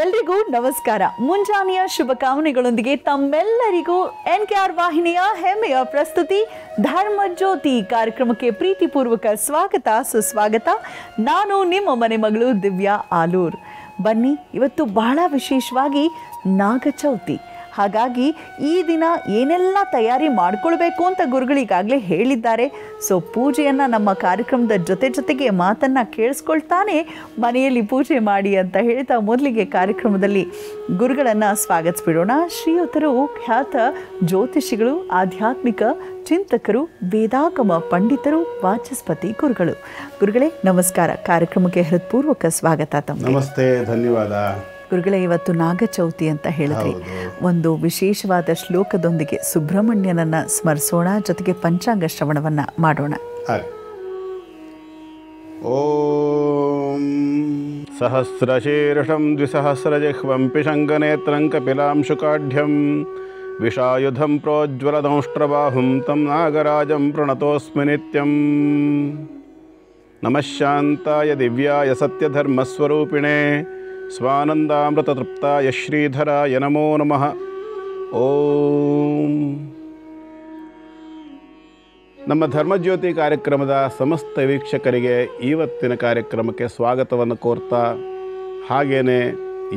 ಎಲ್ರಿಗೂ ನಮಸ್ಕಾರ. ಮುಂಜಾನೆಯ ಶುಭಕಾಮನೆಗಳೊಂದಿಗೆ ತಮ್ಮೆಲ್ಲರಿಗೂ NKR ವಾಹಿನಿಯ ಹೆಮ್ಮೆಯ ಪ್ರಸ್ತುತಿ ಧರ್ಮಜ್ಯೋತಿ ಕಾರ್ಯಕ್ರಮಕ್ಕೆ ಪ್ರೀತಿಪೂರ್ವಕ ಸ್ವಾಗತ ಸುಸ್ವಾಗತ. ನಾನು ನಿಮ್ಮ ಮನೆ ಮಗಳು ದಿವ್ಯಾ ಆಲೂರ್. ಬನ್ನಿ, ಇವತ್ತು ಬಹಳ ವಿಶೇಷವಾಗಿ ನಾಗಚೌತಿ. ಹಾಗಾಗಿ ಈ ದಿನ ಏನೆಲ್ಲ ತಯಾರಿ ಮಾಡ್ಕೊಳ್ಬೇಕು ಅಂತ ಗುರುಗಳಿಗಾಗಲೇ ಹೇಳಿದ್ದಾರೆ. ಸೊ ಪೂಜೆಯನ್ನು ನಮ್ಮ ಕಾರ್ಯಕ್ರಮದ ಜೊತೆಗೆ ಮಾತನ್ನು ಕೇಳಿಸ್ಕೊಳ್ತಾನೆ ಮನೆಯಲ್ಲಿ ಪೂಜೆ ಮಾಡಿ ಅಂತ ಹೇಳ್ತಾ ಮೊದಲಿಗೆ ಕಾರ್ಯಕ್ರಮದಲ್ಲಿ ಗುರುಗಳನ್ನು ಸ್ವಾಗತಿಸ್ಬಿಡೋಣ. ಶ್ರೀಯುತರು ಖ್ಯಾತ ಜ್ಯೋತಿಷಿಗಳು, ಆಧ್ಯಾತ್ಮಿಕ ಚಿಂತಕರು, ವೇದಾಗಮ ಪಂಡಿತರು, ವಾಚಸ್ಪತಿ ಗುರುಗಳು. ಗುರುಗಳೇ ನಮಸ್ಕಾರ. ಕಾರ್ಯಕ್ರಮಕ್ಕೆ ಹೃತ್ಪೂರ್ವಕ ಸ್ವಾಗತ. ತಮ್ಮ ನಮಸ್ತೆ, ಧನ್ಯವಾದ. ಗುರುಗಳೇ, ಇವತ್ತು ನಾಗಚೌತಿ ಅಂತ ಹೇಳಿದ್ರಿ. ಒಂದು ವಿಶೇಷವಾದ ಶ್ಲೋಕದೊಂದಿಗೆ ಸುಬ್ರಹ್ಮಣ್ಯನನ್ನ ಸ್ಮರಿಸೋಣ, ಜೊತೆಗೆ ಪಂಚಾಂಗ ಶ್ರವಣವನ್ನ ಮಾಡೋಣ. ಓಂ ಸಹಸ್ರಶೀರ್ಷಂ ದ್ವಿಸಹಸ್ರಜಿಹ್ವಂ ಪಿಶಂಗನೇತ್ರಂ ಕಪಿಲಾಂಶುಕಾಢ್ಯಂ ವಿಷಾಯುಧಂ ಪ್ರೋಜ್ವಲದಂಷ್ಟ್ರಬಾಹುಂ ತಂ ನಾಗರಾಜಂ ಪ್ರಣತೋಸ್ಮಿ ನಿತ್ಯಂ. ನಮಃ ಶಾಂತಾಯ ದಿವ್ಯಾಯ ಸತ್ಯಧರ್ಮಸ್ವರೂಪಿಣೇ ಸ್ವಾನಂದಾಮೃತತೃಪ್ತಾಯ ಶ್ರೀಧರಾಯ ನಮೋ ನಮಃ. ಓಂ. ನಮ್ಮ ಧರ್ಮಜ್ಯೋತಿ ಕಾರ್ಯಕ್ರಮದ ಸಮಸ್ತ ವೀಕ್ಷಕರಿಗೆ ಇವತ್ತಿನ ಕಾರ್ಯಕ್ರಮಕ್ಕೆ ಸ್ವಾಗತವನ್ನು ಕೋರ್ತಾ, ಹಾಗೆಯೇ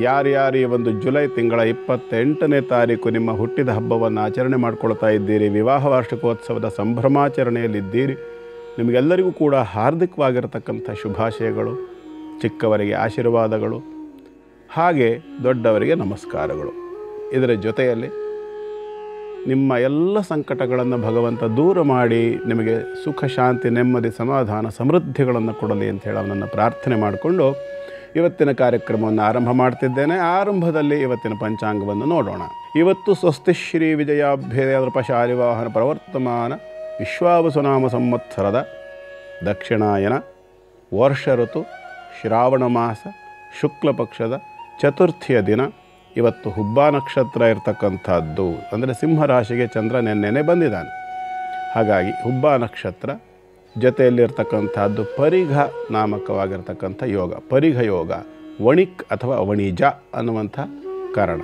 ಯಾರ್ಯಾರು ಈ ಒಂದು ಜುಲೈ ತಿಂಗಳ 28ನೇ ತಾರೀಕು ನಿಮ್ಮ ಹುಟ್ಟಿದ ಹಬ್ಬವನ್ನು ಆಚರಣೆ ಮಾಡಿಕೊಳ್ತಾ ಇದ್ದೀರಿ, ವಿವಾಹ ವಾರ್ಷಿಕೋತ್ಸವದ ಸಂಭ್ರಮಾಚರಣೆಯಲ್ಲಿದ್ದೀರಿ, ನಿಮಗೆಲ್ಲರಿಗೂ ಕೂಡ ಹಾರ್ದಿಕವಾಗಿರತಕ್ಕಂಥ ಶುಭಾಶಯಗಳು, ಚಿಕ್ಕವರಿಗೆ ಆಶೀರ್ವಾದಗಳು, ಹಾಗೆ ದೊಡ್ಡವರಿಗೆ ನಮಸ್ಕಾರಗಳು. ಇದರ ಜೊತೆಯಲ್ಲಿ ನಿಮ್ಮ ಎಲ್ಲ ಸಂಕಟಗಳನ್ನು ಭಗವಂತ ದೂರ ಮಾಡಿ ನಿಮಗೆ ಸುಖ, ಶಾಂತಿ, ನೆಮ್ಮದಿ, ಸಮಾಧಾನ, ಸಮೃದ್ಧಿಗಳನ್ನು ಕೊಡಲಿ ಅಂತ ಹೇಳಿ ಅವನನ್ನು ಪ್ರಾರ್ಥನೆ ಮಾಡಿಕೊಂಡು ಇವತ್ತಿನ ಕಾರ್ಯಕ್ರಮವನ್ನು ಆರಂಭ ಮಾಡ್ತಿದ್ದೇನೆ. ಆರಂಭದಲ್ಲಿ ಇವತ್ತಿನ ಪಂಚಾಂಗವನ್ನು ನೋಡೋಣ. ಇವತ್ತು ಸ್ವಸ್ತಿ ಶ್ರೀ ವಿಜಯಾಭ್ಯದೃಪಶಾಲಿವಾಹನ ಪ್ರವರ್ತಮಾನ ವಿಶ್ವಾವಸುನಾಮ ಸಂವತ್ಸರದ ದಕ್ಷಿಣಾಯನ ವರ್ಷ ಋತು ಶ್ರಾವಣ ಮಾಸ ಶುಕ್ಲ ಪಕ್ಷದ ಚತುರ್ಥಿಯ ದಿನ. ಇವತ್ತು ಹುಬ್ಬ ನಕ್ಷತ್ರ ಇರತಕ್ಕಂಥದ್ದು, ಅಂದರೆ ಸಿಂಹರಾಶಿಗೆ ಚಂದ್ರ ನೆನ್ನೆನೆ ಬಂದಿದ್ದಾನೆ. ಹಾಗಾಗಿ ಹುಬ್ಬ ನಕ್ಷತ್ರ ಜೊತೆಯಲ್ಲಿರ್ತಕ್ಕಂಥದ್ದು ಪರಿಘ ನಾಮಕವಾಗಿರ್ತಕ್ಕಂಥ ಯೋಗ, ಪರಿಘ ಯೋಗ, ವಣಿಕ್ ಅಥವಾ ವಣಿಜ ಅನ್ನುವಂಥ ಕಾರಣ.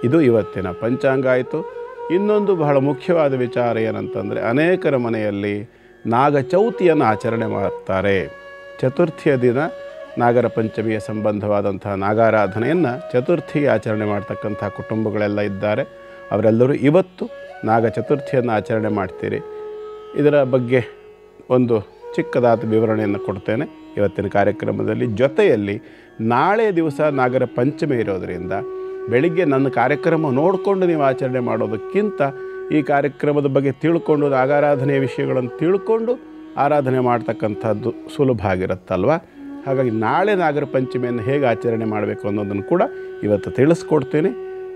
ಇದು ಇವತ್ತಿನ ಪಂಚಾಂಗ ಆಯಿತು. ಇನ್ನೊಂದು ಬಹಳ ಮುಖ್ಯವಾದ ವಿಚಾರ ಏನಂತಂದರೆ, ಅನೇಕರ ಮನೆಯಲ್ಲಿ ನಾಗಚೌತಿಯನ್ನು ಆಚರಣೆ ಮಾಡ್ತಾರೆ. ಚತುರ್ಥಿಯ ದಿನ ನಾಗರ ಪಂಚಮಿಯ ಸಂಬಂಧವಾದಂತಹ ನಾಗಾರಾಧನೆಯನ್ನು ಚತುರ್ಥಿಗೆ ಆಚರಣೆ ಮಾಡ್ತಕ್ಕಂಥ ಕುಟುಂಬಗಳೆಲ್ಲ ಇದ್ದಾರೆ. ಅವರೆಲ್ಲರೂ ಇವತ್ತು ನಾಗ ಚತುರ್ಥಿಯನ್ನು ಆಚರಣೆ ಮಾಡ್ತೀರಿ. ಇದರ ಬಗ್ಗೆ ಒಂದು ಚಿಕ್ಕದಾದ ವಿವರಣೆಯನ್ನು ಕೊಡ್ತೇನೆ ಇವತ್ತಿನ ಕಾರ್ಯಕ್ರಮದಲ್ಲಿ. ಜೊತೆಯಲ್ಲಿ ನಾಳೆ ದಿವಸ ನಾಗರ ಪಂಚಮಿ ಇರೋದರಿಂದ ಬೆಳಿಗ್ಗೆ ನನ್ನ ಕಾರ್ಯಕ್ರಮ ನೋಡಿಕೊಂಡು ನೀವು ಆಚರಣೆ ಮಾಡೋದಕ್ಕಿಂತ ಈ ಕಾರ್ಯಕ್ರಮದ ಬಗ್ಗೆ ತಿಳ್ಕೊಂಡು, ನಾಗಾರಾಧನೆಯ ವಿಷಯಗಳನ್ನು ತಿಳ್ಕೊಂಡು ಆರಾಧನೆ ಮಾಡ್ತಕ್ಕಂಥದ್ದು ಸುಲಭ ಆಗಿರುತ್ತಲ್ವ. ಹಾಗಾಗಿ ನಾಳೆ ನಾಗರ ಪಂಚಮಿಯನ್ನು ಹೇಗೆ ಆಚರಣೆ ಮಾಡಬೇಕು ಅನ್ನೋದನ್ನು ಕೂಡ ಇವತ್ತು ತಿಳಿಸ್ಕೊಡ್ತೀನಿ.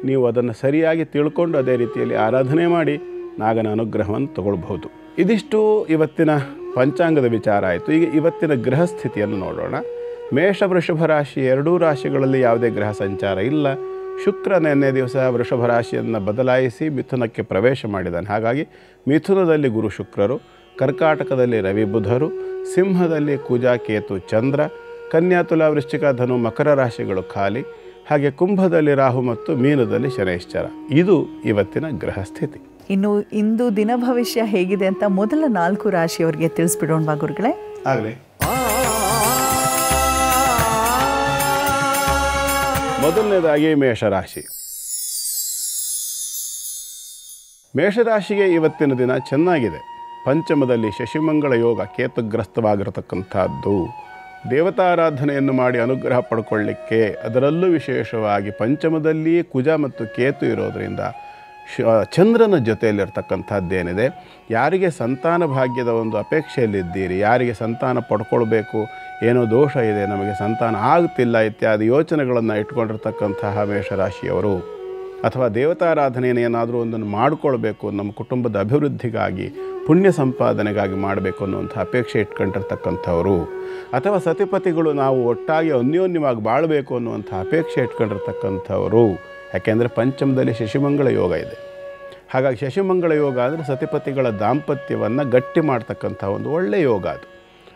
ನೀವು ಅದನ್ನು ಸರಿಯಾಗಿ ತಿಳ್ಕೊಂಡು ಅದೇ ರೀತಿಯಲ್ಲಿ ಆರಾಧನೆ ಮಾಡಿ ನಾಗನ ಅನುಗ್ರಹವನ್ನು ತಗೊಳ್ಬಹುದು. ಇದಿಷ್ಟು ಇವತ್ತಿನ ಪಂಚಾಂಗದ ವಿಚಾರ ಆಯಿತು. ಈಗ ಇವತ್ತಿನ ಗ್ರಹ ಸ್ಥಿತಿಯನ್ನು ನೋಡೋಣ. ಮೇಷ ವೃಷಭ ರಾಶಿ ಎರಡೂ ರಾಶಿಗಳಲ್ಲಿ ಯಾವುದೇ ಗ್ರಹ ಸಂಚಾರ ಇಲ್ಲ. ಶುಕ್ರ ನಿನ್ನೆ ದಿವಸ ವೃಷಭ ರಾಶಿಯನ್ನು ಬದಲಾಯಿಸಿ ಮಿಥುನಕ್ಕೆ ಪ್ರವೇಶ ಮಾಡಿದ್ದಾನೆ. ಹಾಗಾಗಿ ಮಿಥುನದಲ್ಲಿ ಗುರು ಶುಕ್ರರು, ಕರ್ಕಾಟಕದಲ್ಲಿ ರವಿ ಬುಧರು, ಸಿಂಹದಲ್ಲಿ ಕುಜ ಕೇತು ಚಂದ್ರ, ಕನ್ಯಾ ತುಲಾ ವೃಶ್ಚಿಕ ಧನು ಮಕರ ರಾಶಿಗಳು ಖಾಲಿ, ಹಾಗೆ ಕುಂಭದಲ್ಲಿ ರಾಹು ಮತ್ತು ಮೀನದಲ್ಲಿ ಶನೈಶ್ಚರ. ಇದು ಇವತ್ತಿನ ಗ್ರಹ ಸ್ಥಿತಿ. ಇನ್ನು ಇಂದು ದಿನ ಭವಿಷ್ಯ ಹೇಗಿದೆ ಅಂತ ಮೊದಲ 4 ರಾಶಿಯವರಿಗೆ ತಿಳಿಸ್ಬಿಡೋಣ ಗುರುಗಳೇ. ಆಗಲಿ. ಮೊದಲನೇದಾಗಿ ಮೇಷರಾಶಿ. ಮೇಷರಾಶಿಗೆ ಇವತ್ತಿನ ದಿನ ಚೆನ್ನಾಗಿದೆ. ಪಂಚಮದಲ್ಲಿ ಶಶಿಮಂಗಳ ಯೋಗ, ಕೇತುಗ್ರಸ್ತವಾಗಿರತಕ್ಕಂಥದ್ದು. ದೇವತಾರಾಧನೆಯನ್ನು ಮಾಡಿ ಅನುಗ್ರಹ ಪಡ್ಕೊಳ್ಳಿಕ್ಕೆ, ಅದರಲ್ಲೂ ವಿಶೇಷವಾಗಿ ಪಂಚಮದಲ್ಲಿ ಕುಜ ಮತ್ತು ಕೇತು ಇರೋದರಿಂದ ಚಂದ್ರನ ಜೊತೆಯಲ್ಲಿರ್ತಕ್ಕಂಥದ್ದೇನಿದೆ, ಯಾರಿಗೆ ಸಂತಾನ ಭಾಗ್ಯದ ಒಂದು ಅಪೇಕ್ಷೆಯಲ್ಲಿದ್ದೀರಿ, ಯಾರಿಗೆ ಸಂತಾನ ಪಡ್ಕೊಳ್ಬೇಕು, ಏನೋ ದೋಷ ಇದೆ, ನಮಗೆ ಸಂತಾನ ಆಗುತ್ತಿಲ್ಲ ಇತ್ಯಾದಿ ಯೋಚನೆಗಳನ್ನು ಇಟ್ಕೊಂಡಿರ್ತಕ್ಕಂತಹ ಮೇಷರಾಶಿಯವರು, ಅಥವಾ ದೇವತಾರಾಧನೆಯನ್ನು ಏನಾದರೂ ಒಂದನ್ನು ಮಾಡಿಕೊಳ್ಬೇಕು, ನಮ್ಮ ಕುಟುಂಬದ ಅಭಿವೃದ್ಧಿಗಾಗಿ, ಪುಣ್ಯ ಸಂಪಾದನೆಗಾಗಿ ಮಾಡಬೇಕು ಅನ್ನುವಂಥ ಅಪೇಕ್ಷೆ ಇಟ್ಕೊಂಡಿರ್ತಕ್ಕಂಥವರು, ಅಥವಾ ಸತಿಪತಿಗಳು ನಾವು ಒಟ್ಟಾಗಿ ಅನ್ಯೋನ್ಯವಾಗಿ ಬಾಳಬೇಕು ಅನ್ನುವಂಥ ಅಪೇಕ್ಷೆ ಇಟ್ಕೊಂಡಿರ್ತಕ್ಕಂಥವರು. ಯಾಕೆಂದರೆ ಪಂಚಮದಲ್ಲಿ ಶಶಿಮಂಗಳ ಯೋಗ ಇದೆ. ಹಾಗಾಗಿ ಶಶಿಮಂಗಳ ಯೋಗ ಅಂದರೆ ಸತಿಪತಿಗಳ ದಾಂಪತ್ಯವನ್ನು ಗಟ್ಟಿ ಮಾಡ್ತಕ್ಕಂಥ ಒಂದು ಒಳ್ಳೆಯ ಯೋಗ ಅದು.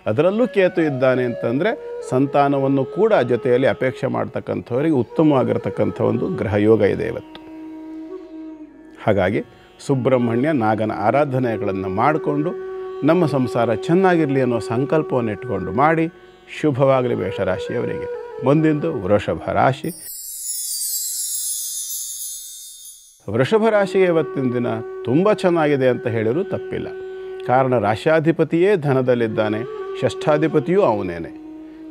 ಅದರಲ್ಲೂ ಕೇತು ಇದ್ದಾನೆ ಅಂತಂದರೆ ಸಂತಾನವನ್ನು ಕೂಡ ಜೊತೆಯಲ್ಲಿ ಅಪೇಕ್ಷೆ ಮಾಡ್ತಕ್ಕಂಥವರಿಗೆ ಉತ್ತಮವಾಗಿರ್ತಕ್ಕಂಥ ಒಂದು ಗ್ರಹಯೋಗ ಇದೆ ಇವತ್ತು. ಹಾಗಾಗಿ ಸುಬ್ರಹ್ಮಣ್ಯ ನಾಗನ ಆರಾಧನೆಗಳನ್ನು ಮಾಡಿಕೊಂಡು ನಮ್ಮ ಸಂಸಾರ ಚೆನ್ನಾಗಿರಲಿ ಅನ್ನೋ ಸಂಕಲ್ಪವನ್ನು ಇಟ್ಕೊಂಡು ಮಾಡಿ. ಶುಭವಾಗಲಿ ಮೇಷರಾಶಿಯವರಿಗೆ. ಮುಂದಿಂದು ವೃಷಭ ರಾಶಿ. ವೃಷಭ ರಾಶಿಗೆ ಇವತ್ತಿನ ದಿನ ತುಂಬ ಚೆನ್ನಾಗಿದೆ ಅಂತ ಹೇಳಿರೂ ತಪ್ಪಿಲ್ಲ. ಕಾರಣ ರಾಶ್ಯಾಧಿಪತಿಯೇ ಧನದಲ್ಲಿದ್ದಾನೆ, ಷಷ್ಠಾಧಿಪತಿಯೂ ಅವನೇನೆ.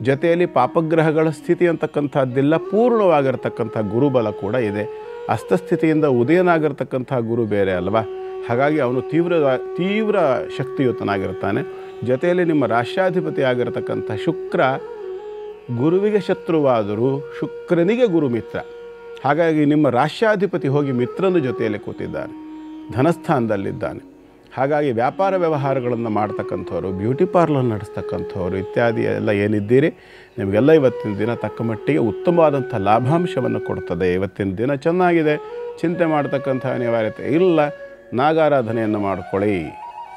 ಜೊತೆಯಲ್ಲಿ ಪಾಪಗ್ರಹಗಳ ಸ್ಥಿತಿ ಅಂತಕ್ಕಂಥದ್ದಿಲ್ಲ, ಪೂರ್ಣವಾಗಿರ್ತಕ್ಕಂಥ ಗುರುಬಲ ಕೂಡ ಇದೆ. ಅಸ್ತಸ್ಥಿತಿಯಿಂದ ಉದಯನಾಗಿರ್ತಕ್ಕಂಥ ಗುರು ಬೇರೆ ಅಲ್ವಾ. ಹಾಗಾಗಿ ಅವನು ತೀವ್ರ ಶಕ್ತಿಯುತನಾಗಿರ್ತಾನೆ. ಜೊತೆಯಲ್ಲಿ ನಿಮ್ಮ ರಾಶ್ಯಾಧಿಪತಿ ಆಗಿರತಕ್ಕಂಥ ಶುಕ್ರ ಗುರುವಿಗೆ ಶತ್ರುವಾದರೂ ಶುಕ್ರನಿಗೆ ಗುರು ಮಿತ್ರ. ಹಾಗಾಗಿ ನಿಮ್ಮ ರಾಶ್ಯಾಧಿಪತಿ ಹೋಗಿ ಮಿತ್ರನ ಜೊತೆಯಲ್ಲಿ ಕೂತಿದ್ದಾನೆ, ಧನಸ್ಥಾನದಲ್ಲಿದ್ದಾನೆ. ಹಾಗಾಗಿ ವ್ಯಾಪಾರ ವ್ಯವಹಾರಗಳನ್ನು ಮಾಡ್ತಕ್ಕಂಥವ್ರು, ಬ್ಯೂಟಿ ಪಾರ್ಲರ್ ನಡೆಸ್ತಕ್ಕಂಥವ್ರು ಇತ್ಯಾದಿ ಎಲ್ಲ ಏನಿದ್ದೀರಿ, ನಿಮಗೆಲ್ಲ ಇವತ್ತಿನ ದಿನ ತಕ್ಕ ಮಟ್ಟಿಗೆ ಉತ್ತಮವಾದಂಥ ಲಾಭಾಂಶವನ್ನು ಕೊಡ್ತದೆ. ಇವತ್ತಿನ ದಿನ ಚೆನ್ನಾಗಿದೆ, ಚಿಂತೆ ಮಾಡ್ತಕ್ಕಂಥ ಅನಿವಾರ್ಯತೆ ಇಲ್ಲ. ನಾಗಾರಾಧನೆಯನ್ನು ಮಾಡಿಕೊಳ್ಳಿ.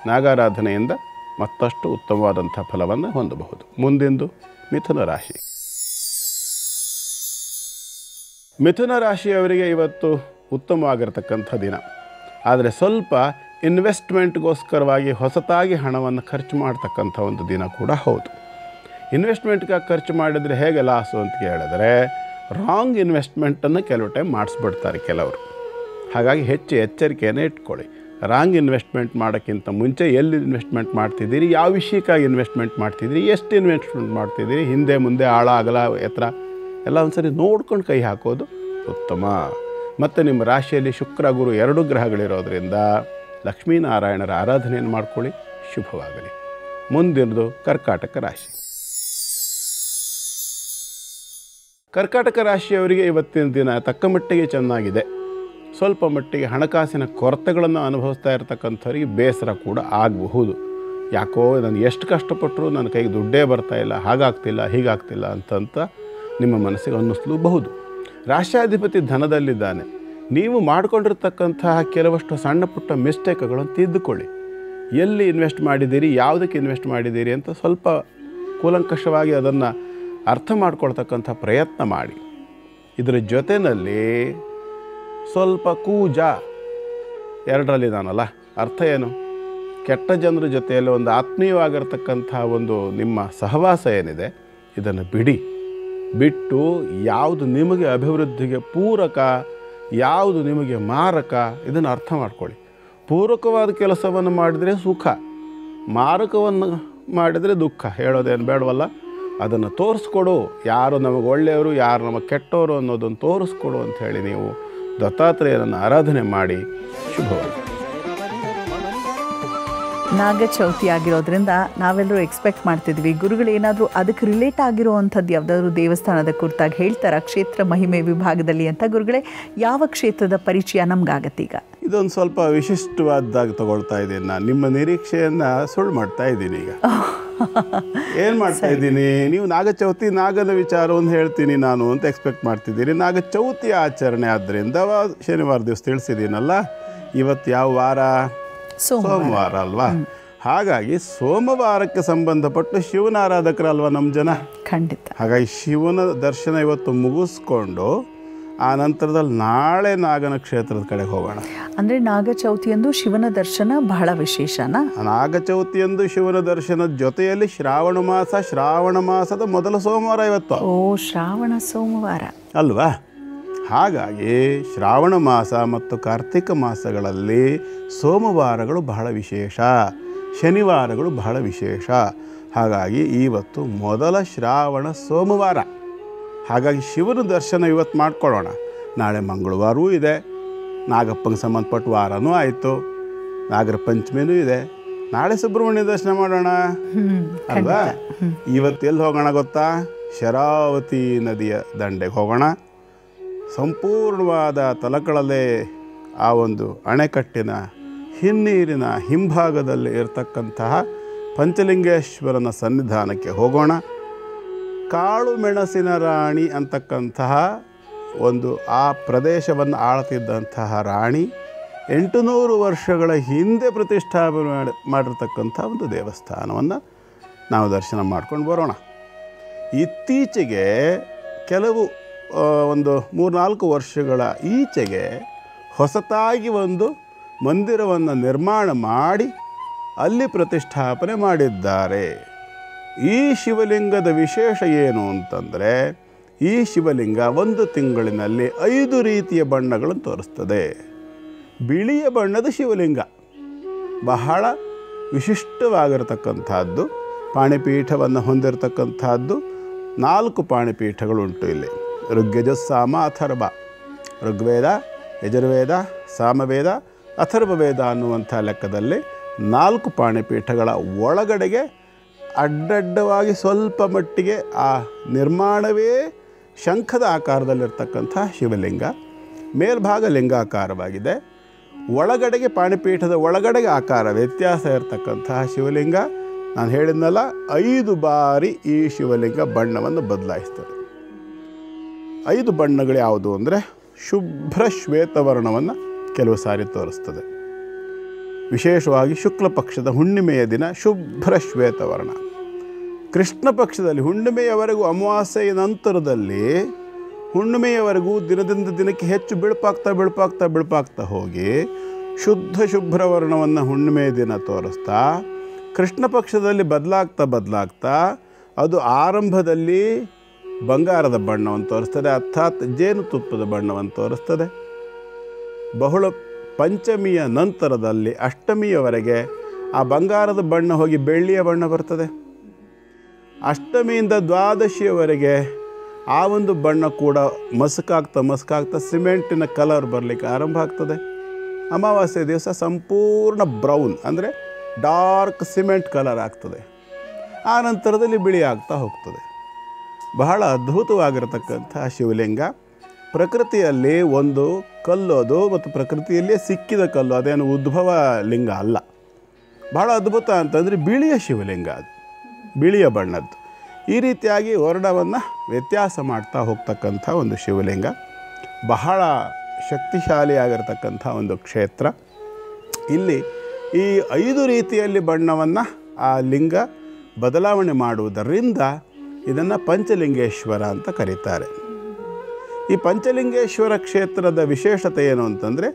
ನಾಗಾರಾಧನೆಯಿಂದ ಮತ್ತಷ್ಟು ಉತ್ತಮವಾದಂಥ ಫಲವನ್ನು ಹೊಂದಬಹುದು. ಮುಂದಿಂದು ಮಿಥುನ ರಾಶಿ. ಮಿಥುನ ರಾಶಿಯವರಿಗೆ ಇವತ್ತು ಉತ್ತಮವಾಗಿರ್ತಕ್ಕಂಥ ದಿನ. ಆದರೆ ಸ್ವಲ್ಪ ಇನ್ವೆಸ್ಟ್ಮೆಂಟ್ಗೋಸ್ಕರವಾಗಿ ಹೊಸತಾಗಿ ಹಣವನ್ನು ಖರ್ಚು ಮಾಡ್ತಕ್ಕಂಥ ಒಂದು ದಿನ ಕೂಡ ಹೌದು. ಇನ್ವೆಸ್ಟ್ಮೆಂಟ್ಗೆ ಖರ್ಚು ಮಾಡಿದರೆ ಹೇಗೆ ಲಾಸು ಅಂತ ಹೇಳಿದ್ರೆ, ರಾಂಗ್ ಇನ್ವೆಸ್ಟ್ಮೆಂಟನ್ನು ಕೆಲವು ಟೈಮ್ ಮಾಡಿಸ್ಬಿಡ್ತಾರೆ ಕೆಲವರು. ಹಾಗಾಗಿ ಹೆಚ್ಚು ಎಚ್ಚರಿಕೆಯನ್ನು ಇಟ್ಕೊಳ್ಳಿ. ರಾಂಗ್ ಇನ್ವೆಸ್ಟ್ಮೆಂಟ್ ಮಾಡೋಕ್ಕಿಂತ ಮುಂಚೆ ಎಲ್ಲಿ ಇನ್ವೆಸ್ಟ್ಮೆಂಟ್ ಮಾಡ್ತಿದ್ದೀರಿ, ಯಾವ ವಿಷಯಕ್ಕಾಗಿ ಇನ್ವೆಸ್ಟ್ಮೆಂಟ್ ಮಾಡ್ತಿದ್ದೀರಿ, ಎಷ್ಟು ಇನ್ವೆಸ್ಟ್ಮೆಂಟ್ ಮಾಡ್ತಿದ್ದೀರಿ, ಹಿಂದೆ ಮುಂದೆ ಆಳ ಅಗಲ ಎತ್ತರ ಎಲ್ಲ ಒಂದು ಸರಿ ನೋಡ್ಕೊಂಡು ಕೈ ಹಾಕೋದು ಉತ್ತಮ. ಮತ್ತು ನಿಮ್ಮ ರಾಶಿಯಲ್ಲಿ ಶುಕ್ರ ಗುರು 2 ಗ್ರಹಗಳಿರೋದ್ರಿಂದ ಲಕ್ಷ್ಮೀನಾರಾಯಣರ ಆರಾಧನೆಯನ್ನು ಮಾಡ್ಕೊಳ್ಳಿ. ಶುಭವಾಗಲಿ. ಮುಂದಿನದು ಕರ್ಕಾಟಕ ರಾಶಿ. ಕರ್ಕಾಟಕ ರಾಶಿಯವರಿಗೆ ಇವತ್ತಿನ ದಿನ ತಕ್ಕ ಮಟ್ಟಿಗೆ ಚೆನ್ನಾಗಿದೆ. ಸ್ವಲ್ಪ ಮಟ್ಟಿಗೆ ಹಣಕಾಸಿನ ಕೊರತೆಗಳನ್ನು ಅನುಭವಿಸ್ತಾ ಇರತಕ್ಕಂಥವ್ರಿಗೆ ಬೇಸರ ಕೂಡ ಆಗಬಹುದು. ಯಾಕೋ ನಾನು ಎಷ್ಟು ಕಷ್ಟಪಟ್ಟರೂ ನನ್ನ ಕೈಗೆ ದುಡ್ಡೇ ಬರ್ತಾಯಿಲ್ಲ, ಹಾಗಾಗ್ತಿಲ್ಲ ಹೀಗಾಗ್ತಿಲ್ಲ ಅಂತ ನಿಮ್ಮ ಮನಸ್ಸಿಗೆ ಅನ್ನಿಸ್ಲೂಬಹುದು. ರಾಶ್ಯಾಧಿಪತಿ ಧನದಲ್ಲಿದ್ದಾನೆ. ನೀವು ಮಾಡಿಕೊಂಡಿರ್ತಕ್ಕಂತಹ ಕೆಲವಷ್ಟು ಸಣ್ಣ ಪುಟ್ಟ ಮಿಸ್ಟೇಕ್ಗಳನ್ನು ತಿದ್ದುಕೊಳ್ಳಿ. ಎಲ್ಲಿ ಇನ್ವೆಸ್ಟ್ ಮಾಡಿದ್ದೀರಿ, ಯಾವುದಕ್ಕೆ ಇನ್ವೆಸ್ಟ್ ಮಾಡಿದ್ದೀರಿ ಅಂತ ಸ್ವಲ್ಪ ಕೂಲಂಕಷವಾಗಿ ಅದನ್ನು ಅರ್ಥ ಮಾಡ್ಕೊಳ್ತಕ್ಕಂಥ ಪ್ರಯತ್ನ ಮಾಡಿ. ಇದರ ಜೊತೆಯಲ್ಲಿ ಸ್ವಲ್ಪ ಕೂಜ 2ರಲ್ಲಿದ್ದಾನಲ್ಲ, ಅರ್ಥ ಏನು, ಕೆಟ್ಟ ಜನರ ಜೊತೆಯಲ್ಲಿ ಒಂದು ಆತ್ಮೀಯವಾಗಿರ್ತಕ್ಕಂಥ ಒಂದು ನಿಮ್ಮ ಸಹವಾಸ ಏನಿದೆ ಇದನ್ನು ಬಿಟ್ಟು ಯಾವುದು ನಿಮಗೆ ಅಭಿವೃದ್ಧಿಗೆ ಪೂರಕ, ಯಾವುದು ನಿಮಗೆ ಮಾರಕ ಇದನ್ನು ಅರ್ಥ ಮಾಡ್ಕೊಳ್ಳಿ. ಪೂರಕವಾದ ಕೆಲಸವನ್ನು ಮಾಡಿದರೆ ಸುಖ, ಮಾರಕವನ್ನು ಮಾಡಿದರೆ ದುಃಖ. ಹೇಳೋದೇನು ಬೇಡವಲ್ಲ, ಅದನ್ನು ತೋರಿಸ್ಕೊಡು. ಯಾರು ನಮಗೆ ಒಳ್ಳೆಯವರು, ಯಾರು ನಮಗೆ ಕೆಟ್ಟವರು ಅನ್ನೋದನ್ನು ತೋರಿಸ್ಕೊಡು ಅಂಥೇಳಿ ನೀವು ದತ್ತಾತ್ರೇಯನನ್ನು ಆರಾಧನೆ ಮಾಡಿ. ಶುಭವಾಗಿ. ನಾಗ ಚೌತಿ ಆಗಿರೋದ್ರಿಂದ ನಾವೆಲ್ಲರೂ ಎಕ್ಸ್ಪೆಕ್ಟ್ ಮಾಡ್ತಿದ್ವಿ ಗುರುಗಳು ಏನಾದರೂ ಅದಕ್ಕೆ ರಿಲೇಟ್ ಆಗಿರುವಂಥದ್ದು ಯಾವುದಾದ್ರೂ ದೇವಸ್ಥಾನದ ಕುರಿತಾಗಿ ಹೇಳ್ತಾರ ಕ್ಷೇತ್ರ ಮಹಿಮೆ ವಿಭಾಗದಲ್ಲಿ ಅಂತ. ಗುರುಗಳೇ, ಯಾವ ಕ್ಷೇತ್ರದ ಪರಿಚಯ ನಮಗಾಗತ್ತೆ ಈಗ? ಇದೊಂದು ಸ್ವಲ್ಪ ವಿಶಿಷ್ಟವಾದಾಗಿ ತಗೊಳ್ತಾ ಇದ್ದೀನಿ ನಾನು. ನಿಮ್ಮ ನಿರೀಕ್ಷೆಯನ್ನು ಸುಳ್ಳು ಮಾಡ್ತಾ ಇದ್ದೀನಿ ಈಗ. ಏನು ಮಾಡ್ತಾ ಇದ್ದೀನಿ, ನೀವು ನಾಗಚೌತಿ ನಾಗದ ವಿಚಾರವನ್ನು ಹೇಳ್ತೀನಿ ನಾನು ಅಂತ ಎಕ್ಸ್ಪೆಕ್ಟ್ ಮಾಡ್ತಿದ್ದೀರಿ. ನಾಗಚೌತಿ ಆಚರಣೆ ಆದ್ದರಿಂದ ಶನಿವಾರ ದಿವಸ ತಿಳಿಸಿದ್ದೀನಲ್ಲ. ಇವತ್ತು ಯಾವ ವಾರ? ಸೋಮವಾರ ಅಲ್ವಾ. ಹಾಗಾಗಿ ಸೋಮವಾರಕ್ಕೆ ಸಂಬಂಧಪಟ್ಟು ಶಿವನ ಆರಾಧಕರಲ್ವ ನಮ್ಮ ಜನ. ಖಂಡಿತ. ಹಾಗಾಗಿ ಶಿವನ ದರ್ಶನ ಇವತ್ತು ಮುಗಿಸ್ಕೊಂಡು ಆ ನಂತರದಲ್ಲಿ ನಾಳೆ ನಾಗನ ಕ್ಷೇತ್ರದ ಕಡೆಗೆ ಹೋಗೋಣ. ಅಂದರೆ ನಾಗಚೌತಿಯಂದು ಶಿವನ ದರ್ಶನ ಬಹಳ ವಿಶೇಷನಾ? ನಾಗಚೌತಿಯಂದು ಶಿವನ ದರ್ಶನದ ಜೊತೆಯಲ್ಲಿ ಶ್ರಾವಣ ಮಾಸದ ಮೊದಲ ಸೋಮವಾರ ಇವತ್ತು. ಓ, ಶ್ರಾವಣ ಸೋಮವಾರ ಅಲ್ವಾ. ಹಾಗಾಗಿ ಶ್ರಾವಣ ಮಾಸ ಮತ್ತು ಕಾರ್ತಿಕ ಮಾಸಗಳಲ್ಲಿ ಸೋಮವಾರಗಳು ಬಹಳ ವಿಶೇಷ, ಶನಿವಾರಗಳು ಬಹಳ ವಿಶೇಷ. ಹಾಗಾಗಿ ಇವತ್ತು ಮೊದಲ ಶ್ರಾವಣ ಸೋಮವಾರ. ಹಾಗಾಗಿ ಶಿವನ ದರ್ಶನ ಇವತ್ತು ಮಾಡ್ಕೊಳ್ಳೋಣ. ನಾಳೆ ಮಂಗಳವಾರವೂ ಇದೆ, ನಾಗಪ್ಪಂಗೆ ಸಂಬಂಧಪಟ್ಟ ವಾರನೂ ಆಯಿತು, ನಾಗರ ಪಂಚಮಿನೂ ಇದೆ. ನಾಳೆ ಸುಬ್ರಹ್ಮಣ್ಯ ದರ್ಶನ ಮಾಡೋಣ ಅಲ್ವಾ. ಇವತ್ತು ಎಲ್ಲಿ ಹೋಗೋಣ ಗೊತ್ತಾ? ಶರಾವತಿ ನದಿಯ ದಂಡೆಗೆ ಹೋಗೋಣ. ಸಂಪೂರ್ಣವಾದ ತಲಕಳಲ್ಲೇ ಆ ಒಂದು ಅಣೆಕಟ್ಟಿನ ಹಿನ್ನೀರಿನ ಹಿಂಭಾಗದಲ್ಲಿ ಇರತಕ್ಕಂತಹ ಪಂಚಲಿಂಗೇಶ್ವರನ ಸನ್ನಿಧಾನಕ್ಕೆ ಹೋಗೋಣ. ಕಾಳು ಮೆಣಸಿನ ರಾಣಿ ಅಂತಕ್ಕಂತಹ ಒಂದು ಆ ಪ್ರದೇಶವನ್ನು ಆಳ್ತಿದ್ದಂತಹ ರಾಣಿ 800 ವರ್ಷಗಳ ಹಿಂದೆ ಪ್ರತಿಷ್ಠಾಪನೆ ಮಾಡಿರ್ತಕ್ಕಂಥ ಒಂದು ದೇವಸ್ಥಾನವನ್ನು ನಾವು ದರ್ಶನ ಮಾಡ್ಕೊಂಡು ಬರೋಣ. ಇತ್ತೀಚೆಗೆ ಕೆಲವು ಒಂದು 3-4 ವರ್ಷಗಳ ಈಚೆಗೆ ಹೊಸತಾಗಿ ಒಂದು ಮಂದಿರವನ್ನು ನಿರ್ಮಾಣ ಮಾಡಿ ಅಲ್ಲಿ ಪ್ರತಿಷ್ಠಾಪನೆ ಮಾಡಿದ್ದಾರೆ. ಈ ಶಿವಲಿಂಗದ ವಿಶೇಷ ಏನು ಅಂತಂದರೆ, ಈ ಶಿವಲಿಂಗ 1 ತಿಂಗಳಿನಲ್ಲಿ 5 ರೀತಿಯ ಬಣ್ಣಗಳನ್ನು ತೋರಿಸ್ತದೆ. ಬಿಳಿಯ ಬಣ್ಣದ ಶಿವಲಿಂಗ ಬಹಳ ವಿಶಿಷ್ಟವಾಗಿರತಕ್ಕಂಥದ್ದು. ಪಾಣಿಪೀಠವನ್ನು ಹೊಂದಿರತಕ್ಕಂಥದ್ದು 4 ಪಾಣಿಪೀಠಗಳುಂಟು ಇಲ್ಲಿ. ಋಗ್ಯಜ ಸಾಮ ಅಥರ್ವ. ಋಗ್ವೇದ, ಯಜುರ್ವೇದ, ಸಾಮವೇದ, ಅಥರ್ವವೇದ ಅನ್ನುವಂಥ ಲೆಕ್ಕದಲ್ಲಿ 4 ಪಾಣಿಪೀಠಗಳ ಒಳಗಡೆಗೆ ಅಡ್ಡಡ್ಡವಾಗಿ ಸ್ವಲ್ಪ ಮಟ್ಟಿಗೆ ಆ ನಿರ್ಮಾಣವೇ ಶಂಖದ ಆಕಾರದಲ್ಲಿರ್ತಕ್ಕಂಥ ಶಿವಲಿಂಗ. ಮೇಲ್ಭಾಗ ಲಿಂಗಾಕಾರವಾಗಿದೆ. ಒಳಗಡೆಗೆ ಪಾಣಿಪೀಠದ ಒಳಗಡೆಗೆ ಆಕಾರ ವ್ಯತ್ಯಾಸ ಇರತಕ್ಕಂತಹ ಶಿವಲಿಂಗ. ನಾನು ಹೇಳಿದ್ನಲ್ಲ, 5 ಬಾರಿ ಈ ಶಿವಲಿಂಗ ಬಣ್ಣವನ್ನು ಬದಲಾಯಿಸ್ತದೆ. 5 ಬಣ್ಣಗಳು ಯಾವುದು ಅಂದರೆ, ಶುಭ್ರ ಶ್ವೇತವರ್ಣವನ್ನು ಕೆಲವು ಸಾರಿ ತೋರಿಸ್ತದೆ. ವಿಶೇಷವಾಗಿ ಶುಕ್ಲ ಪಕ್ಷದ ಹುಣ್ಣಿಮೆಯ ದಿನ ಶುಭ್ರ ಶ್ವೇತವರ್ಣ. ಕೃಷ್ಣ ಪಕ್ಷದಲ್ಲಿ ಹುಣ್ಣಿಮೆಯವರೆಗೂ, ಅಮಾವಾಸ್ಯೆಯ ನಂತರದಲ್ಲಿ ಹುಣ್ಣಿಮೆಯವರೆಗೂ ದಿನದಿಂದ ದಿನಕ್ಕೆ ಹೆಚ್ಚು ಬಿಳುಪಾಗ್ತಾ ಹೋಗಿ ಶುದ್ಧ ಶುಭ್ರವರ್ಣವನ್ನು ಹುಣ್ಣಿಮೆಯ ದಿನ ತೋರಿಸ್ತಾ, ಕೃಷ್ಣ ಪಕ್ಷದಲ್ಲಿ ಬದಲಾಗ್ತಾ ಅದು ಆರಂಭದಲ್ಲಿ ಬಂಗಾರದ ಬಣ್ಣವನ್ನು ತೋರಿಸ್ತದೆ, ಅರ್ಥಾತ್ ಜೇನುತುಪ್ಪದ ಬಣ್ಣವನ್ನು ತೋರಿಸ್ತದೆ. ಬಹುಳ ಪಂಚಮಿಯ ನಂತರದಲ್ಲಿ ಅಷ್ಟಮಿಯವರೆಗೆ ಆ ಬಂಗಾರದ ಬಣ್ಣ ಹೋಗಿ ಬೆಳ್ಳಿಯ ಬಣ್ಣ ಬರ್ತದೆ. ಅಷ್ಟಮಿಯಿಂದ ದ್ವಾದಶಿಯವರೆಗೆ ಆ ಒಂದು ಬಣ್ಣ ಕೂಡ ಮಸುಕಾಗ್ತಾ ಸಿಮೆಂಟಿನ ಕಲರ್ ಬರಲಿಕ್ಕೆ ಆರಂಭ ಆಗ್ತದೆ. ಅಮಾವಾಸ್ಯೆ ದಿವಸ ಸಂಪೂರ್ಣ ಬ್ರೌನ್ ಅಂದರೆ ಡಾರ್ಕ್ ಸಿಮೆಂಟ್ ಕಲರ್ ಆಗ್ತದೆ. ಆ ನಂತರದಲ್ಲಿ ಬಿಳಿ ಆಗ್ತಾ ಹೋಗ್ತದೆ. ಬಹಳ ಅದ್ಭುತವಾಗಿರತಕ್ಕಂಥ ಶಿವಲಿಂಗ. ಪ್ರಕೃತಿಯಲ್ಲಿ ಒಂದು ಕಲ್ಲು ಅದು, ಮತ್ತು ಪ್ರಕೃತಿಯಲ್ಲೇ ಸಿಕ್ಕಿದ ಕಲ್ಲು, ಅದೇನು ಉದ್ಭವ ಲಿಂಗ ಅಲ್ಲ. ಬಹಳ ಅದ್ಭುತ ಅಂತಂದರೆ ಬಿಳಿಯ ಶಿವಲಿಂಗ, ಅದು ಬಿಳಿಯ ಬಣ್ಣದ್ದು. ಈ ರೀತಿಯಾಗಿ ವರ್ಣವನ್ನು ವ್ಯತ್ಯಾಸ ಮಾಡ್ತಾ ಹೋಗ್ತಕ್ಕಂಥ ಒಂದು ಶಿವಲಿಂಗ. ಬಹಳ ಶಕ್ತಿಶಾಲಿಯಾಗಿರ್ತಕ್ಕಂಥ ಒಂದು ಕ್ಷೇತ್ರ. ಇಲ್ಲಿ ಈ 5 ರೀತಿಯಲ್ಲಿ ಬಣ್ಣವನ್ನು ಆ ಲಿಂಗ ಬದಲಾವಣೆ ಮಾಡುವುದರಿಂದ ಇದನ್ನು ಪಂಚಲಿಂಗೇಶ್ವರ ಅಂತ ಕರೀತಾರೆ. ಈ ಪಂಚಲಿಂಗೇಶ್ವರ ಕ್ಷೇತ್ರದ ವಿಶೇಷತೆ ಏನು ಅಂತಂದರೆ,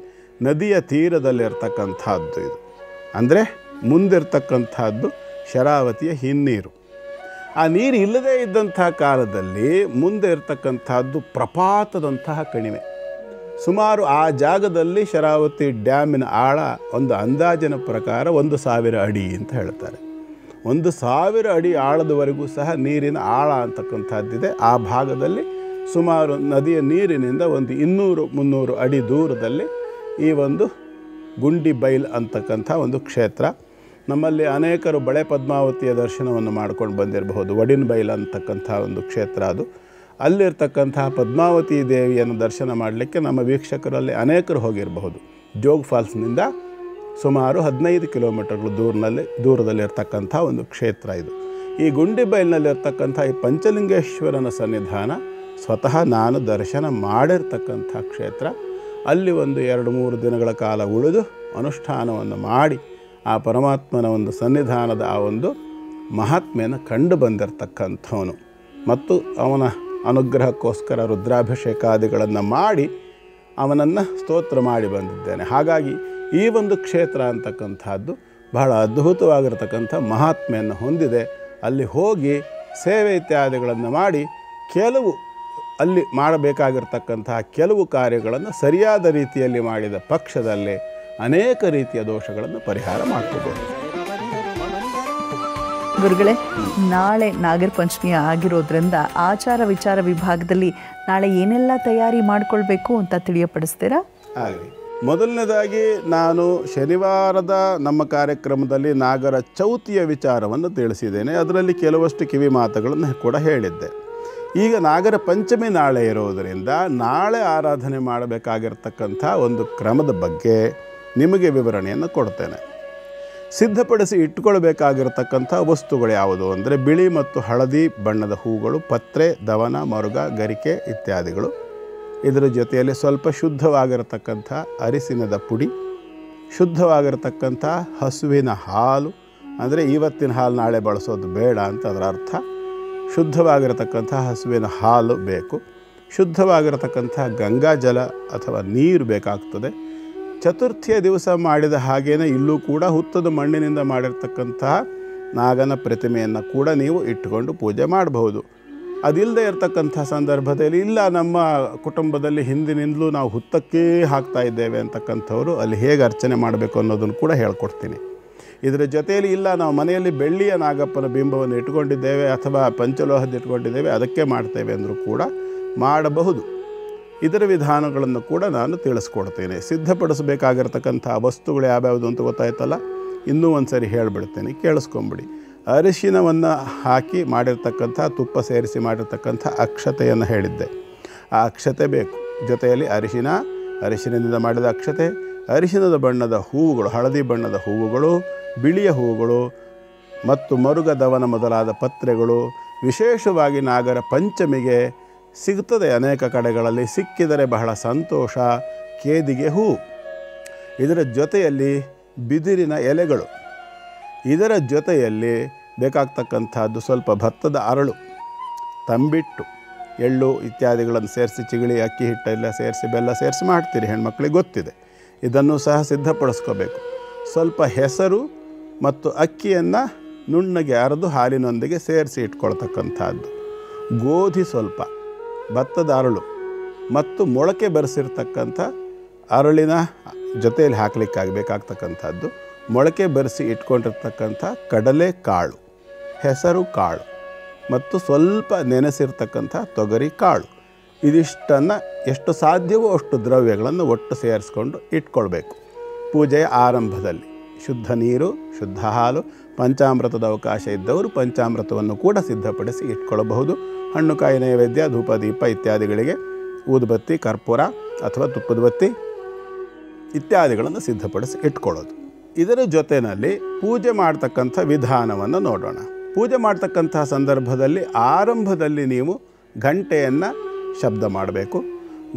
ನದಿಯ ತೀರದಲ್ಲಿರ್ತಕ್ಕಂಥದ್ದು ಇದು. ಅಂದರೆ ಮುಂದಿರ್ತಕ್ಕಂಥದ್ದು ಶರಾವತಿಯ ಹಿನ್ನೀರು. ಆ ನೀರು ಇಲ್ಲದೇ ಇದ್ದಂಥ ಕಾಲದಲ್ಲಿ ಮುಂದೆ ಇರ್ತಕ್ಕಂಥದ್ದು ಪ್ರಪಾತದಂತಹ ಕಣಿವೆ. ಸುಮಾರು ಆ ಜಾಗದಲ್ಲಿ ಶರಾವತಿ ಡ್ಯಾಮಿನ ಆಳ ಒಂದು ಅಂದಾಜಿನ ಪ್ರಕಾರ 1000 ಅಡಿ ಅಂತ ಹೇಳ್ತಾರೆ. 1000 ಅಡಿ ಆಳದವರೆಗೂ ಸಹ ನೀರಿನ ಆಳ ಅಂತಕ್ಕಂಥದ್ದಿದೆ. ಆ ಭಾಗದಲ್ಲಿ ಸುಮಾರು ನದಿಯ ನೀರಿನಿಂದ ಒಂದು 200-300 ಅಡಿ ದೂರದಲ್ಲಿ ಈ ಒಂದು ಗುಂಡಿ ಬೈಲ್ ಅಂತಕ್ಕಂಥ ಒಂದು ಕ್ಷೇತ್ರ. ನಮ್ಮಲ್ಲಿ ಅನೇಕರು ಬಳೆ ಪದ್ಮಾವತಿಯ ದರ್ಶನವನ್ನು ಮಾಡ್ಕೊಂಡು ಬಂದಿರಬಹುದು. ವಡಿನ್ ಬೈಲ್ ಅಂತಕ್ಕಂಥ ಒಂದು ಕ್ಷೇತ್ರ ಅದು. ಅಲ್ಲಿರ್ತಕ್ಕಂತಹ ಪದ್ಮಾವತಿ ದೇವಿಯನ್ನು ದರ್ಶನ ಮಾಡಲಿಕ್ಕೆ ನಮ್ಮ ವೀಕ್ಷಕರಲ್ಲಿ ಅನೇಕರು ಹೋಗಿರಬಹುದು. ಜೋಗ್ ಫಾಲ್ಸ್ನಿಂದ ಸುಮಾರು 15 ಕಿಲೋಮೀಟರ್ಗಳು ದೂರದಲ್ಲಿರ್ತಕ್ಕಂಥ ಒಂದು ಕ್ಷೇತ್ರ ಇದು. ಈ ಗುಂಡಿ ಬೈಲ್ನಲ್ಲಿರ್ತಕ್ಕಂಥ ಈ ಪಂಚಲಿಂಗೇಶ್ವರನ ಸನ್ನಿಧಾನ ಸ್ವತಃ ನಾನು ದರ್ಶನ ಮಾಡಿರ್ತಕ್ಕಂಥ ಕ್ಷೇತ್ರ. ಅಲ್ಲಿ ಒಂದು 2-3 ದಿನಗಳ ಕಾಲ ಉಳಿದು ಅನುಷ್ಠಾನವನ್ನು ಮಾಡಿ ಆ ಪರಮಾತ್ಮನ ಒಂದು ಸನ್ನಿಧಾನದ ಆ ಒಂದು ಮಹಾತ್ಮೆಯನ್ನು ಕಂಡು ಬಂದಿರತಕ್ಕಂಥವನು. ಮತ್ತು ಅವನ ಅನುಗ್ರಹಕ್ಕೋಸ್ಕರ ರುದ್ರಾಭಿಷೇಕಾದಿಗಳನ್ನು ಮಾಡಿ ಅವನನ್ನು ಸ್ತೋತ್ರ ಮಾಡಿ ಬಂದಿದ್ದೇನೆ. ಹಾಗಾಗಿ ಈ ಒಂದು ಕ್ಷೇತ್ರ ಅಂತಕ್ಕಂಥದ್ದು ಬಹಳ ಅದ್ಭುತವಾಗಿರತಕ್ಕಂಥ ಮಹಾತ್ಮೆಯನ್ನು ಹೊಂದಿದೆ. ಅಲ್ಲಿ ಹೋಗಿ ಸೇವೆ ಇತ್ಯಾದಿಗಳನ್ನು ಮಾಡಿ ಕೆಲವು ಅಲ್ಲಿ ಮಾಡಬೇಕಾಗಿರ್ತಕ್ಕಂತಹ ಕೆಲವು ಕಾರ್ಯಗಳನ್ನು ಸರಿಯಾದ ರೀತಿಯಲ್ಲಿ ಮಾಡಿದ ಪಕ್ಷದಲ್ಲಿ ಅನೇಕ ರೀತಿಯ ದೋಷಗಳನ್ನು ಪರಿಹಾರ ಮಾಡ್ಕೋಬೋದು. ಗುರುಗಳೇ, ನಾಳೆ ನಾಗರ ಪಂಚಮಿ ಆಗಿರೋದ್ರಿಂದ ಆಚಾರ ವಿಚಾರ ವಿಭಾಗದಲ್ಲಿ ನಾಳೆ ಏನೆಲ್ಲ ತಯಾರಿ ಮಾಡಿಕೊಳ್ಬೇಕು ಅಂತ ತಿಳಿಯಪಡಿಸ್ತೀರಾ? ಆಗಲಿ. ಮೊದಲನೇದಾಗಿ ನಾನು ಶನಿವಾರದ ನಮ್ಮ ಕಾರ್ಯಕ್ರಮದಲ್ಲಿ ನಾಗರ ಚೌತಿಯ ವಿಚಾರವನ್ನು ತಿಳಿಸಿದ್ದೇನೆ. ಅದರಲ್ಲಿ ಕೆಲವಷ್ಟು ಕಿವಿ ಮಾತುಗಳನ್ನು ಕೂಡ ಹೇಳಿದ್ದೆ. ಈಗ ನಾಗರ ಪಂಚಮಿ ನಾಳೆ ಇರೋದರಿಂದ ನಾಳೆ ಆರಾಧನೆ ಮಾಡಬೇಕಾಗಿರ್ತಕ್ಕಂಥ ಒಂದು ಕ್ರಮದ ಬಗ್ಗೆ ನಿಮಗೆ ವಿವರಣೆಯನ್ನು ಕೊಡ್ತೇನೆ. ಸಿದ್ಧಪಡಿಸಿ ಇಟ್ಕೊಳ್ಬೇಕಾಗಿರ್ತಕ್ಕಂಥ ವಸ್ತುಗಳು ಯಾವುದು ಅಂದರೆ, ಬಿಳಿ ಮತ್ತು ಹಳದಿ ಬಣ್ಣದ ಹೂಗಳು, ಪತ್ರೆ, ದವನ, ಮರುಗ, ಗರಿಕೆ ಇತ್ಯಾದಿಗಳು. ಇದರ ಜೊತೆಯಲ್ಲಿ ಸ್ವಲ್ಪ ಶುದ್ಧವಾಗಿರತಕ್ಕಂಥ ಅರಿಸಿನದ ಪುಡಿ, ಶುದ್ಧವಾಗಿರತಕ್ಕಂಥ ಹಸುವಿನ ಹಾಲು ಅಂದರೆ ಇವತ್ತಿನ ಹಾಲು ನಾಳೆ ಬಳಸೋದು ಬೇಡ ಅಂತ ಅದರ ಅರ್ಥ. ಶುದ್ಧವಾಗಿರತಕ್ಕಂಥ ಹಸುವಿನ ಹಾಲು ಬೇಕು. ಶುದ್ಧವಾಗಿರತಕ್ಕಂಥ ಗಂಗಾಜಲ ಅಥವಾ ನೀರು ಬೇಕಾಗ್ತದೆ. ಚತುರ್ಥಿಯ ದಿವಸ ಮಾಡಿದ ಹಾಗೇನೆ ಇಲ್ಲೂ ಕೂಡ ಹುತ್ತದ ಮಣ್ಣಿನಿಂದ ಮಾಡಿರ್ತಕ್ಕಂತಹ ನಾಗನ ಪ್ರತಿಮೆಯನ್ನು ಕೂಡ ನೀವು ಇಟ್ಟುಕೊಂಡು ಪೂಜೆ ಮಾಡಬಹುದು. ಅದಿಲ್ಲದೆ ಇರತಕ್ಕಂಥ ಸಂದರ್ಭದಲ್ಲಿ ಇಲ್ಲ ನಮ್ಮ ಕುಟುಂಬದಲ್ಲಿ ಹಿಂದಿನಿಂದಲೂ ನಾವು ಹುತ್ತಕ್ಕೇ ಹಾಕ್ತಾ ಇದ್ದೇವೆ ಅಂತಕ್ಕಂಥವ್ರು ಅಲ್ಲಿ ಹೇಗೆ ಅರ್ಚನೆ ಮಾಡಬೇಕು ಅನ್ನೋದನ್ನು ಕೂಡ ಹೇಳ್ಕೊಡ್ತೀನಿ. ಇದರ ಜೊತೆಯಲ್ಲಿ ಇಲ್ಲ ನಾವು ಮನೆಯಲ್ಲಿ ಬೆಳ್ಳಿಯ ನಾಗಪ್ಪನ ಬಿಂಬವನ್ನು ಇಟ್ಕೊಂಡಿದ್ದೇವೆ ಅಥವಾ ಪಂಚಲೋಹದ ಇಟ್ಕೊಂಡಿದ್ದೇವೆ ಅದಕ್ಕೆ ಮಾಡ್ತೇವೆ ಅಂದರೂ ಕೂಡ ಮಾಡಬಹುದು. ಇದರ ವಿಧಾನಗಳನ್ನು ಕೂಡ ನಾನು ತಿಳಿಸ್ಕೊಡ್ತೇನೆ. ಸಿದ್ಧಪಡಿಸಬೇಕಾಗಿರ್ತಕ್ಕಂಥ ವಸ್ತುಗಳು ಯಾವ್ಯಾವುದು ಅಂತ ಗೊತ್ತಾಯ್ತಲ್ಲ, ಇನ್ನೂ ಒಂದು ಸರಿ ಹೇಳಿಬಿಡ್ತೇನೆ, ಕೇಳಿಸ್ಕೊಂಬಿಡಿ. ಅರಿಶಿನವನ್ನು ಹಾಕಿ ಮಾಡಿರ್ತಕ್ಕಂಥ ತುಪ್ಪ ಸೇರಿಸಿ ಮಾಡಿರ್ತಕ್ಕಂಥ ಅಕ್ಷತೆಯನ್ನು ಹೇಳಿದ್ದೆ. ಆ ಅಕ್ಷತೆ ಬೇಕು. ಜೊತೆಯಲ್ಲಿ ಅರಿಶಿನದಿಂದ ಮಾಡಿದ ಅಕ್ಷತೆ, ಅರಿಶಿನದ ಬಣ್ಣದ ಹೂವುಗಳು, ಹಳದಿ ಬಣ್ಣದ ಹೂವುಗಳು, ಬಿಳಿಯ ಹೂವುಗಳು ಮತ್ತು ಮರುಗದವನ ಮೊದಲಾದ ಪತ್ರೆಗಳು. ವಿಶೇಷವಾಗಿ ನಾಗರ ಪಂಚಮಿಗೆ ಸಿಗ್ತದೆ ಅನೇಕ ಕಡೆಗಳಲ್ಲಿ, ಸಿಕ್ಕಿದರೆ ಬಹಳ ಸಂತೋಷ. ಕೇದಿಗೆ ಹೂವು, ಇದರ ಜೊತೆಯಲ್ಲಿ ಬಿದಿರಿನ ಎಲೆಗಳು, ಇದರ ಜೊತೆಯಲ್ಲಿ ಬೇಕಾಗ್ತಕ್ಕಂಥದ್ದು ಸ್ವಲ್ಪ ಭತ್ತದ ಅರಳು, ತಂಬಿಟ್ಟು, ಎಳ್ಳು ಇತ್ಯಾದಿಗಳನ್ನು ಸೇರಿಸಿ, ಚಿಗಳಿ, ಅಕ್ಕಿ ಹಿಟ್ಟೆಲ್ಲ ಸೇರಿಸಿ, ಬೆಲ್ಲ ಸೇರಿಸಿ ಮಾಡ್ತೀರಿ, ಹೆಣ್ಮಕ್ಳಿಗೆ ಗೊತ್ತಿದೆ. ಇದನ್ನು ಸಹ ಸಿದ್ಧಪಡಿಸ್ಕೋಬೇಕು. ಸ್ವಲ್ಪ ಹೆಸರು ಮತ್ತು ಅಕ್ಕಿಯನ್ನು ನುಣ್ಣಗೆ ಅರೆದು ಹಾಲಿನೊಂದಿಗೆ ಸೇರಿಸಿ ಇಟ್ಕೊಳ್ತಕ್ಕಂಥದ್ದು, ಗೋಧಿ ಸ್ವಲ್ಪ, ಭತ್ತದ ಅರಳು ಮತ್ತು ಮೊಳಕೆ ಬರೆಸಿರ್ತಕ್ಕಂಥ ಅರಳಿನ ಜೊತೆಯಲ್ಲಿ ಹಾಕಲಿಕ್ಕಾಗಿ ಬೇಕಾಗ್ತಕ್ಕಂಥದ್ದು, ಮೊಳಕೆ ಬರೆಸಿ ಇಟ್ಕೊಂಡಿರ್ತಕ್ಕಂಥ ಕಡಲೆ ಕಾಳು, ಹೆಸರು ಕಾಳು ಮತ್ತು ಸ್ವಲ್ಪ ನೆನೆಸಿರ್ತಕ್ಕಂಥ ತೊಗರಿ ಕಾಳು. ಇದಿಷ್ಟನ್ನು ಎಷ್ಟು ಸಾಧ್ಯವೋ ಅಷ್ಟು ದ್ರವ್ಯಗಳನ್ನು ಒಟ್ಟು ಸೇರಿಸ್ಕೊಂಡು ಇಟ್ಕೊಳ್ಬೇಕು. ಪೂಜೆಯ ಆರಂಭದಲ್ಲಿ ಶುದ್ಧ ನೀರು, ಶುದ್ಧ ಹಾಲು, ಪಂಚಾಮೃತದ ಅವಕಾಶ ಇದ್ದವರು ಪಂಚಾಮೃತವನ್ನು ಕೂಡ ಸಿದ್ಧಪಡಿಸಿ ಇಟ್ಕೊಳ್ಳಬಹುದು. ಹಣ್ಣು ಕಾಯಿ ನೈವೇದ್ಯ, ಧೂಪ ದೀಪ ಇತ್ಯಾದಿಗಳಿಗೆ ಊದುಬತ್ತಿ, ಕರ್ಪೂರ ಅಥವಾ ತುಪ್ಪದ ಬತ್ತಿ ಇತ್ಯಾದಿಗಳನ್ನು ಸಿದ್ಧಪಡಿಸಿ ಇಟ್ಕೊಳ್ಳೋದು. ಇದರ ಜೊತೆಯಲ್ಲಿ ಪೂಜೆ ಮಾಡ್ತಕ್ಕಂಥ ವಿಧಾನವನ್ನು ನೋಡೋಣ. ಪೂಜೆ ಮಾಡ್ತಕ್ಕಂಥ ಸಂದರ್ಭದಲ್ಲಿ ಆರಂಭದಲ್ಲಿ ನೀವು ಗಂಟೆಯನ್ನು ಶಬ್ದ ಮಾಡಬೇಕು.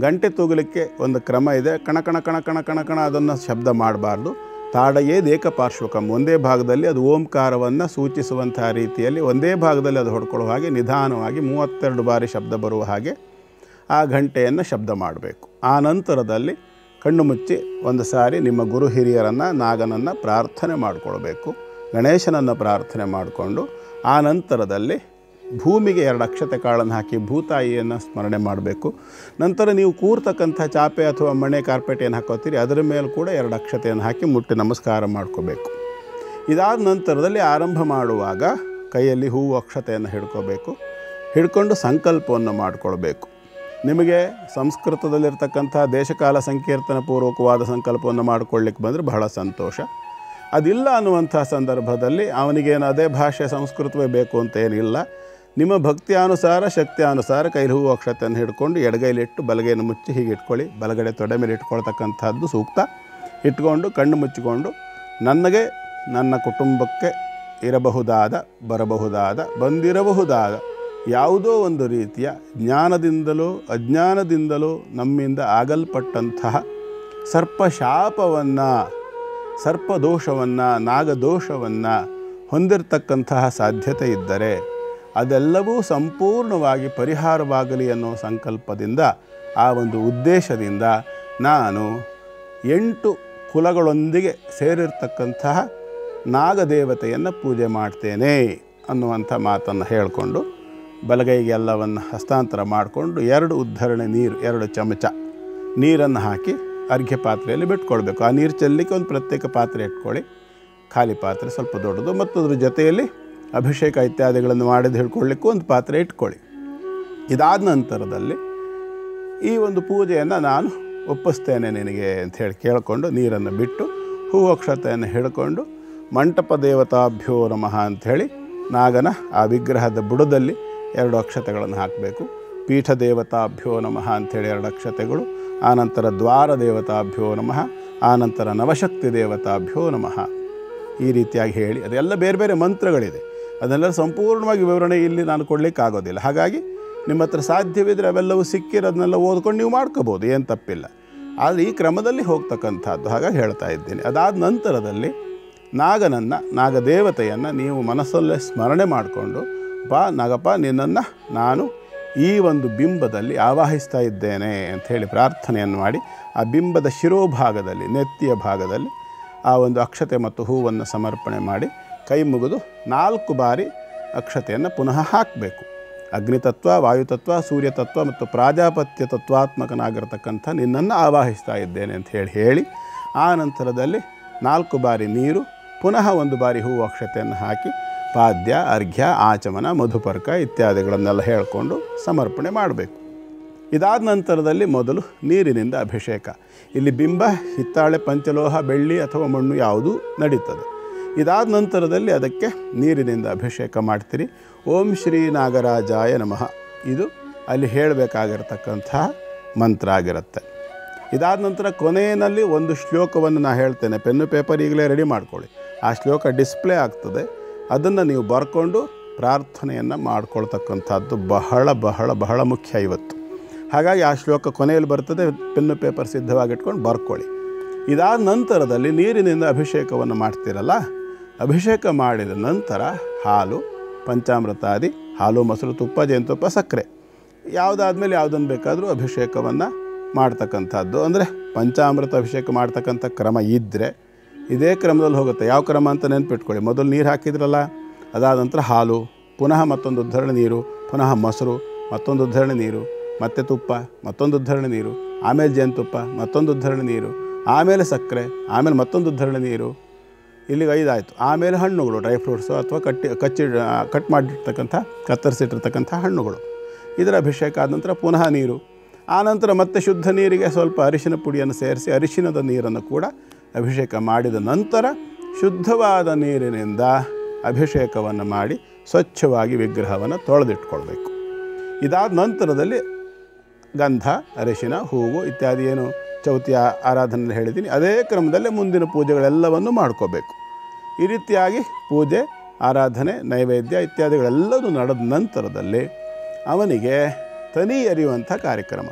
ಗಂಟೆ ತೂಗಲಿಕ್ಕೆ ಒಂದು ಕ್ರಮ ಇದೆ. ಕಣ ಕಣ ಕಣ ಕಣ ಕಣ ಕಣ ಅದನ್ನು ಶಬ್ದ ಮಾಡಬಾರ್ದು. ತಾಡಯೇದ್ ಏಕಪಾರ್ಶ್ವಕಂ, ಒಂದೇ ಭಾಗದಲ್ಲಿ ಅದು ಓಂಕಾರವನ್ನು ಸೂಚಿಸುವಂತಹ ರೀತಿಯಲ್ಲಿ ಒಂದೇ ಭಾಗದಲ್ಲಿ ಅದು ಹೊಡ್ಕೊಳ್ಳೋ ಹಾಗೆ ನಿಧಾನವಾಗಿ 32 ಬಾರಿ ಶಬ್ದ ಬರುವ ಹಾಗೆ ಆ ಗಂಟೆಯನ್ನು ಶಬ್ದ ಮಾಡಬೇಕು. ಆ ನಂತರದಲ್ಲಿ ಕಣ್ಣು ಮುಚ್ಚಿ ಒಂದು ಸಾರಿ ನಿಮ್ಮ ಗುರು ಹಿರಿಯರನ್ನು, ನಾಗನನ್ನು ಪ್ರಾರ್ಥನೆ ಮಾಡಿಕೊಳ್ಬೇಕು. ಗಣೇಶನನ್ನು ಪ್ರಾರ್ಥನೆ ಮಾಡಿಕೊಂಡು ಆ ನಂತರದಲ್ಲಿ ಭೂಮಿಗೆ 2 ಅಕ್ಷತೆ ಕಾಳನ್ನು ಹಾಕಿ ಭೂತಾಯಿಯನ್ನು ಸ್ಮರಣೆ ಮಾಡಬೇಕು. ನಂತರ ನೀವು ಕೂರ್ತಕ್ಕಂಥ ಚಾಪೆ ಅಥವಾ ಮಣೆ ಕಾರ್ಪೆಟ್ ಏನು ಹಾಕೋತೀರಿ ಅದರ ಮೇಲೆ ಕೂಡ 2 ಅಕ್ಷತೆಯನ್ನು ಹಾಕಿ ಮುಟ್ಟಿ ನಮಸ್ಕಾರ ಮಾಡ್ಕೋಬೇಕು. ಇದಾದ ನಂತರದಲ್ಲಿ ಆರಂಭ ಮಾಡುವಾಗ ಕೈಯಲ್ಲಿ ಹೂವು ಅಕ್ಷತೆಯನ್ನು ಹಿಡ್ಕೋಬೇಕು. ಹಿಡ್ಕೊಂಡು ಸಂಕಲ್ಪವನ್ನು ಮಾಡಿಕೊಳ್ಬೇಕು. ನಿಮಗೆ ಸಂಸ್ಕೃತದಲ್ಲಿರ್ತಕ್ಕಂಥ ದೇಶಕಾಲ ಸಂಕೀರ್ತನ ಪೂರ್ವಕವಾದ ಸಂಕಲ್ಪವನ್ನು ಮಾಡಿಕೊಳ್ಳಿಕ್ಕೆ ಬಂದರೆ ಬಹಳ ಸಂತೋಷ. ಅದಿಲ್ಲ ಅನ್ನುವಂಥ ಸಂದರ್ಭದಲ್ಲಿ ಅವನಿಗೇನು ಅದೇ ಭಾಷೆ ಸಂಸ್ಕೃತವೇ ಬೇಕು ಅಂತ ಏನಿಲ್ಲ. ನಿಮ್ಮ ಭಕ್ತಿಯಾನುಸಾರ, ಶಕ್ತಿಯಾನುಸಾರ ಕೈಲಿ ಹೂವು ಅಕ್ಷತೆಯನ್ನು ಹಿಡ್ಕೊಂಡು ಎಡಗೈಲಿಟ್ಟು ಬಲಗೈಯನ್ನು ಮುಚ್ಚಿ ಹೀಗೆ ಇಟ್ಕೊಳ್ಳಿ. ಬಲಗಡೆ ತೊಡೆ ಮೇಲೆ ಇಟ್ಕೊಳ್ತಕ್ಕಂಥದ್ದು ಸೂಕ್ತ. ಇಟ್ಕೊಂಡು ಕಣ್ಣು ಮುಚ್ಚಿಕೊಂಡು ನನಗೆ, ನನ್ನ ಕುಟುಂಬಕ್ಕೆ ಇರಬಹುದಾದ, ಬರಬಹುದಾದ, ಬಂದಿರಬಹುದಾದ ಯಾವುದೋ ಒಂದು ರೀತಿಯ ಜ್ಞಾನದಿಂದಲೋ ಅಜ್ಞಾನದಿಂದಲೋ ನಮ್ಮಿಂದ ಆಗಲ್ಪಟ್ಟಂತಹ ಸರ್ಪಶಾಪವನ್ನು, ಸರ್ಪದೋಷವನ್ನು, ನಾಗದೋಷವನ್ನು ಹೊಂದಿರತಕ್ಕಂತಹ ಸಾಧ್ಯತೆ ಇದ್ದರೆ ಅದೆಲ್ಲವೂ ಸಂಪೂರ್ಣವಾಗಿ ಪರಿಹಾರವಾಗಲಿ ಅನ್ನೋ ಸಂಕಲ್ಪದಿಂದ, ಆ ಒಂದು ಉದ್ದೇಶದಿಂದ ನಾನು 8 ಕುಲಗಳೊಂದಿಗೆ ಸೇರಿರ್ತಕ್ಕಂತಹ ನಾಗದೇವತೆಯನ್ನು ಪೂಜೆ ಮಾಡ್ತೇನೆ ಅನ್ನುವಂಥ ಮಾತನ್ನು ಹೇಳಿಕೊಂಡು ಬಲಗೈಗೆ ಎಲ್ಲವನ್ನು ಹಸ್ತಾಂತರ ಮಾಡಿಕೊಂಡು 2 ಉದ್ಧರಣೆ ನೀರು, 2 ಚಮಚ ನೀರನ್ನು ಹಾಕಿ ಅರ್ಘ್ಯ ಪಾತ್ರೆಯಲ್ಲಿ ಬಿಟ್ಕೊಳ್ಬೇಕು. ಆ ನೀರು ಚೆಲ್ಲಲಿಕ್ಕೆ ಒಂದು ಪ್ರತ್ಯೇಕ ಪಾತ್ರೆ ಇಟ್ಕೊಳ್ಳಿ, ಖಾಲಿ ಪಾತ್ರೆ ಸ್ವಲ್ಪ ದೊಡ್ಡದು. ಮತ್ತು ಅದ್ರ ಜೊತೆಯಲ್ಲಿ ಅಭಿಷೇಕ ಇತ್ಯಾದಿಗಳನ್ನು ಮಾಡಿದ್ದು ಹಿಡ್ಕೊಳ್ಳಿಕ್ಕೂ ಒಂದು ಪಾತ್ರೆ ಇಟ್ಕೊಳ್ಳಿ. ಇದಾದ ನಂತರದಲ್ಲಿ ಈ ಒಂದು ಪೂಜೆಯನ್ನು ನಾನು ಒಪ್ಪಿಸ್ತೇನೆ ನಿನಗೆ ಅಂಥೇಳಿ ಕೇಳಿಕೊಂಡು ನೀರನ್ನು ಬಿಟ್ಟು ಹೂವು ಅಕ್ಷತೆಯನ್ನು ಹಿಡ್ಕೊಂಡು ಮಂಟಪ ದೇವತಾಭ್ಯೋ ನಮಃ ಅಂಥೇಳಿ ನಾಗನ ಆ ವಿಗ್ರಹದ ಬುಡದಲ್ಲಿ 2 ಅಕ್ಷತೆಗಳನ್ನು ಹಾಕಬೇಕು. ಪೀಠ ದೇವತಾಭ್ಯೋ ನಮಃ ಅಂಥೇಳಿ 2 ಅಕ್ಷತೆಗಳು, ಆನಂತರ ದ್ವಾರ ದೇವತಾಭ್ಯೋ ನಮಃ, ಆನಂತರ ನವಶಕ್ತಿ ದೇವತಾಭ್ಯೋ ನಮಃ. ಈ ರೀತಿಯಾಗಿ ಹೇಳಿ, ಅದೆಲ್ಲ ಬೇರೆ ಬೇರೆ ಮಂತ್ರಗಳಿದೆ. ಅದನ್ನೆಲ್ಲ ಸಂಪೂರ್ಣವಾಗಿ ವಿವರಣೆ ಇಲ್ಲಿ ನಾನು ಕೊಡಲಿಕ್ಕಾಗೋದಿಲ್ಲ. ಹಾಗಾಗಿ ನಿಮ್ಮ ಹತ್ರ ಸಾಧ್ಯವಿದ್ದರೆ ಅವೆಲ್ಲವೂ ಸಿಕ್ಕಿರೋದನ್ನೆಲ್ಲ ಓದ್ಕೊಂಡು ನೀವು ಮಾಡ್ಕೋಬೋದು, ಏನು ತಪ್ಪಿಲ್ಲ. ಆದರೆ ಈ ಕ್ರಮದಲ್ಲಿ ಹೋಗ್ತಕ್ಕಂಥದ್ದು, ಹಾಗಾಗಿ ಹೇಳ್ತಾ ಇದ್ದೀನಿ. ಅದಾದ ನಂತರದಲ್ಲಿ ನಾಗನನ್ನು, ನಾಗದೇವತೆಯನ್ನು ನೀವು ಮನಸ್ಸಲ್ಲೇ ಸ್ಮರಣೆ ಮಾಡಿಕೊಂಡು, ಬಾ ನಾಗಪ್ಪ, ನಿನ್ನನ್ನು ನಾನು ಈ ಒಂದು ಬಿಂಬದಲ್ಲಿ ಆವಾಹಿಸ್ತಾ ಇದ್ದೇನೆ ಅಂಥೇಳಿ ಪ್ರಾರ್ಥನೆಯನ್ನು ಮಾಡಿ ಆ ಬಿಂಬದ ಶಿರೋಭಾಗದಲ್ಲಿ, ನೆತ್ತಿಯ ಭಾಗದಲ್ಲಿ ಆ ಒಂದು ಅಕ್ಷತೆ ಮತ್ತು ಹೂವನ್ನು ಸಮರ್ಪಣೆ ಮಾಡಿ ಕೈ ಮುಗಿದು 4 ಬಾರಿ ಅಕ್ಷತೆಯನ್ನು ಪುನಃ ಹಾಕಬೇಕು. ಅಗ್ನಿತತ್ವ, ವಾಯುತತ್ವ, ಸೂರ್ಯತತ್ವ ಮತ್ತು ಪ್ರಾಜಾಪತ್ಯ ತತ್ವಾತ್ಮಕನಾಗಿರ್ತಕ್ಕಂಥ ನಿನ್ನನ್ನು ಆವಾಹಿಸ್ತಾ ಇದ್ದೇನೆ ಅಂತ ಹೇಳಿ ಆ ನಂತರದಲ್ಲಿ 4 ಬಾರಿ ನೀರು, ಪುನಃ 1 ಬಾರಿ ಹೂವು ಅಕ್ಷತೆಯನ್ನು ಹಾಕಿ ಪಾದ್ಯ, ಅರ್ಘ್ಯ, ಆಚಮನ, ಮಧುಪರ್ಕ ಇತ್ಯಾದಿಗಳನ್ನೆಲ್ಲ ಹೇಳಿಕೊಂಡು ಸಮರ್ಪಣೆ ಮಾಡಬೇಕು. ಇದಾದ ನಂತರದಲ್ಲಿ ಮೊದಲು ನೀರಿನಿಂದ ಅಭಿಷೇಕ. ಇಲ್ಲಿ ಬಿಂಬ, ಹಿತ್ತಾಳೆ, ಪಂಚಲೋಹ, ಬೆಳ್ಳಿ ಅಥವಾ ಮಣ್ಣು ಯಾವುದೂ ನಡೀತದೆ. ಇದಾದ ನಂತರದಲ್ಲಿ ಅದಕ್ಕೆ ನೀರಿನಿಂದ ಅಭಿಷೇಕ ಮಾಡ್ತೀರಿ. ಓಂ ಶ್ರೀ ನಾಗರಾಜಾಯ ನಮಃ, ಇದು ಅಲ್ಲಿ ಹೇಳಬೇಕಾಗಿರ್ತಕ್ಕಂಥ ಮಂತ್ರ ಆಗಿರುತ್ತೆ. ಇದಾದ ನಂತರ ಕೊನೆಯಲ್ಲಿ ಒಂದು ಶ್ಲೋಕವನ್ನು ನಾನು ಹೇಳ್ತೇನೆ. ಪೆನ್ನು ಪೇಪರ್ ಈಗಲೇ ರೆಡಿ ಮಾಡ್ಕೊಳ್ಳಿ. ಆ ಶ್ಲೋಕ ಡಿಸ್ಪ್ಲೇ ಆಗ್ತದೆ. ಅದನ್ನು ನೀವು ಬರ್ಕೊಂಡು ಪ್ರಾರ್ಥನೆಯನ್ನು ಮಾಡ್ಕೊಳ್ತಕ್ಕಂಥದ್ದು ಬಹಳ ಬಹಳ ಬಹಳ ಮುಖ್ಯ ಇವತ್ತು. ಹಾಗಾಗಿ ಆ ಶ್ಲೋಕ ಕೊನೆಯಲ್ಲಿ ಬರ್ತದೆ. ಪೆನ್ನು ಪೇಪರ್ ಸಿದ್ಧವಾಗಿಟ್ಕೊಂಡು ಬರ್ಕೊಳ್ಳಿ. ಇದಾದ ನಂತರದಲ್ಲಿ ನೀರಿನಿಂದ ಅಭಿಷೇಕವನ್ನು ಮಾಡ್ತೀರಲ್ಲ, ಅಭಿಷೇಕ ಮಾಡಿದ ನಂತರ ಹಾಲು, ಪಂಚಾಮೃತಾದಿ, ಹಾಲು, ಮೊಸರು, ತುಪ್ಪ, ಜೇನುತುಪ್ಪ, ಸಕ್ಕರೆ ಯಾವುದಾದ್ಮೇಲೆ ಯಾವುದನ್ನು ಬೇಕಾದರೂ ಅಭಿಷೇಕವನ್ನು ಮಾಡ್ತಕ್ಕಂಥದ್ದು. ಅಂದರೆ ಪಂಚಾಮೃತ ಅಭಿಷೇಕ ಮಾಡ್ತಕ್ಕಂಥ ಕ್ರಮ ಇದ್ದರೆ ಇದೇ ಕ್ರಮದಲ್ಲಿ ಹೋಗುತ್ತೆ. ಯಾವ ಕ್ರಮ ಅಂತ ನೆನ್ಪಿಟ್ಕೊಳ್ಳಿ. ಮೊದಲು ನೀರು ಹಾಕಿದ್ರಲ್ಲ, ಅದಾದ ನಂತರ ಹಾಲು, ಪುನಃ ಮತ್ತೊಂದು ಉದ್ಧರಣೆ ನೀರು, ಪುನಃ ಮೊಸರು, ಮತ್ತೊಂದು ಉದ್ಧರಣೆ ನೀರು, ಮತ್ತೆ ತುಪ್ಪ, ಮತ್ತೊಂದು ಉದ್ಧರಣೆ ನೀರು, ಆಮೇಲೆ ಜೇನುತುಪ್ಪ, ಮತ್ತೊಂದು ಉದ್ಧರಣೆ ನೀರು, ಆಮೇಲೆ ಸಕ್ಕರೆ, ಆಮೇಲೆ ಮತ್ತೊಂದು ಉದ್ಧರಣೆ ನೀರು. ಇಲ್ಲಿಗೆ 5 ಆಯಿತು. ಆಮೇಲೆ ಹಣ್ಣುಗಳು, ಡ್ರೈ ಫ್ರೂಟ್ಸು ಅಥವಾ ಕಟ್ ಮಾಡಿರ್ತಕ್ಕಂಥ, ಕತ್ತರಿಸಿಟ್ಟಿರ್ತಕ್ಕಂಥ ಹಣ್ಣುಗಳು. ಇದರ ಅಭಿಷೇಕ ಆದ ನಂತರ ಪುನಃ ನೀರು. ಆನಂತರ ಮತ್ತೆ ಶುದ್ಧ ನೀರಿಗೆ ಸ್ವಲ್ಪ ಅರಿಶಿನ ಪುಡಿಯನ್ನು ಸೇರಿಸಿ ಅರಿಶಿನದ ನೀರನ್ನು ಕೂಡ ಅಭಿಷೇಕ ಮಾಡಿದ ನಂತರ ಶುದ್ಧವಾದ ನೀರಿನಿಂದ ಅಭಿಷೇಕವನ್ನು ಮಾಡಿ ಸ್ವಚ್ಛವಾಗಿ ವಿಗ್ರಹವನ್ನು ತೊಳೆದಿಟ್ಕೊಳ್ಬೇಕು. ಇದಾದ ನಂತರದಲ್ಲಿ ಗಂಧ, ಅರಿಶಿನ, ಹೂವು ಇತ್ಯಾದಿ ಏನು ಚೌತಿಯ ಆರಾಧನೆ ಹೇಳಿದ್ದೀನಿ, ಅದೇ ಕ್ರಮದಲ್ಲೇ ಮುಂದಿನ ಪೂಜೆಗಳೆಲ್ಲವನ್ನು ಮಾಡ್ಕೋಬೇಕು. ಈ ರೀತಿಯಾಗಿ ಪೂಜೆ, ಆರಾಧನೆ, ನೈವೇದ್ಯ ಇತ್ಯಾದಿಗಳೆಲ್ಲವೂ ನಡೆದ ನಂತರದಲ್ಲಿ ಅವನಿಗೆ ತನಿ ಎರೆಯುವಂಥ ಕಾರ್ಯಕ್ರಮ.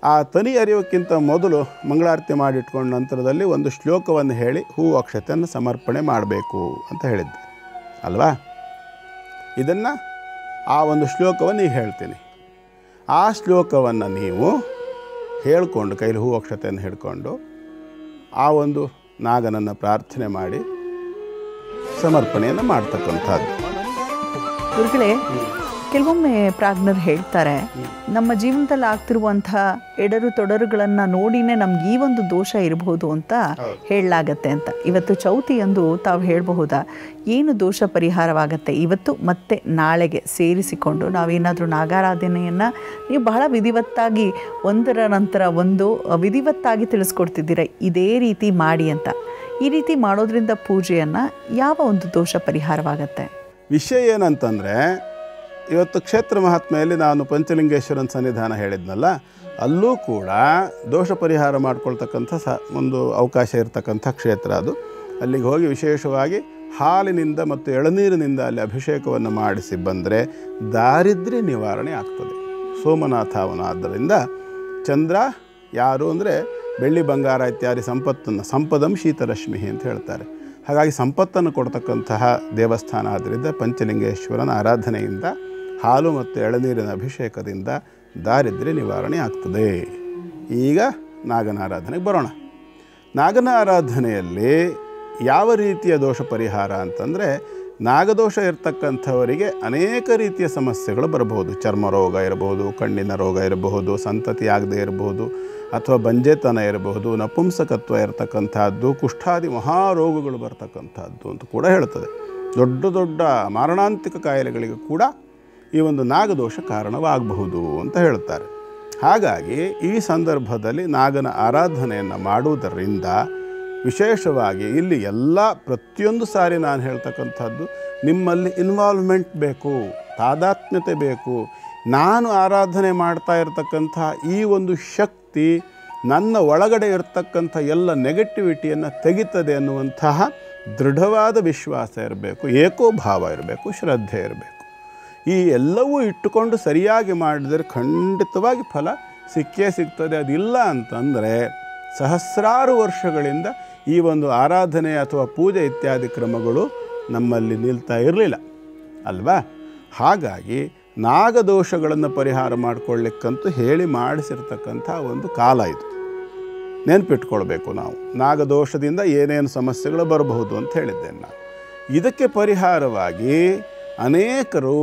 ಆ ತನಿ ಎರೆಯೋಕ್ಕಿಂತ ಮೊದಲು ಮಂಗಳಾರತಿ ಮಾಡಿಟ್ಕೊಂಡ ನಂತರದಲ್ಲಿ ಒಂದು ಶ್ಲೋಕವನ್ನು ಹೇಳಿ ಹೂವು ಅಕ್ಷತೆಯನ್ನು ಸಮರ್ಪಣೆ ಮಾಡಬೇಕು ಅಂತ ಹೇಳಿದ್ದೆ ಅಲ್ವಾ. ಇದನ್ನು ಆ ಒಂದು ಶ್ಲೋಕವನ್ನು ಈಗ ಹೇಳ್ತೀನಿ. ಆ ಶ್ಲೋಕವನ್ನು ನೀವು ಹೇಳಿಕೊಂಡು, ಕೈಲಿ ಹೂವು ಅಕ್ಷತೆಯನ್ನು ಹಿಡ್ಕೊಂಡು ಆ ಒಂದು ನಾಗನನ್ನು ಪ್ರಾರ್ಥನೆ ಮಾಡಿ ಸಮರ್ಪಣೆಯನ್ನು ಮಾಡ್ತಕ್ಕಂಥದ್ದು. ಗುರುಗಳೇ, ಕೆಲವೊಮ್ಮೆ ಪ್ರಾಜ್ಞರು ಹೇಳ್ತಾರೆ, ನಮ್ಮ ಜೀವನದಲ್ಲಿ ಆಗ್ತಿರುವಂಥ ಎಡರು ತೊಡರುಗಳನ್ನು ನೋಡಿನೇ ನಮ್ಗೆ ಈ ಒಂದು ದೋಷ ಇರಬಹುದು ಅಂತ ಹೇಳಲಾಗತ್ತೆ ಅಂತ. ಇವತ್ತು ಚೌತಿ ಎಂದು ತಾವು ಹೇಳಬಹುದಾ? ಏನು ದೋಷ ಪರಿಹಾರವಾಗತ್ತೆ ಇವತ್ತು ಮತ್ತೆ ನಾಳೆಗೆ ಸೇರಿಸಿಕೊಂಡು ನಾವೇನಾದರೂ ನಾಗಾರಾಧನೆಯನ್ನು ನೀವು ಬಹಳ ವಿಧಿವತ್ತಾಗಿ ಒಂದರ ನಂತರ ಒಂದು ವಿಧಿವತ್ತಾಗಿ ತಿಳಿಸ್ಕೊಡ್ತಿದ್ದೀರ, ಇದೇ ರೀತಿ ಮಾಡಿ ಅಂತ. ಈ ರೀತಿ ಮಾಡೋದ್ರಿಂದ ಪೂಜೆಯನ್ನು ಯಾವ ಒಂದು ದೋಷ ಪರಿಹಾರವಾಗತ್ತೆ? ವಿಷಯ ಏನಂತಂದರೆ, ಇವತ್ತು ಕ್ಷೇತ್ರ ಮಹಾತ್ಮೆಯಲ್ಲಿ ನಾನು ಪಂಚಲಿಂಗೇಶ್ವರನ ಸನ್ನಿಧಾನ ಹೇಳಿದ್ನಲ್ಲ, ಅಲ್ಲೂ ಕೂಡ ದೋಷ ಪರಿಹಾರ ಮಾಡ್ಕೊಳ್ತಕ್ಕಂಥ ಒಂದು ಅವಕಾಶ ಇರತಕ್ಕಂಥ ಕ್ಷೇತ್ರ ಅದು. ಅಲ್ಲಿಗೆ ಹೋಗಿ ವಿಶೇಷವಾಗಿ ಹಾಲಿನಿಂದ ಮತ್ತು ಎಳನೀರಿನಿಂದ ಅಲ್ಲಿ ಅಭಿಷೇಕವನ್ನು ಮಾಡಿಸಿ ಬಂದರೆ ದಾರಿದ್ರ್ಯ ನಿವಾರಣೆ ಆಗ್ತದೆ. ಸೋಮನಾಥ ಅವನು. ಆದ್ದರಿಂದ ಚಂದ್ರ ಯಾರು ಅಂದರೆ ಬೆಳ್ಳಿ ಬಂಗಾರ ಇತ್ಯಾದಿ ಸಂಪದಂ ಶೀತರಶ್ಮಿ ಅಂತ ಹೇಳ್ತಾರೆ. ಹಾಗಾಗಿ ಸಂಪತ್ತನ್ನು ಕೊಡ್ತಕ್ಕಂತಹ ದೇವಸ್ಥಾನ ಆದ್ದರಿಂದ ಪಂಚಲಿಂಗೇಶ್ವರನ ಆರಾಧನೆಯಿಂದ, ಹಾಲು ಮತ್ತು ಎಳನೀರಿನ ಅಭಿಷೇಕದಿಂದ ದಾರಿದ್ರ್ಯ ನಿವಾರಣೆ ಆಗ್ತದೆ. ಈಗ ನಾಗನ ಆರಾಧನೆಗೆ ಬರೋಣ. ನಾಗನ ಆರಾಧನೆಯಲ್ಲಿ ಯಾವ ರೀತಿಯ ದೋಷ ಪರಿಹಾರ ಅಂತಂದರೆ, ನಾಗದೋಷ ಇರತಕ್ಕಂಥವರಿಗೆ ಅನೇಕ ರೀತಿಯ ಸಮಸ್ಯೆಗಳು ಬರಬಹುದು. ಚರ್ಮ ರೋಗ ಇರಬಹುದು, ಕಣ್ಣಿನ ರೋಗ ಇರಬಹುದು, ಸಂತತಿ ಆಗದೆ ಇರಬಹುದು, ಅಥವಾ ಬಂಜೆತನ ಇರಬಹುದು, ನಪುಂಸಕತ್ವ ಇರತಕ್ಕಂಥದ್ದು, ಕುಷ್ಠಾದಿ ಮಹಾರೋಗಗಳು ಬರ್ತಕ್ಕಂಥದ್ದು ಅಂತ ಕೂಡ ಹೇಳ್ತದೆ. ದೊಡ್ಡ ದೊಡ್ಡ ಮಾರಣಾಂತಿಕ ಕಾಯಿಲೆಗಳಿಗೆ ಕೂಡ ಈ ಒಂದು ನಾಗದೋಷ ಕಾರಣವಾಗಬಹುದು ಅಂತ ಹೇಳ್ತಾರೆ. ಹಾಗಾಗಿ ಈ ಸಂದರ್ಭದಲ್ಲಿ ನಾಗನ ಆರಾಧನೆಯನ್ನು ಮಾಡುವುದರಿಂದ ವಿಶೇಷವಾಗಿ ಇಲ್ಲಿ ಪ್ರತಿಯೊಂದು ಸಾರಿ ನಾನು ಹೇಳ್ತಕ್ಕಂಥದ್ದು, ನಿಮ್ಮಲ್ಲಿ ಇನ್ವಾಲ್ವ್ಮೆಂಟ್ ಬೇಕು, ತಾದಾತ್ಮ್ಯತೆ ಬೇಕು. ನಾನು ಆರಾಧನೆ ಮಾಡ್ತಾ ಇರತಕ್ಕಂಥ ಈ ಒಂದು ಶಕ್ತಿ ನನ್ನ ಒಳಗಡೆ ಇರತಕ್ಕಂಥ ಎಲ್ಲ ನೆಗೆಟಿವಿಟಿಯನ್ನು ತೆಗಿತದೆ ಅನ್ನುವಂತಹ ದೃಢವಾದ ವಿಶ್ವಾಸ ಇರಬೇಕು, ಏಕೋಭಾವ ಇರಬೇಕು, ಶ್ರದ್ಧೆ ಇರಬೇಕು. ಈ ಎಲ್ಲವೂ ಇಟ್ಟುಕೊಂಡು ಸರಿಯಾಗಿ ಮಾಡಿದರೆ ಖಂಡಿತವಾಗಿ ಫಲ ಸಿಕ್ಕೇ ಸಿಗ್ತದೆ. ಅದಿಲ್ಲ ಅಂತಂದರೆ ಸಹಸ್ರಾರು ವರ್ಷಗಳಿಂದ ಈ ಒಂದು ಆರಾಧನೆ ಅಥವಾ ಪೂಜೆ ಇತ್ಯಾದಿ ಕ್ರಮಗಳು ನಮ್ಮಲ್ಲಿ ನಿಲ್ತಾ ಇರಲಿಲ್ಲ ಅಲ್ವಾ. ಹಾಗಾಗಿ ನಾಗದೋಷಗಳನ್ನು ಪರಿಹಾರ ಮಾಡಿಕೊಳ್ಳಿಕ್ಕಂತೂ ಹೇಳಿ ಮಾಡಿಸಿರ್ತಕ್ಕಂಥ ಒಂದು ಕಾಲ ಇದು. ನೆನಪಿಟ್ಕೊಳ್ಬೇಕು ನಾವು, ನಾಗದೋಷದಿಂದ ಏನೇನು ಸಮಸ್ಯೆಗಳು ಬರಬಹುದು ಅಂತ ಹೇಳಿದ್ದೇನೆ ನಾನು. ಇದಕ್ಕೆ ಪರಿಹಾರವಾಗಿ ಅನೇಕರು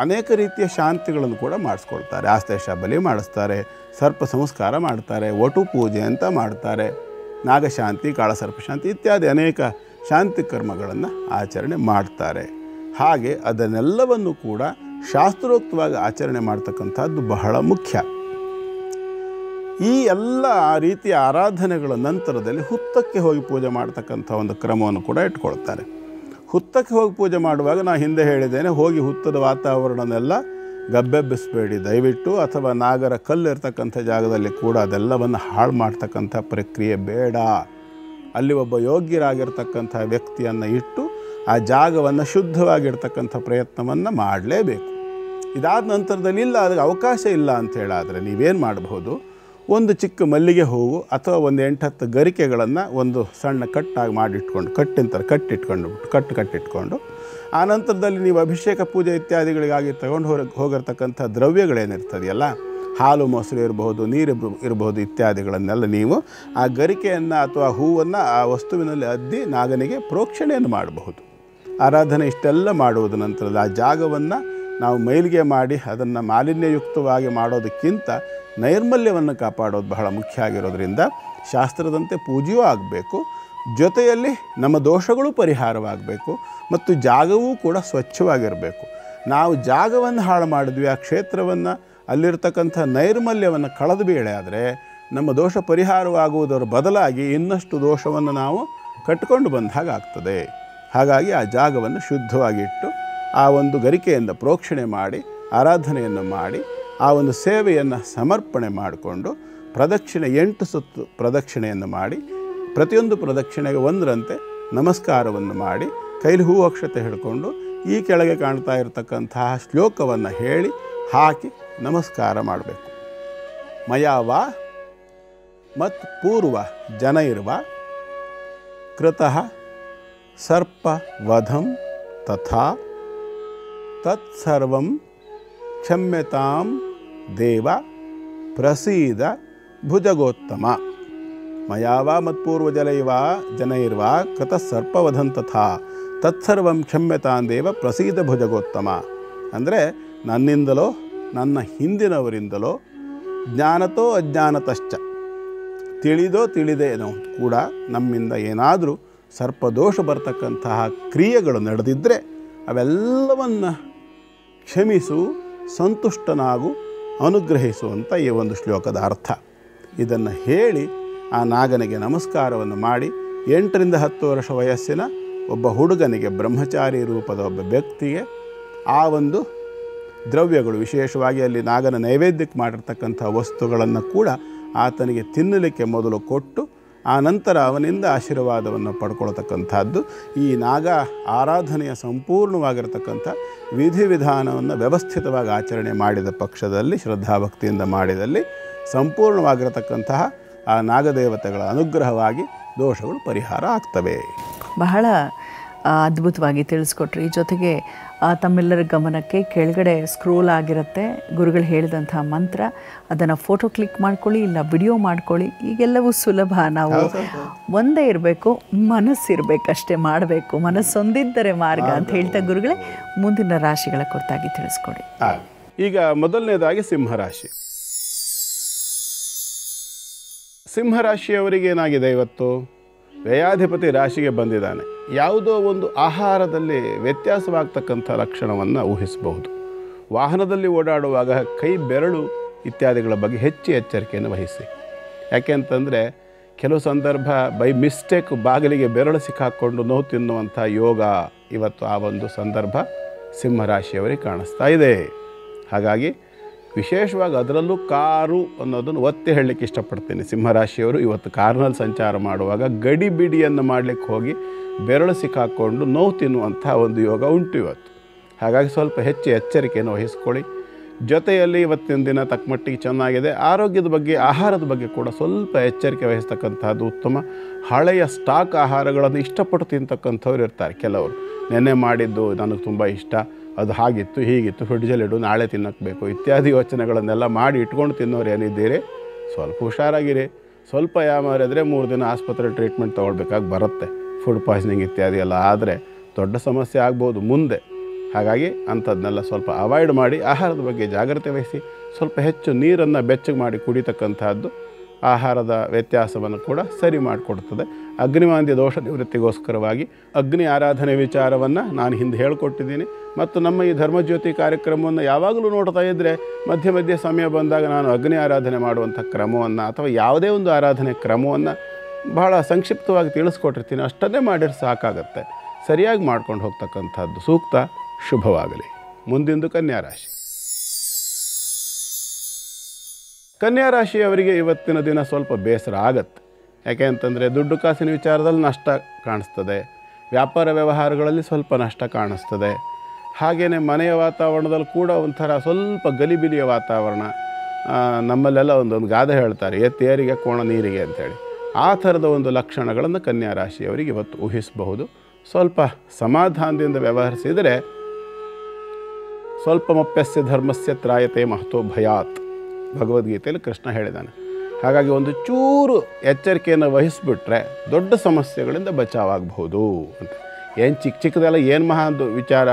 ಅನೇಕ ರೀತಿಯ ಶಾಂತಿಗಳನ್ನು ಕೂಡ ಮಾಡಿಸ್ಕೊಳ್ತಾರೆ. ಆಸ್ತೇಶ ಬಲಿ ಮಾಡಿಸ್ತಾರೆ, ಸರ್ಪ ಸಂಸ್ಕಾರ ಮಾಡ್ತಾರೆ, ವಟು ಪೂಜೆ ಅಂತ ಮಾಡ್ತಾರೆ, ನಾಗಶಾಂತಿ, ಕಾಳಸರ್ಪಶಾಂತಿ ಇತ್ಯಾದಿ ಅನೇಕ ಶಾಂತಿ ಕರ್ಮಗಳನ್ನು ಆಚರಣೆ ಮಾಡ್ತಾರೆ. ಹಾಗೆ ಅದನ್ನೆಲ್ಲವನ್ನು ಕೂಡ ಶಾಸ್ತ್ರೋಕ್ತವಾಗಿ ಆಚರಣೆ ಮಾಡ್ತಕ್ಕಂಥದ್ದು ಬಹಳ ಮುಖ್ಯ. ಈ ಎಲ್ಲ ರೀತಿಯ ಆರಾಧನೆಗಳ ನಂತರದಲ್ಲಿ ಹುತ್ತಕ್ಕೆ ಹೋಗಿ ಪೂಜೆ ಮಾಡ್ತಕ್ಕಂಥ ಒಂದು ಕ್ರಮವನ್ನು ಕೂಡ ಇಟ್ಕೊಳ್ತಾರೆ. ಹುತ್ತಕ್ಕೆ ಹೋಗಿ ಪೂಜೆ ಮಾಡುವಾಗ ನಾನು ಹಿಂದೆ ಹೇಳಿದ್ದೇನೆ, ಹೋಗಿ ಹುತ್ತದ ವಾತಾವರಣನೆಲ್ಲ ಗಬ್ಬೆಬ್ಬಿಸಬೇಡಿ ದಯವಿಟ್ಟು, ಅಥವಾ ನಾಗರ ಕಲ್ಲು ಇರ್ತಕ್ಕಂಥ ಜಾಗದಲ್ಲಿ ಕೂಡ ಅದೆಲ್ಲವನ್ನು ಹಾಳು ಮಾಡ್ತಕ್ಕಂಥ ಪ್ರಕ್ರಿಯೆ ಬೇಡ. ಅಲ್ಲಿ ಒಬ್ಬ ಯೋಗ್ಯರಾಗಿರ್ತಕ್ಕಂಥ ವ್ಯಕ್ತಿಯನ್ನು ಇಟ್ಟು ಆ ಜಾಗವನ್ನು ಶುದ್ಧವಾಗಿರ್ತಕ್ಕಂಥ ಪ್ರಯತ್ನವನ್ನು ಮಾಡಲೇಬೇಕು. ಇದಾದ ನಂತರದಲ್ಲಿ ಇಲ್ಲ ಅದಕ್ಕೆ ಅವಕಾಶ ಇಲ್ಲ ಅಂತ ಹೇಳಾದರೆ ನೀವೇನು ಮಾಡಬಹುದು, ಒಂದು ಚಿಕ್ಕ ಮಲ್ಲಿಗೆ ಹೂವು ಅಥವಾ ಒಂದು 8-10 ಗರಿಕೆಗಳನ್ನು ಒಂದು ಸಣ್ಣ ಕಟ್ಟಾಗಿ ಮಾಡಿಟ್ಕೊಂಡು, ಕಟ್ಟಿಂತಾರೆ ಕಟ್ಟಿಟ್ಕೊಂಡು ಆ ನಂತರದಲ್ಲಿ ನೀವು ಅಭಿಷೇಕ ಪೂಜೆ ಇತ್ಯಾದಿಗಳಿಗಾಗಿ ತಗೊಂಡು ಹೋಗಿರ್ತಕ್ಕಂಥ ದ್ರವ್ಯಗಳೇನಿರ್ತದೆಯಲ್ಲ, ಹಾಲು ಮೊಸರು ಇರಬಹುದು, ನೀರು ಇರಬಹುದು ಇತ್ಯಾದಿಗಳನ್ನೆಲ್ಲ ನೀವು ಆ ಗರಿಕೆಯನ್ನು ಅಥವಾ ಹೂವನ್ನು ಆ ವಸ್ತುವಿನಲ್ಲಿ ಅದ್ದಿ ನಾಗನಿಗೆ ಪ್ರೋಕ್ಷಣೆಯನ್ನು ಮಾಡಬಹುದು. ಆರಾಧನೆ ಇಷ್ಟೆಲ್ಲ ಮಾಡುವುದ ನಂತರದ ಆ ಜಾಗವನ್ನು ನಾವು ಮೈಲಿಗೆ ಮಾಡಿ ಅದನ್ನು ಮಾಲಿನ್ಯಯುಕ್ತವಾಗಿ ಮಾಡೋದಕ್ಕಿಂತ ನೈರ್ಮಲ್ಯವನ್ನು ಕಾಪಾಡೋದು ಬಹಳ ಮುಖ್ಯ ಆಗಿರೋದ್ರಿಂದ ಶಾಸ್ತ್ರದಂತೆ ಪೂಜೆಯೂ ಆಗಬೇಕು, ಜೊತೆಯಲ್ಲಿ ನಮ್ಮ ದೋಷಗಳು ಪರಿಹಾರವಾಗಬೇಕು ಮತ್ತು ಜಾಗವೂ ಕೂಡ ಸ್ವಚ್ಛವಾಗಿರಬೇಕು. ನಾವು ಜಾಗವನ್ನು ಹಾಳು ಮಾಡಿದ್ವಿ, ಆ ಕ್ಷೇತ್ರವನ್ನು ಅಲ್ಲಿರ್ತಕ್ಕಂಥ ನೈರ್ಮಲ್ಯವನ್ನು ಕಳೆದು ಬೇಳೆ ಆದರೆ ನಮ್ಮ ದೋಷ ಪರಿಹಾರವಾಗುವುದರ ಬದಲಾಗಿ ಇನ್ನಷ್ಟು ದೋಷವನ್ನು ನಾವು ಕಟ್ಟಿಕೊಂಡು ಬಂದ ಹಾಗಾಗ್ತದೆ. ಹಾಗಾಗಿ ಆ ಜಾಗವನ್ನು ಶುದ್ಧವಾಗಿಟ್ಟು ಆ ಒಂದು ಗರಿಕೆಯಿಂದ ಪ್ರೋಕ್ಷಣೆ ಮಾಡಿ ಆರಾಧನೆಯನ್ನು ಮಾಡಿ ಆ ಒಂದು ಸೇವೆಯನ್ನು ಸಮರ್ಪಣೆ ಮಾಡಿಕೊಂಡು ಪ್ರದಕ್ಷಿಣೆ 8 ಸುತ್ತು ಪ್ರದಕ್ಷಿಣೆಯನ್ನು ಮಾಡಿ ಪ್ರತಿಯೊಂದು ಪ್ರದಕ್ಷಿಣೆಗೆ ಒಂದರಂತೆ ನಮಸ್ಕಾರವನ್ನು ಮಾಡಿ ಕೈಲಿ ಹೂ ಅಕ್ಷತೆ ಹಿಡ್ಕೊಂಡು ಈ ಕೆಳಗೆ ಕಾಣ್ತಾ ಇರತಕ್ಕಂತಹ ಶ್ಲೋಕವನ್ನು ಹೇಳಿ ಹಾಕಿ ನಮಸ್ಕಾರ ಮಾಡಬೇಕು. ಮಯಾವ ಮತ್ತು ಪೂರ್ವ ಜನೈರ್ವ ಕೃತಃ ಸರ್ಪವಧಂ ತಥಾ ತತ್ಸರ್ವಂ ಕ್ಷಮ್ಯತಾಂ ದೇವ ಪ್ರಸೀದ ಭುಜಗೋತ್ತಮ. ಮಯಾವ ಮತ್ಪೂರ್ವಜಲೈವ ಜನೈರ್ವ ಕೃತಃ ಸರ್ಪವಧಂ ತಥಾ ತತ್ಸರ್ವಂ ಕ್ಷಮ್ಯತಾಂ ದೇವ ಪ್ರಸೀದ ಭುಜಗೋತ್ತಮ. ಅಂದರೆ ನನ್ನಿಂದಲೋ ನನ್ನ ಹಿಂದಿನವರಿಂದಲೋ ಜ್ಞಾನತೋ ಅಜ್ಞಾನತಶ್ಚ, ತಿಳಿದೋ ತಿಳಿದೇನೋ ಕೂಡ ನಮ್ಮಿಂದ ಏನಾದರೂ ಸರ್ಪದೋಷ ಬರ್ತಕ್ಕಂತಹ ಕ್ರಿಯೆಗಳು ನಡೆದಿದ್ದರೆ ಅವೆಲ್ಲವನ್ನು ಕ್ಷಮಿಸು, ಸಂತುಷ್ಟನಾಗು, ಅನುಗ್ರಹಿಸು ಅಂತ ಈ ಒಂದು ಶ್ಲೋಕದ ಅರ್ಥ. ಇದನ್ನು ಹೇಳಿ ಆ ನಾಗನಿಗೆ ನಮಸ್ಕಾರವನ್ನು ಮಾಡಿ 8ರಿಂದ 10 ವರ್ಷ ವಯಸ್ಸಿನ ಒಬ್ಬ ಹುಡುಗನಿಗೆ, ಬ್ರಹ್ಮಚಾರಿ ರೂಪದ ಒಬ್ಬ ವ್ಯಕ್ತಿಗೆ ಆ ಒಂದು ದ್ರವ್ಯಗಳು, ವಿಶೇಷವಾಗಿ ಅಲ್ಲಿ ನಾಗನ ನೈವೇದ್ಯಕ್ಕೆ ಮಾಡಿರ್ತಕ್ಕಂಥ ವಸ್ತುಗಳನ್ನು ಕೂಡ ಆತನಿಗೆ ತಿನ್ನಲಿಕ್ಕೆ ಮೊದಲು ಕೊಟ್ಟು ಆ ನಂತರ ಅವನಿಂದ ಆಶೀರ್ವಾದವನ್ನು ಪಡ್ಕೊಳ್ತಕ್ಕಂಥದ್ದು ಈ ನಾಗ ಆರಾಧನೆಯ ಸಂಪೂರ್ಣವಾಗಿರತಕ್ಕಂಥ ವಿಧಿವಿಧಾನವನ್ನು ವ್ಯವಸ್ಥಿತವಾಗಿ ಆಚರಣೆ ಮಾಡಿದ ಪಕ್ಷದಲ್ಲಿ, ಶ್ರದ್ಧಾಭಕ್ತಿಯಿಂದ ಮಾಡಿದಲ್ಲಿ ಸಂಪೂರ್ಣವಾಗಿರತಕ್ಕಂತಹ ಆ ನಾಗದೇವತೆಗಳ ಅನುಗ್ರಹವಾಗಿ ದೋಷಗಳು ಪರಿಹಾರ ಆಗ್ತವೆ. ಬಹಳ ಅದ್ಭುತವಾಗಿ ತಿಳಿಸ್ಕೊಟ್ರಿ. ಜೊತೆಗೆ ತಮ್ಮೆಲ್ಲರ ಗಮನಕ್ಕೆ ಕೆಳಗಡೆ ಸ್ಕ್ರೋಲ್ ಆಗಿರುತ್ತೆ ಗುರುಗಳು ಹೇಳಿದಂಥ ಮಂತ್ರ, ಅದನ್ನು ಫೋಟೋ ಕ್ಲಿಕ್ ಮಾಡ್ಕೊಳ್ಳಿ, ಇಲ್ಲ ವಿಡಿಯೋ ಮಾಡ್ಕೊಳ್ಳಿ. ಈಗೆಲ್ಲವೂ ಸುಲಭ. ನಾವು ಒಂದೇ ಇರಬೇಕು, ಮನಸ್ಸಿರಬೇಕಷ್ಟೇ, ಮಾಡಬೇಕು. ಮನಸ್ಸೊಂದಿದ್ದರೆ ಮಾರ್ಗ ಅಂತ ಹೇಳ್ತಾ ಗುರುಗಳೇ ಮುಂದಿನ ರಾಶಿಗಳ ಕುರಿತಾಗಿ ತಿಳಿಸ್ಕೊಡಿ. ಈಗ ಮೊದಲನೇದಾಗಿ ಸಿಂಹರಾಶಿ. ಸಿಂಹರಾಶಿಯವರಿಗೆ ಏನಾಗಿದೆ, ಇವತ್ತು ವ್ಯಯಾಧಿಪತಿ ರಾಶಿಗೆ ಬಂದಿದ್ದಾನೆ. ಯಾವುದೋ ಒಂದು ಆಹಾರದಲ್ಲಿ ವ್ಯತ್ಯಾಸವಾಗ್ತಕ್ಕಂಥ ಲಕ್ಷಣವನ್ನು ಊಹಿಸಬಹುದು. ವಾಹನದಲ್ಲಿ ಓಡಾಡುವಾಗ ಕೈ ಬೆರಳು ಇತ್ಯಾದಿಗಳ ಬಗ್ಗೆ ಹೆಚ್ಚು ಎಚ್ಚರಿಕೆಯನ್ನು ವಹಿಸಿ. ಯಾಕೆಂತಂದರೆ ಕೆಲವು ಸಂದರ್ಭ ಬೈ ಮಿಸ್ಟೇಕ್ ಬಾಗಿಲಿಗೆ ಬೆರಳು ಸಿಕ್ಕಾಕ್ಕೊಂಡು ನೋವು ತಿನ್ನುವಂಥ ಯೋಗ ಇವತ್ತು ಆ ಒಂದು ಸಂದರ್ಭ ಸಿಂಹರಾಶಿಯವರಿಗೆ ಕಾಣಿಸ್ತಾ ಇದೆ. ಹಾಗಾಗಿ ವಿಶೇಷವಾಗಿ ಅದರಲ್ಲೂ ಕಾರು ಅನ್ನೋದನ್ನು ಒತ್ತಿ ಹೇಳಲಿಕ್ಕೆ ಇಷ್ಟಪಡ್ತೀನಿ. ಸಿಂಹರಾಶಿಯವರು ಇವತ್ತು ಕಾರ್ನಲ್ಲಿ ಸಂಚಾರ ಮಾಡುವಾಗ ಗಡಿ ಬಿಡಿಯನ್ನು ಮಾಡಲಿಕ್ಕೆ ಹೋಗಿ ಬೆರಳು ಸಿಕ್ಕಾಕ್ಕೊಂಡು ನೋವು ತಿನ್ನುವಂಥ ಒಂದು ಯೋಗ ಉಂಟು ಇವತ್ತು. ಹಾಗಾಗಿ ಸ್ವಲ್ಪ ಹೆಚ್ಚು ಎಚ್ಚರಿಕೆಯನ್ನು ವಹಿಸ್ಕೊಳ್ಳಿ. ಜೊತೆಯಲ್ಲಿ ಇವತ್ತಿನ ದಿನ ತಕ್ಕಮಟ್ಟಿಗೆ ಚೆನ್ನಾಗಿದೆ. ಆರೋಗ್ಯದ ಬಗ್ಗೆ, ಆಹಾರದ ಬಗ್ಗೆ ಕೂಡ ಸ್ವಲ್ಪ ಎಚ್ಚರಿಕೆ ವಹಿಸ್ತಕ್ಕಂಥದ್ದು ಉತ್ತಮ. ಹಳೆಯ ಸ್ಟಾಕ್ ಆಹಾರಗಳನ್ನು ಇಷ್ಟಪಟ್ಟು ತಿಂತಕ್ಕಂಥವ್ರು ಇರ್ತಾರೆ ಕೆಲವರು. ನೆನ್ನೆ ಮಾಡಿದ್ದು ನನಗೆ ತುಂಬ ಇಷ್ಟ, ಅದು ಹಾಗಿತ್ತು ಹೀಗಿತ್ತು, ಫ್ರಿಡ್ಜಲ್ಲಿಡು, ನಾಳೆ ತಿನ್ನಕ್ಕೆ ಬೇಕು ಇತ್ಯಾದಿ ಯೋಚನೆಗಳನ್ನೆಲ್ಲ ಮಾಡಿ ಇಟ್ಕೊಂಡು ತಿನ್ನೋರು ಏನಿದ್ದೀರಿ, ಸ್ವಲ್ಪ ಹುಷಾರಾಗಿರಿ. ಸ್ವಲ್ಪ ಯಾಮಾರಿದ್ರೆ 3 ದಿನ ಆಸ್ಪತ್ರೆ ಟ್ರೀಟ್ಮೆಂಟ್ ತೊಗೊಳ್ಬೇಕಾಗಿ ಬರುತ್ತೆ. ಫುಡ್ ಪಾಯ್ಸನಿಂಗ್ ಇತ್ಯಾದಿ ಎಲ್ಲ ಆದರೆ ದೊಡ್ಡ ಸಮಸ್ಯೆ ಆಗ್ಬೋದು ಮುಂದೆ. ಹಾಗಾಗಿ ಅಂಥದ್ದನ್ನೆಲ್ಲ ಸ್ವಲ್ಪ ಅವಾಯ್ಡ್ ಮಾಡಿ ಆಹಾರದ ಬಗ್ಗೆ ಜಾಗ್ರತೆ ವಹಿಸಿ ಸ್ವಲ್ಪ ಹೆಚ್ಚು ನೀರನ್ನು ಬೆಚ್ಚಗೆ ಮಾಡಿ ಕುಡಿತಕ್ಕಂಥದ್ದು ಆಹಾರದ ವ್ಯತ್ಯಾಸವನ್ನು ಕೂಡ ಸರಿ ಮಾಡಿಕೊಡ್ತದೆ. ಅಗ್ನಿಮಾಂದ್ಯ ದೋಷ ನಿವೃತ್ತಿಗೋಸ್ಕರವಾಗಿ ಅಗ್ನಿ ಆರಾಧನೆ ವಿಚಾರವನ್ನು ನಾನು ಹಿಂದೆ ಹೇಳಿಕೊಟ್ಟಿದ್ದೀನಿ. ಮತ್ತು ನಮ್ಮ ಈ ಧರ್ಮಜ್ಯೋತಿ ಕಾರ್ಯಕ್ರಮವನ್ನು ಯಾವಾಗಲೂ ನೋಡ್ತಾ ಇದ್ದರೆ ಮಧ್ಯೆ ಮಧ್ಯೆ ಸಮಯ ಬಂದಾಗ ನಾನು ಅಗ್ನಿ ಆರಾಧನೆ ಮಾಡುವಂಥ ಕ್ರಮವನ್ನು ಅಥವಾ ಯಾವುದೇ ಒಂದು ಆರಾಧನೆ ಕ್ರಮವನ್ನು ಬಹಳ ಸಂಕ್ಷಿಪ್ತವಾಗಿ ತಿಳಿಸ್ಕೊಟ್ಟಿರ್ತೀನಿ. ಅಷ್ಟನ್ನೇ ಮಾಡಿದ್ರೆ ಸಾಕಾಗತ್ತೆ. ಸರಿಯಾಗಿ ಮಾಡ್ಕೊಂಡು ಹೋಗ್ತಕ್ಕಂಥದ್ದು ಸೂಕ್ತ. ಶುಭವಾಗಲಿ. ಮುಂದಿಂದು ಕನ್ಯಾ ರಾಶಿ. ಕನ್ಯಾ ರಾಶಿಯವರಿಗೆ ಇವತ್ತಿನ ದಿನ ಸ್ವಲ್ಪ ಬೇಸರ ಆಗತ್ತೆ. ಯಾಕೆ ಅಂತಂದರೆ ದುಡ್ಡು ಕಾಸಿನ ವಿಚಾರದಲ್ಲಿ ನಷ್ಟ ಕಾಣಿಸ್ತದೆ, ವ್ಯಾಪಾರ ವ್ಯವಹಾರಗಳಲ್ಲಿ ಸ್ವಲ್ಪ ನಷ್ಟ ಕಾಣಿಸ್ತದೆ. ಹಾಗೆಯೇ ಮನೆಯ ವಾತಾವರಣದಲ್ಲಿ ಕೂಡ ಒಂಥರ ಸ್ವಲ್ಪ ಗಲಿಬಿಲಿಯ ವಾತಾವರಣ. ನಮ್ಮಲ್ಲೆಲ್ಲ ಒಂದೊಂದು ಗಾದೆ ಹೇಳ್ತಾರೆ, ಎತ್ತೇರಿಗೆ ಕೋಣ ನೀರಿಗೆ ಅಂಥೇಳಿ. ಆ ಥರದ ಒಂದು ಲಕ್ಷಣಗಳನ್ನು ಕನ್ಯಾ ರಾಶಿಯವರಿಗೆ ಇವತ್ತು ಊಹಿಸಬಹುದು. ಸ್ವಲ್ಪ ಸಮಾಧಾನದಿಂದ ವ್ಯವಹರಿಸಿದರೆ ಸ್ವಲ್ಪ ಮಪ್ಯಸ್ಯ ಧರ್ಮಸ್ಯ ತ್ರಾಯತೆ ಮಹತೋ ಭಯಾತ್ ಭಗವದ್ಗೀತೆಯಲ್ಲಿ ಕೃಷ್ಣ ಹೇಳಿದ್ದಾನೆ. ಹಾಗಾಗಿ ಒಂದು ಚೂರು ಎಚ್ಚರಿಕೆಯನ್ನು ವಹಿಸಿಬಿಟ್ರೆ ದೊಡ್ಡ ಸಮಸ್ಯೆಗಳಿಂದ ಬಚಾವಾಗಬಹುದು ಅಂತ. ಏನು ಚಿಕ್ಕ ಚಿಕ್ಕದೆಲ್ಲ ಏನು ಮಹಾ ವಿಚಾರ,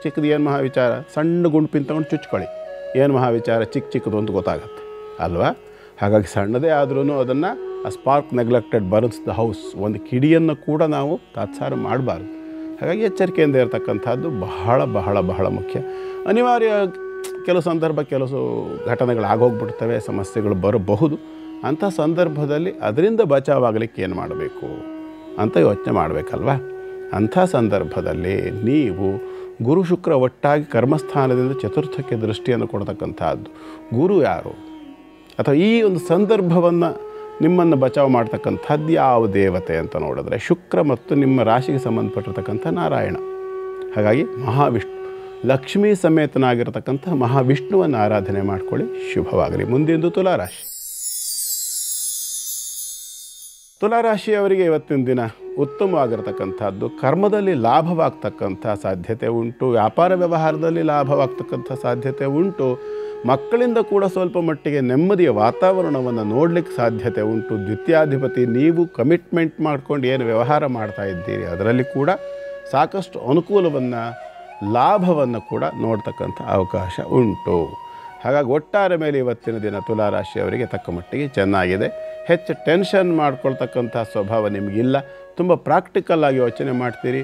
ಚಿಕ್ಕದು ಏನು ಮಹಾ ವಿಚಾರ, ಸಣ್ಣ ಗುಂಪಿನ ತಗೊಂಡು ಚುಚ್ಕೊಳ್ಳಿ, ಏನು ಮಹಾ ವಿಚಾರ, ಚಿಕ್ಕದು ಅಂತ ಗೊತ್ತಾಗತ್ತೆ ಅಲ್ವಾ. ಹಾಗಾಗಿ ಸಣ್ಣದೇ ಆದ್ರೂ ಅದನ್ನು ಆ spark neglected burns the house, ಒಂದು ಕಿಡಿಯನ್ನು ಕೂಡ ನಾವು ತಾತ್ಸಾರ ಮಾಡಬಾರ್ದು. ಹಾಗಾಗಿ ಎಚ್ಚರಿಕೆಯಿಂದ ಇರತಕ್ಕಂಥದ್ದು ಬಹಳ ಬಹಳ ಬಹಳ ಮುಖ್ಯ. ಅನಿವಾರ್ಯ ಕೆಲವು ಸಂದರ್ಭ ಕೆಲವು ಘಟನೆಗಳಾಗೋಗ್ಬಿಡ್ತವೆ, ಸಮಸ್ಯೆಗಳು ಬರಬಹುದು. ಅಂಥ ಸಂದರ್ಭದಲ್ಲಿ ಅದರಿಂದ ಬಚಾವಾಗಲಿಕ್ಕೆ ಏನು ಮಾಡಬೇಕು ಅಂತ ಯೋಚನೆ ಮಾಡಬೇಕಲ್ವ. ಅಂಥ ಸಂದರ್ಭದಲ್ಲಿ ನೀವು ಗುರು ಶುಕ್ರ ಒಟ್ಟಾಗಿ ಕರ್ಮಸ್ಥಾನದಿಂದ ಚತುರ್ಥಕ್ಕೆ ದೃಷ್ಟಿಯನ್ನು ಕೊಡ್ತಕ್ಕಂಥದ್ದು. ಗುರು ಯಾರು ಅಥವಾ ಈ ಒಂದು ಸಂದರ್ಭವನ್ನು ನಿಮ್ಮನ್ನು ಬಚಾವು ಮಾಡ್ತಕ್ಕಂಥದ್ದು ಯಾವ ದೇವತೆ ಅಂತ ನೋಡಿದ್ರೆ ಶುಕ್ರ ಮತ್ತು ನಿಮ್ಮ ರಾಶಿಗೆ ಸಂಬಂಧಪಟ್ಟಿರ್ತಕ್ಕಂಥ ನಾರಾಯಣ. ಹಾಗಾಗಿ ಮಹಾವಿಷ್ಣು, ಲಕ್ಷ್ಮೀ ಸಮೇತನಾಗಿರತಕ್ಕಂಥ ಮಹಾವಿಷ್ಣುವನ್ನು ಆರಾಧನೆ ಮಾಡಿಕೊಳ್ಳಿ. ಶುಭವಾಗಲಿ. ಮುಂದಿಂದು ತುಲಾರಾಶಿ. ತುಲಾರಾಶಿಯವರಿಗೆ ಇವತ್ತಿನ ದಿನ ಉತ್ತಮವಾಗಿರತಕ್ಕಂಥದ್ದು. ಕರ್ಮದಲ್ಲಿ ಲಾಭವಾಗ್ತಕ್ಕಂಥ ಸಾಧ್ಯತೆ ಉಂಟು, ವ್ಯಾಪಾರ ವ್ಯವಹಾರದಲ್ಲಿ ಲಾಭವಾಗ್ತಕ್ಕಂಥ ಸಾಧ್ಯತೆ ಉಂಟು. ಮಕ್ಕಳಿಂದ ಕೂಡ ಸ್ವಲ್ಪ ಮಟ್ಟಿಗೆ ನೆಮ್ಮದಿಯ ವಾತಾವರಣವನ್ನು ನೋಡಲಿಕ್ಕೆ ಸಾಧ್ಯತೆ ಉಂಟು. ದ್ವಿತೀಯಾಧಿಪತಿ ನೀವು ಕಮಿಟ್ಮೆಂಟ್ ಮಾಡ್ಕೊಂಡು ಏನು ವ್ಯವಹಾರ ಮಾಡ್ತಾ ಇದ್ದೀರಿ ಅದರಲ್ಲಿ ಕೂಡ ಸಾಕಷ್ಟು ಅನುಕೂಲವನ್ನು, ಲಾಭವನ್ನು ಕೂಡ ನೋಡ್ತಕ್ಕಂಥ ಅವಕಾಶ ಉಂಟು. ಹಾಗಾಗಿ ಒಟ್ಟಾರೆ ಮೇಲೆ ಇವತ್ತಿನ ದಿನ ತುಲಾರಾಶಿಯವರಿಗೆ ತಕ್ಕ ಮಟ್ಟಿಗೆ ಚೆನ್ನಾಗಿದೆ. ಹೆಚ್ಚು ಟೆನ್ಷನ್ ಮಾಡ್ಕೊಳ್ತಕ್ಕಂಥ ಸ್ವಭಾವ ನಿಮಗಿಲ್ಲ. ತುಂಬ ಪ್ರಾಕ್ಟಿಕಲ್ ಆಗಿ ಯೋಚನೆ ಮಾಡ್ತೀರಿ.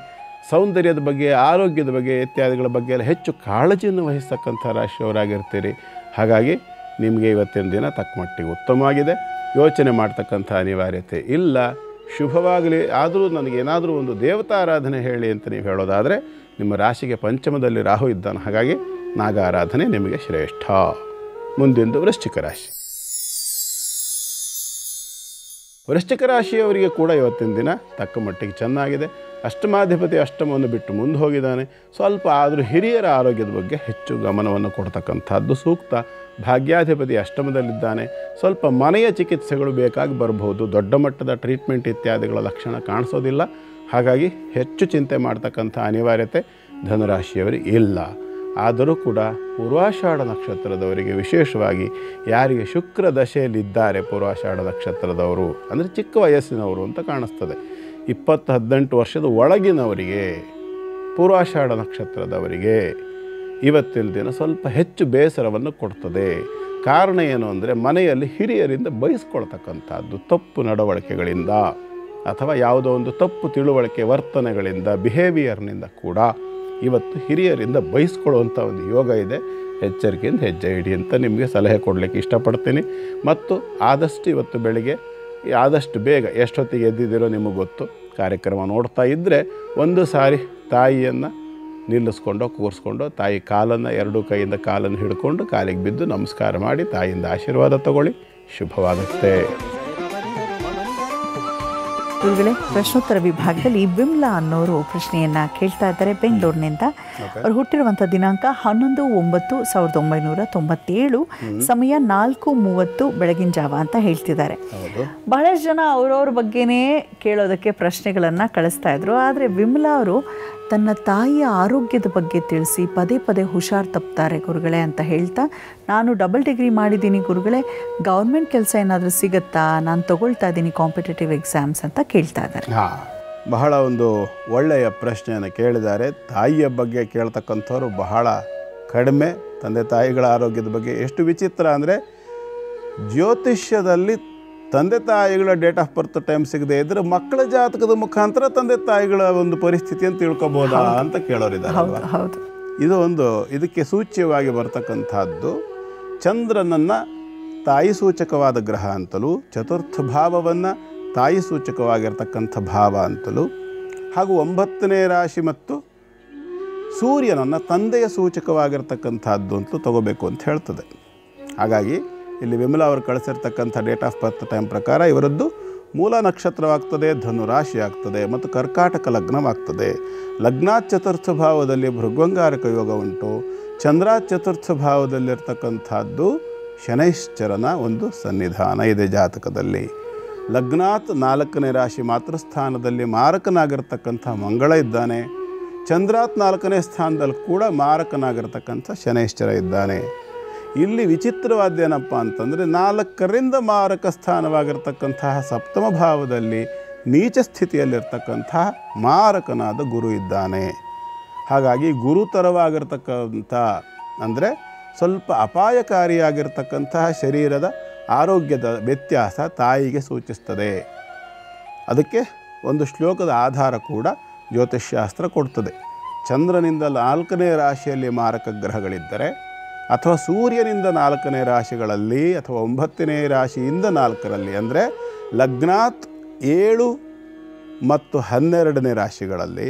ಸೌಂದರ್ಯದ ಬಗ್ಗೆ, ಆರೋಗ್ಯದ ಬಗ್ಗೆ ಇತ್ಯಾದಿಗಳ ಬಗ್ಗೆ ಎಲ್ಲ ಹೆಚ್ಚು ಕಾಳಜಿಯನ್ನು ವಹಿಸ್ತಕ್ಕಂಥ ರಾಶಿಯವರಾಗಿರ್ತೀರಿ. ಹಾಗಾಗಿ ನಿಮಗೆ ಇವತ್ತಿನ ದಿನ ತಕ್ಕ ಮಟ್ಟಿಗೆ ಉತ್ತಮವಾಗಿದೆ. ಯೋಚನೆ ಮಾಡ್ತಕ್ಕಂಥ ಅನಿವಾರ್ಯತೆ ಇಲ್ಲ. ಶುಭವಾಗಲಿ. ಆದರೂ ನನಗೇನಾದರೂ ಒಂದು ದೇವತಾರಾಧನೆ ಹೇಳಿ ಅಂತ ನೀವು ಹೇಳೋದಾದರೆ ನಿಮ್ಮ ರಾಶಿಗೆ ಪಂಚಮದಲ್ಲಿ ರಾಹು ಇದ್ದಾನೆ. ಹಾಗಾಗಿ ನಾಗಾರಾಧನೆ ನಿಮಗೆ ಶ್ರೇಷ್ಠ. ಮುಂದಿಂದು ವೃಶ್ಚಿಕ ರಾಶಿ. ವೃಶ್ಚಿಕ ರಾಶಿಯವರಿಗೆ ಕೂಡ ಇವತ್ತಿನ ದಿನ ತಕ್ಕ ಮಟ್ಟಿಗೆ ಚೆನ್ನಾಗಿದೆ. ಅಷ್ಟಮಾಧಿಪತಿ ಅಷ್ಟಮವನ್ನು ಬಿಟ್ಟು ಮುಂದೆ ಹೋಗಿದ್ದಾನೆ. ಸ್ವಲ್ಪ ಆದರೂ ಹಿರಿಯರ ಆರೋಗ್ಯದ ಬಗ್ಗೆ ಹೆಚ್ಚು ಗಮನವನ್ನು ಕೊಡ್ತಕ್ಕಂಥದ್ದು ಸೂಕ್ತ. ಭಾಗ್ಯಾಧಿಪತಿ ಅಷ್ಟಮದಲ್ಲಿದ್ದಾನೆ. ಸ್ವಲ್ಪ ಮನೆಯ ಚಿಕಿತ್ಸೆಗಳು ಬೇಕಾಗಿ ಬರಬಹುದು. ದೊಡ್ಡ ಮಟ್ಟದ ಟ್ರೀಟ್ಮೆಂಟ್ ಇತ್ಯಾದಿಗಳ ಲಕ್ಷಣ ಕಾಣಿಸೋದಿಲ್ಲ. ಹಾಗಾಗಿ ಹೆಚ್ಚು ಚಿಂತೆ ಮಾಡ್ತಕ್ಕಂಥ ಅನಿವಾರ್ಯತೆ ಧನುರಾಶಿಯವರಿಗೆ ಇಲ್ಲ. ಆದರೂ ಕೂಡ ಪೂರ್ವಾಷಾಢ ನಕ್ಷತ್ರದವರಿಗೆ ವಿಶೇಷವಾಗಿ ಯಾರಿಗೆ ಶುಕ್ರ ದಶೆಯಲ್ಲಿದ್ದಾರೆ ಪೂರ್ವಾಷಾಢ ನಕ್ಷತ್ರದವರು ಅಂದರೆ ಚಿಕ್ಕ ವಯಸ್ಸಿನವರು ಅಂತ ಕಾಣಿಸ್ತದೆ. 20-18 ವರ್ಷದ ಒಳಗಿನವರಿಗೆ ಪೂರ್ವಾಷಾಢ ನಕ್ಷತ್ರದವರಿಗೆ ಇವತ್ತಿನ ದಿನ ಸ್ವಲ್ಪ ಹೆಚ್ಚು ಬೇಸರವನ್ನು ಕೊಡ್ತದೆ. ಕಾರಣ ಏನು ಅಂದರೆ ಮನೆಯಲ್ಲಿ ಹಿರಿಯರಿಂದ ಬಯಸ್ಕೊಳ್ತಕ್ಕಂಥದ್ದು ತಪ್ಪು ನಡವಳಿಕೆಗಳಿಂದ ಅಥವಾ ಯಾವುದೋ ಒಂದು ತಪ್ಪು ತಿಳುವಳಿಕೆ ವರ್ತನೆಗಳಿಂದ, ಬಿಹೇವಿಯರ್ನಿಂದ ಕೂಡ ಇವತ್ತು ಹಿರಿಯರಿಂದ ಬಯಸ್ಕೊಳ್ಳುವಂಥ ಒಂದು ಯೋಗ ಇದೆ. ಎಚ್ಚರಿಕೆಯಿಂದ ಹೆಜ್ಜೆ ಇಡಿ ಅಂತ ನಿಮಗೆ ಸಲಹೆ ಕೊಡಲಿಕ್ಕೆ ಇಷ್ಟಪಡ್ತೀನಿ. ಮತ್ತು ಆದಷ್ಟು ಇವತ್ತು ಬೆಳಿಗ್ಗೆ ಆದಷ್ಟು ಬೇಗ ಎಷ್ಟೊತ್ತಿಗೆ ಎದ್ದಿದ್ದೀರೋ ನಿಮಗೆ ಗೊತ್ತು. ಕಾರ್ಯಕ್ರಮ ನೋಡ್ತಾ ಇದ್ದರೆ ಒಂದು ಸಾರಿ ತಾಯಿಯನ್ನು ನಿಲ್ಲಿಸ್ಕೊಂಡು ಕೂರಿಸ್ಕೊಂಡು ತಾಯಿ ಕಾಲನ್ನು ಎರಡೂ ಕೈಯಿಂದ ಕಾಲನ್ನು ಹಿಡ್ಕೊಂಡು ಕಾಲಿಗೆ ಬಿದ್ದು ನಮಸ್ಕಾರ ಮಾಡಿ ತಾಯಿಯಿಂದ ಆಶೀರ್ವಾದ ತಗೊಳ್ಳಿ. ಶುಭವಾಗುತ್ತೆ. ಗುರುಗಳೇ, ಪ್ರಶ್ನೋತ್ತರ ವಿಭಾಗದಲ್ಲಿ ವಿಮ್ಲಾ ಅನ್ನೋರು ಪ್ರಶ್ನೆಯನ್ನು ಕೇಳ್ತಾ ಇದ್ದಾರೆ ಬೆಂಗಳೂರಿನಿಂದ. ಅವ್ರು ಹುಟ್ಟಿರುವಂಥ ದಿನಾಂಕ 11/9/1997, ಸಮಯ 4:30 ಬೆಳಗಿನ ಜಾವ ಅಂತ ಹೇಳ್ತಿದ್ದಾರೆ. ಬಹಳಷ್ಟು ಜನ ಅವ್ರವ್ರ ಬಗ್ಗೆನೇ ಕೇಳೋದಕ್ಕೆ ಪ್ರಶ್ನೆಗಳನ್ನು ಕಳಿಸ್ತಾ ಇದ್ರು. ಆದರೆ ವಿಮ್ಲಾ ಅವರು ತನ್ನ ತಾಯಿಯ ಆರೋಗ್ಯದ ಬಗ್ಗೆ ತಿಳಿಸಿ ಪದೇ ಪದೇ ಹುಷಾರು ತಪ್ತಾರೆ ಗುರುಗಳೇ ಅಂತ ಹೇಳ್ತಾ, ನಾನು ಡಬಲ್ ಡಿಗ್ರಿ ಮಾಡಿದ್ದೀನಿ ಗುರುಗಳೇ, ಗೌರ್ಮೆಂಟ್ ಕೆಲಸ ಏನಾದರೂ ಸಿಗುತ್ತಾ, ನಾನು ತಗೊಳ್ತಾ ಇದ್ದೀನಿ ಕಾಂಪಿಟೇಟಿವ್ ಎಕ್ಸಾಮ್ಸ್ ಅಂತ ಕೇಳ್ತಾ ಇದ್ದಾರೆ. ಬಹಳ ಒಂದು ಒಳ್ಳೆಯ ಪ್ರಶ್ನೆಯನ್ನು ಕೇಳಿದ್ದಾರೆ. ತಾಯಿಯ ಬಗ್ಗೆ ಕೇಳ್ತಕ್ಕಂಥವ್ರು ಬಹಳ ಕಡಿಮೆ. ತಂದೆ ತಾಯಿಗಳ ಆರೋಗ್ಯದ ಬಗ್ಗೆ ಎಷ್ಟು ವಿಚಿತ್ರ ಅಂದರೆ, ಜ್ಯೋತಿಷ್ಯದಲ್ಲಿ ತಂದೆ ತಾಯಿಗಳ ಡೇಟ್ ಆಫ್ ಬರ್ತ್ ಟೈಮ್ ಸಿಗದೆ ಇದ್ರೆ ಮಕ್ಕಳ ಜಾತಕದ ಮುಖಾಂತರ ತಂದೆ ತಾಯಿಗಳ ಒಂದು ಪರಿಸ್ಥಿತಿಯನ್ನು ತಿಳ್ಕೊಬೋದಾ ಅಂತ ಕೇಳೋರಿದ್ದಾರೆ. ಇದಕ್ಕೆ ಸೂಚ್ಯವಾಗಿ ಬರ್ತಕ್ಕಂಥದ್ದು, ಚಂದ್ರನನ್ನು ತಾಯಿ ಸೂಚಕವಾದ ಗ್ರಹ ಅಂತಲೂ, ಚತುರ್ಥ ಭಾವವನ್ನು ತಾಯಿ ಸೂಚಕವಾಗಿರ್ತಕ್ಕಂಥ ಭಾವ ಅಂತಲೂ, ಹಾಗೂ 9ನೇ ರಾಶಿ ಮತ್ತು ಸೂರ್ಯನನ್ನು ತಂದೆಯ ಸೂಚಕವಾಗಿರ್ತಕ್ಕಂಥದ್ದು ಅಂತಲೂ ತಗೋಬೇಕು ಅಂತ ಹೇಳ್ತದೆ. ಹಾಗಾಗಿ ಇಲ್ಲಿ ವಿಮಲಾ ಅವರು ಕಳಿಸಿರ್ತಕ್ಕಂಥ ಡೇಟ್ ಆಫ್ ಬರ್ತ್ ಟೈಮ್ ಪ್ರಕಾರ ಇವರದ್ದು ಮೂಲ ನಕ್ಷತ್ರವಾಗ್ತದೆ, ಧನು ರಾಶಿ ಆಗ್ತದೆ ಮತ್ತು ಕರ್ಕಾಟಕ ಲಗ್ನವಾಗ್ತದೆ. ಲಗ್ನಾತ್ ಚತುರ್ಥ ಭಾವದಲ್ಲಿ ಭೃಗ್ವಂಗಾರಕ ಯೋಗ ಉಂಟು. ಚಂದ್ರಾತ್ ಚತುರ್ಥ ಭಾವದಲ್ಲಿರ್ತಕ್ಕಂಥದ್ದು ಶನೈಶ್ಚರನ ಒಂದು ಸನ್ನಿಧಾನ ಇದೆ ಜಾತಕದಲ್ಲಿ. ಲಗ್ನಾತ್ 4ನೇ ರಾಶಿ ಮಾತೃಸ್ಥಾನದಲ್ಲಿ ಮಾರಕನಾಗಿರ್ತಕ್ಕಂಥ ಮಂಗಳ ಇದ್ದಾನೆ. ಚಂದ್ರಾತ್ 4ನೇ ಸ್ಥಾನದಲ್ಲಿ ಕೂಡ ಮಾರಕನಾಗಿರ್ತಕ್ಕಂಥ ಶನೈಶ್ಚರ ಇದ್ದಾನೆ. ಇಲ್ಲಿ ವಿಚಿತ್ರವಾದ್ದೇನಪ್ಪ ಅಂತಂದರೆ, 4ರಿಂದ ಮಾರಕ ಸ್ಥಾನವಾಗಿರ್ತಕ್ಕಂತಹ ಸಪ್ತಮ ಭಾವದಲ್ಲಿ ನೀಚ ಸ್ಥಿತಿಯಲ್ಲಿರ್ತಕ್ಕಂತಹ ಮಾರಕನಾದ ಗುರು ಇದ್ದಾನೆ. ಹಾಗಾಗಿ ಗುರುತರವಾಗಿರ್ತಕ್ಕಂಥ ಅಂದರೆ ಸ್ವಲ್ಪ ಅಪಾಯಕಾರಿಯಾಗಿರ್ತಕ್ಕಂತಹ ಶರೀರದ ಆರೋಗ್ಯದ ವ್ಯತ್ಯಾಸ ತಾಯಿಗೆ ಸೂಚಿಸ್ತದೆ. ಅದಕ್ಕೆ ಒಂದು ಶ್ಲೋಕದ ಆಧಾರ ಕೂಡ ಜ್ಯೋತಿಷ್ಶಾಸ್ತ್ರ ಕೊಡ್ತದೆ. ಚಂದ್ರನಿಂದ 4ನೇ ರಾಶಿಯಲ್ಲಿ ಮಾರಕ ಗ್ರಹಗಳಿದ್ದರೆ, ಅಥವಾ ಸೂರ್ಯನಿಂದ 4ನೇ ರಾಶಿಗಳಲ್ಲಿ, ಅಥವಾ 9ನೇ ರಾಶಿಯಿಂದ 4ರಲ್ಲಿ, ಅಂದರೆ ಲಗ್ನಾತ್ 7 ಮತ್ತು 12ನೇ ರಾಶಿಗಳಲ್ಲಿ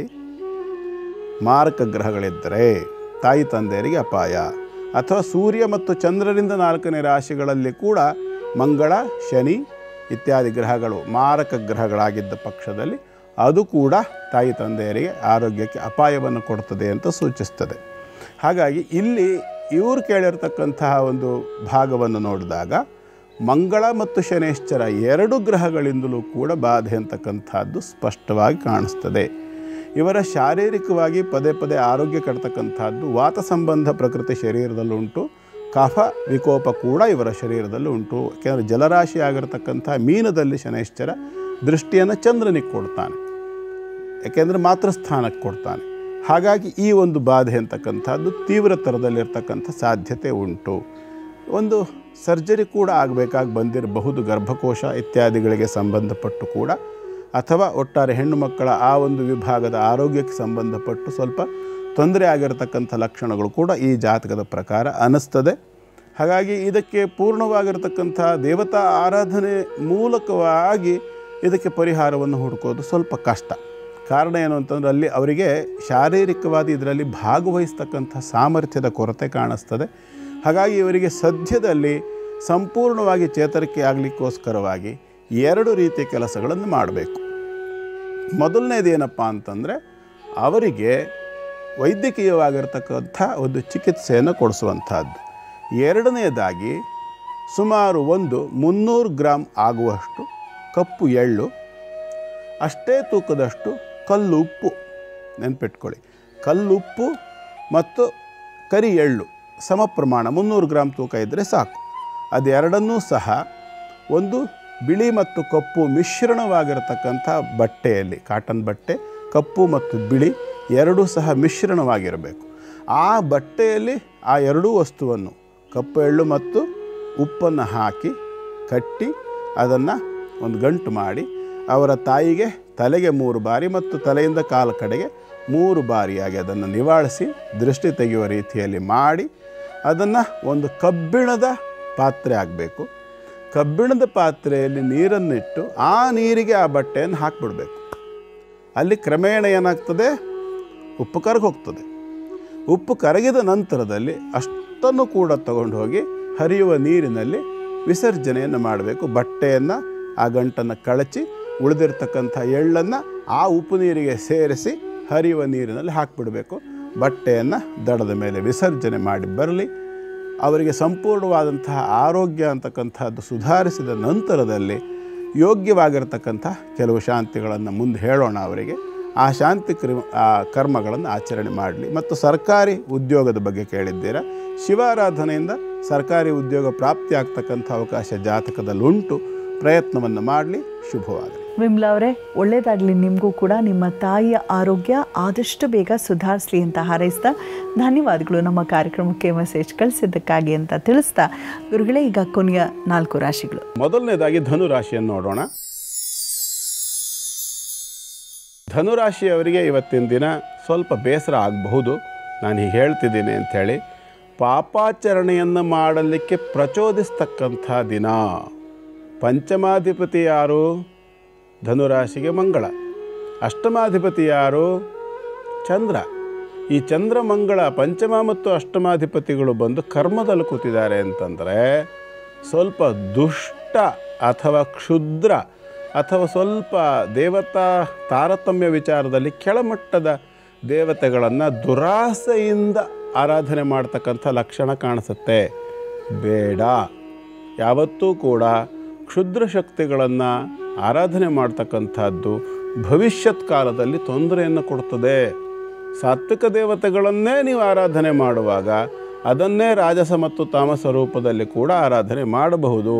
ಮಾರಕ ಗ್ರಹಗಳಿದ್ದರೆ ತಾಯಿ ತಂದೆಯರಿಗೆ ಅಪಾಯ. ಅಥವಾ ಸೂರ್ಯ ಮತ್ತು ಚಂದ್ರರಿಂದ 4ನೇ ರಾಶಿಗಳಲ್ಲಿ ಕೂಡ ಮಂಗಳ, ಶನಿ ಇತ್ಯಾದಿ ಗ್ರಹಗಳು ಮಾರಕ ಗ್ರಹಗಳಾಗಿದ್ದ ಪಕ್ಷದಲ್ಲಿ ಅದು ಕೂಡ ತಾಯಿ ತಂದೆಯರಿಗೆ ಆರೋಗ್ಯಕ್ಕೆ ಅಪಾಯವನ್ನು ಕೊಡ್ತದೆ ಅಂತ ಸೂಚಿಸ್ತದೆ. ಹಾಗಾಗಿ ಇಲ್ಲಿ ಇವರು ಕೇಳಿರ್ತಕ್ಕಂತಹ ಒಂದು ಭಾಗವನ್ನು ನೋಡಿದಾಗ ಮಂಗಳ ಮತ್ತು ಶನೇಶ್ಚರ 2 ಗ್ರಹಗಳಿಂದಲೂ ಕೂಡ ಬಾಧೆ ಅಂತಕ್ಕಂಥದ್ದು ಸ್ಪಷ್ಟವಾಗಿ ಕಾಣಿಸ್ತದೆ. ಇವರ ಶಾರೀರಿಕವಾಗಿ ಪದೇ ಪದೇ ಆರೋಗ್ಯ ಕೆಡ್ತಕ್ಕಂಥದ್ದು ವಾತ ಸಂಬಂಧ ಪ್ರಕೃತಿ ಶರೀರದಲ್ಲುಂಟು, ಕಫ ವಿಕೋಪ ಕೂಡ ಇವರ ಶರೀರದಲ್ಲಿ ಉಂಟು. ಯಾಕೆಂದರೆ ಜಲರಾಶಿ ಆಗಿರತಕ್ಕಂಥ ಮೀನದಲ್ಲಿ ಶನೈಶ್ಚರ ದೃಷ್ಟಿಯನ್ನು ಚಂದ್ರನಿಗೆ ಕೊಡ್ತಾನೆ, ಯಾಕೆಂದರೆ ಮಾತೃಸ್ಥಾನಕ್ಕೆ ಕೊಡ್ತಾನೆ. ಹಾಗಾಗಿ ಈ ಒಂದು ಬಾಧೆ ಅಂತಕ್ಕಂಥದ್ದು ತೀವ್ರತರದಲ್ಲಿರ್ತಕ್ಕಂಥ ಸಾಧ್ಯತೆ ಉಂಟು. ಒಂದು ಸರ್ಜರಿ ಕೂಡ ಆಗಬೇಕಾಗಿ ಬಂದಿರಬಹುದು, ಗರ್ಭಕೋಶ ಇತ್ಯಾದಿಗಳಿಗೆ ಸಂಬಂಧಪಟ್ಟು ಕೂಡ, ಅಥವಾ ಒಟ್ಟಾರೆ ಹೆಣ್ಣು ಮಕ್ಕಳ ಆ ಒಂದು ವಿಭಾಗದ ಆರೋಗ್ಯಕ್ಕೆ ಸಂಬಂಧಪಟ್ಟು ಸ್ವಲ್ಪ ತೊಂದರೆ ಆಗಿರತಕ್ಕಂಥ ಲಕ್ಷಣಗಳು ಕೂಡ ಈ ಜಾತಕದ ಪ್ರಕಾರ ಅನ್ನಿಸ್ತದೆ. ಹಾಗಾಗಿ ಇದಕ್ಕೆ ಪೂರ್ಣವಾಗಿರತಕ್ಕಂಥ ದೇವತಾ ಆರಾಧನೆ ಮೂಲಕವಾಗಿ ಇದಕ್ಕೆ ಪರಿಹಾರವನ್ನು ಹುಡುಕೋದು ಸ್ವಲ್ಪ ಕಷ್ಟ. ಕಾರಣ ಏನು ಅಂತಂದರೆ, ಅಲ್ಲಿ ಅವರಿಗೆ ಶಾರೀರಿಕವಾದ ಇದರಲ್ಲಿ ಭಾಗವಹಿಸ್ತಕ್ಕಂಥ ಸಾಮರ್ಥ್ಯದ ಕೊರತೆ ಕಾಣಿಸ್ತದೆ. ಹಾಗಾಗಿ ಇವರಿಗೆ ಸದ್ಯದಲ್ಲಿ ಸಂಪೂರ್ಣವಾಗಿ ಚೇತರಿಕೆ ಆಗಲಿಕ್ಕೋಸ್ಕರವಾಗಿ 2 ರೀತಿಯ ಕೆಲಸಗಳನ್ನು ಮಾಡಬೇಕು. ಮೊದಲನೇದೇನಪ್ಪ ಅಂತಂದರೆ, ಅವರಿಗೆ ವೈದ್ಯಕೀಯವಾಗಿರ್ತಕ್ಕಂಥ ಒಂದು ಚಿಕಿತ್ಸೆಯನ್ನು ಕೊಡಿಸುವಂಥದ್ದು. 2ನೇದಾಗಿ ಸುಮಾರು 300 ಗ್ರಾಮ್ ಆಗುವಷ್ಟು ಕಪ್ಪು ಎಳ್ಳು, ಅಷ್ಟೇ ತೂಕದಷ್ಟು ಕಲ್ಲುಪ್ಪು, ನೆನ್ಪಿಟ್ಕೊಳ್ಳಿ, ಕಲ್ಲುಪ್ಪು ಮತ್ತು ಕರಿ ಎಳ್ಳು ಸಮ ಪ್ರಮಾಣ 300 ಗ್ರಾಮ್ ತೂಕ ಇದ್ದರೆ ಸಾಕು. ಅದೆರಡನ್ನೂ ಸಹ ಒಂದು ಬಿಳಿ ಮತ್ತು ಕಪ್ಪು ಮಿಶ್ರಣವಾಗಿರತಕ್ಕಂಥ ಬಟ್ಟೆಯಲ್ಲಿ, ಕಾಟನ್ ಬಟ್ಟೆ, ಕಪ್ಪು ಮತ್ತು ಬಿಳಿ ಎರಡೂ ಸಹ ಮಿಶ್ರಣವಾಗಿರಬೇಕು. ಆ ಬಟ್ಟೆಯಲ್ಲಿ ಆ ಎರಡೂ ವಸ್ತುವನ್ನು, ಕಪ್ಪು ಎಳ್ಳು ಮತ್ತು ಉಪ್ಪನ್ನು ಹಾಕಿ ಕಟ್ಟಿ ಅದನ್ನು ಒಂದು ಗಂಟು ಮಾಡಿ ಅವರ ತಾಯಿಗೆ ತಲೆಗೆ 3 ಬಾರಿ ಮತ್ತು ತಲೆಯಿಂದ ಕಾಲ ಕಡೆಗೆ 3 ಬಾರಿಯಾಗಿ ಅದನ್ನು ನಿವಾಳಿಸಿ ದೃಷ್ಟಿ ತೆಗೆಯುವ ರೀತಿಯಲ್ಲಿ ಮಾಡಿ ಅದನ್ನು ಒಂದು ಕಬ್ಬಿಣದ ಪಾತ್ರೆ ಆಗಬೇಕು. ಕಬ್ಬಿಣದ ಪಾತ್ರೆಯಲ್ಲಿ ನೀರನ್ನಿಟ್ಟು ಆ ನೀರಿಗೆ ಆ ಬಟ್ಟೆಯನ್ನು ಹಾಕಿಬಿಡಬೇಕು. ಅಲ್ಲಿ ಕ್ರಮೇಣ ಏನಾಗ್ತದೆ, ಉಪ್ಪು ಕರಗಿ ಹೋಗ್ತದೆ. ಉಪ್ಪು ಕರಗಿದ ನಂತರದಲ್ಲಿ ಅಷ್ಟನ್ನು ಕೂಡ ತಗೊಂಡು ಹೋಗಿ ಹರಿಯುವ ನೀರಿನಲ್ಲಿ ವಿಸರ್ಜನೆಯನ್ನು ಮಾಡಬೇಕು. ಬಟ್ಟೆಯನ್ನು ಆ ಗಂಟನ್ನು ಕಳಚಿ ಉಳಿದಿರ್ತಕ್ಕಂಥ ಎಳ್ಳನ್ನು ಆ ಉಪ್ಪು ನೀರಿಗೆ ಸೇರಿಸಿ ಹರಿಯುವ ನೀರಿನಲ್ಲಿ ಹಾಕಿಬಿಡಬೇಕು. ಬಟ್ಟೆಯನ್ನು ದಡದ ಮೇಲೆ ವಿಸರ್ಜನೆ ಮಾಡಿ ಬರಲಿ. ಅವರಿಗೆ ಸಂಪೂರ್ಣವಾದಂತಹ ಆರೋಗ್ಯ ಅಂತಕ್ಕಂಥದ್ದು ಸುಧಾರಿಸಿದ ನಂತರದಲ್ಲಿ ಯೋಗ್ಯವಾಗಿರ್ತಕ್ಕಂಥ ಕೆಲವು ಶಾಂತಿಗಳನ್ನು ಮುಂದೆ ಹೇಳೋಣ ಅವರಿಗೆ. ಆ ಶಾಂತಿ ಕರ್ಮಗಳನ್ನು ಆಚರಣೆ ಮಾಡಲಿ. ಮತ್ತು ಸರ್ಕಾರಿ ಉದ್ಯೋಗದ ಬಗ್ಗೆ ಕೇಳಿದ್ದೀರಾ. ಶಿವಾರಾಧನೆಯಿಂದ ಸರ್ಕಾರಿ ಉದ್ಯೋಗ ಪ್ರಾಪ್ತಿ ಆಗ್ತಕ್ಕಂಥ ಅವಕಾಶ ಜಾತಕದಲ್ಲುಂಟು. ಪ್ರಯತ್ನವನ್ನು ಮಾಡಲಿ. ಶುಭವಾಗಲಿ. ವಿಮಲಾ ಅವರೇ, ಒಳ್ಳೆಯದಾಗಲಿ. ನಿಮಗೂ ಕೂಡ ನಿಮ್ಮ ತಾಯಿಯ ಆರೋಗ್ಯ ಆದಷ್ಟು ಬೇಗ ಸುಧಾರಿಸಲಿ ಅಂತ ಹಾರೈಸ್ತಾ ಧನ್ಯವಾದಗಳು ನಮ್ಮ ಕಾರ್ಯಕ್ರಮಕ್ಕೆ ಮೆಸೇಜ್ ಕಳಿಸಿದ್ದಕ್ಕಾಗಿ ಅಂತ ತಿಳಿಸ್ತಾ, ಗುರುಗಳೇ ಈಗ ಕೊನೆಯ 4 ರಾಶಿಗಳು. ಮೊದಲನೇದಾಗಿ ಧನುರಾಶಿಯನ್ನು ನೋಡೋಣ. ಧನುರಾಶಿಯವರಿಗೆ ಇವತ್ತಿನ ದಿನ ಸ್ವಲ್ಪ ಬೇಸರ ಆಗಬಹುದು. ನಾನು ಹೀಗೆ ಹೇಳ್ತಿದ್ದೀನಿ ಅಂಥೇಳಿ ಪಾಪಾಚರಣೆಯನ್ನು ಮಾಡಲಿಕ್ಕೆ ಪ್ರಚೋದಿಸ್ತಕ್ಕಂಥ ದಿನ. ಪಂಚಮಾಧಿಪತಿ ಯಾರು? ಧನುರಾಶಿಗೆ ಮಂಗಳ. ಅಷ್ಟಮಾಧಿಪತಿ ಯಾರು? ಚಂದ್ರ. ಈ ಚಂದ್ರ ಮಂಗಳ ಪಂಚಮ ಮತ್ತು ಅಷ್ಟಮಾಧಿಪತಿಗಳು ಬಂದು ಕರ್ಮದಲ್ಲಿ ಕೂತಿದ್ದಾರೆ ಅಂತಂದರೆ ಸ್ವಲ್ಪ ದುಷ್ಟ ಅಥವಾ ಕ್ಷುದ್ರ ಅಥವಾ ಸ್ವಲ್ಪ ದೇವತಾ ತಾರತಮ್ಯ ವಿಚಾರದಲ್ಲಿ ಕೆಳಮಟ್ಟದ ದೇವತೆಗಳನ್ನು ದುರಾಸೆಯಿಂದ ಆರಾಧನೆ ಮಾಡ್ತಕ್ಕಂಥ ಲಕ್ಷಣ ಕಾಣಿಸುತ್ತೆ. ಬೇಡ. ಯಾವತ್ತೂ ಕೂಡ ಕ್ಷುದ್ರ ಶಕ್ತಿಗಳನ್ನು ಆರಾಧನೆ ಮಾಡ್ತಕ್ಕಂಥದ್ದು ಭವಿಷ್ಯತ್ ಕಾಲದಲ್ಲಿ ತೊಂದರೆಯನ್ನು ಕೊಡ್ತದೆ. ಸಾತ್ವಿಕ ದೇವತೆಗಳನ್ನೇ ನೀವು ಆರಾಧನೆ ಮಾಡುವಾಗ ಅದನ್ನೇ ರಾಜಸ ಮತ್ತು ತಾಮಸ ರೂಪದಲ್ಲಿ ಕೂಡ ಆರಾಧನೆ ಮಾಡಬಹುದು.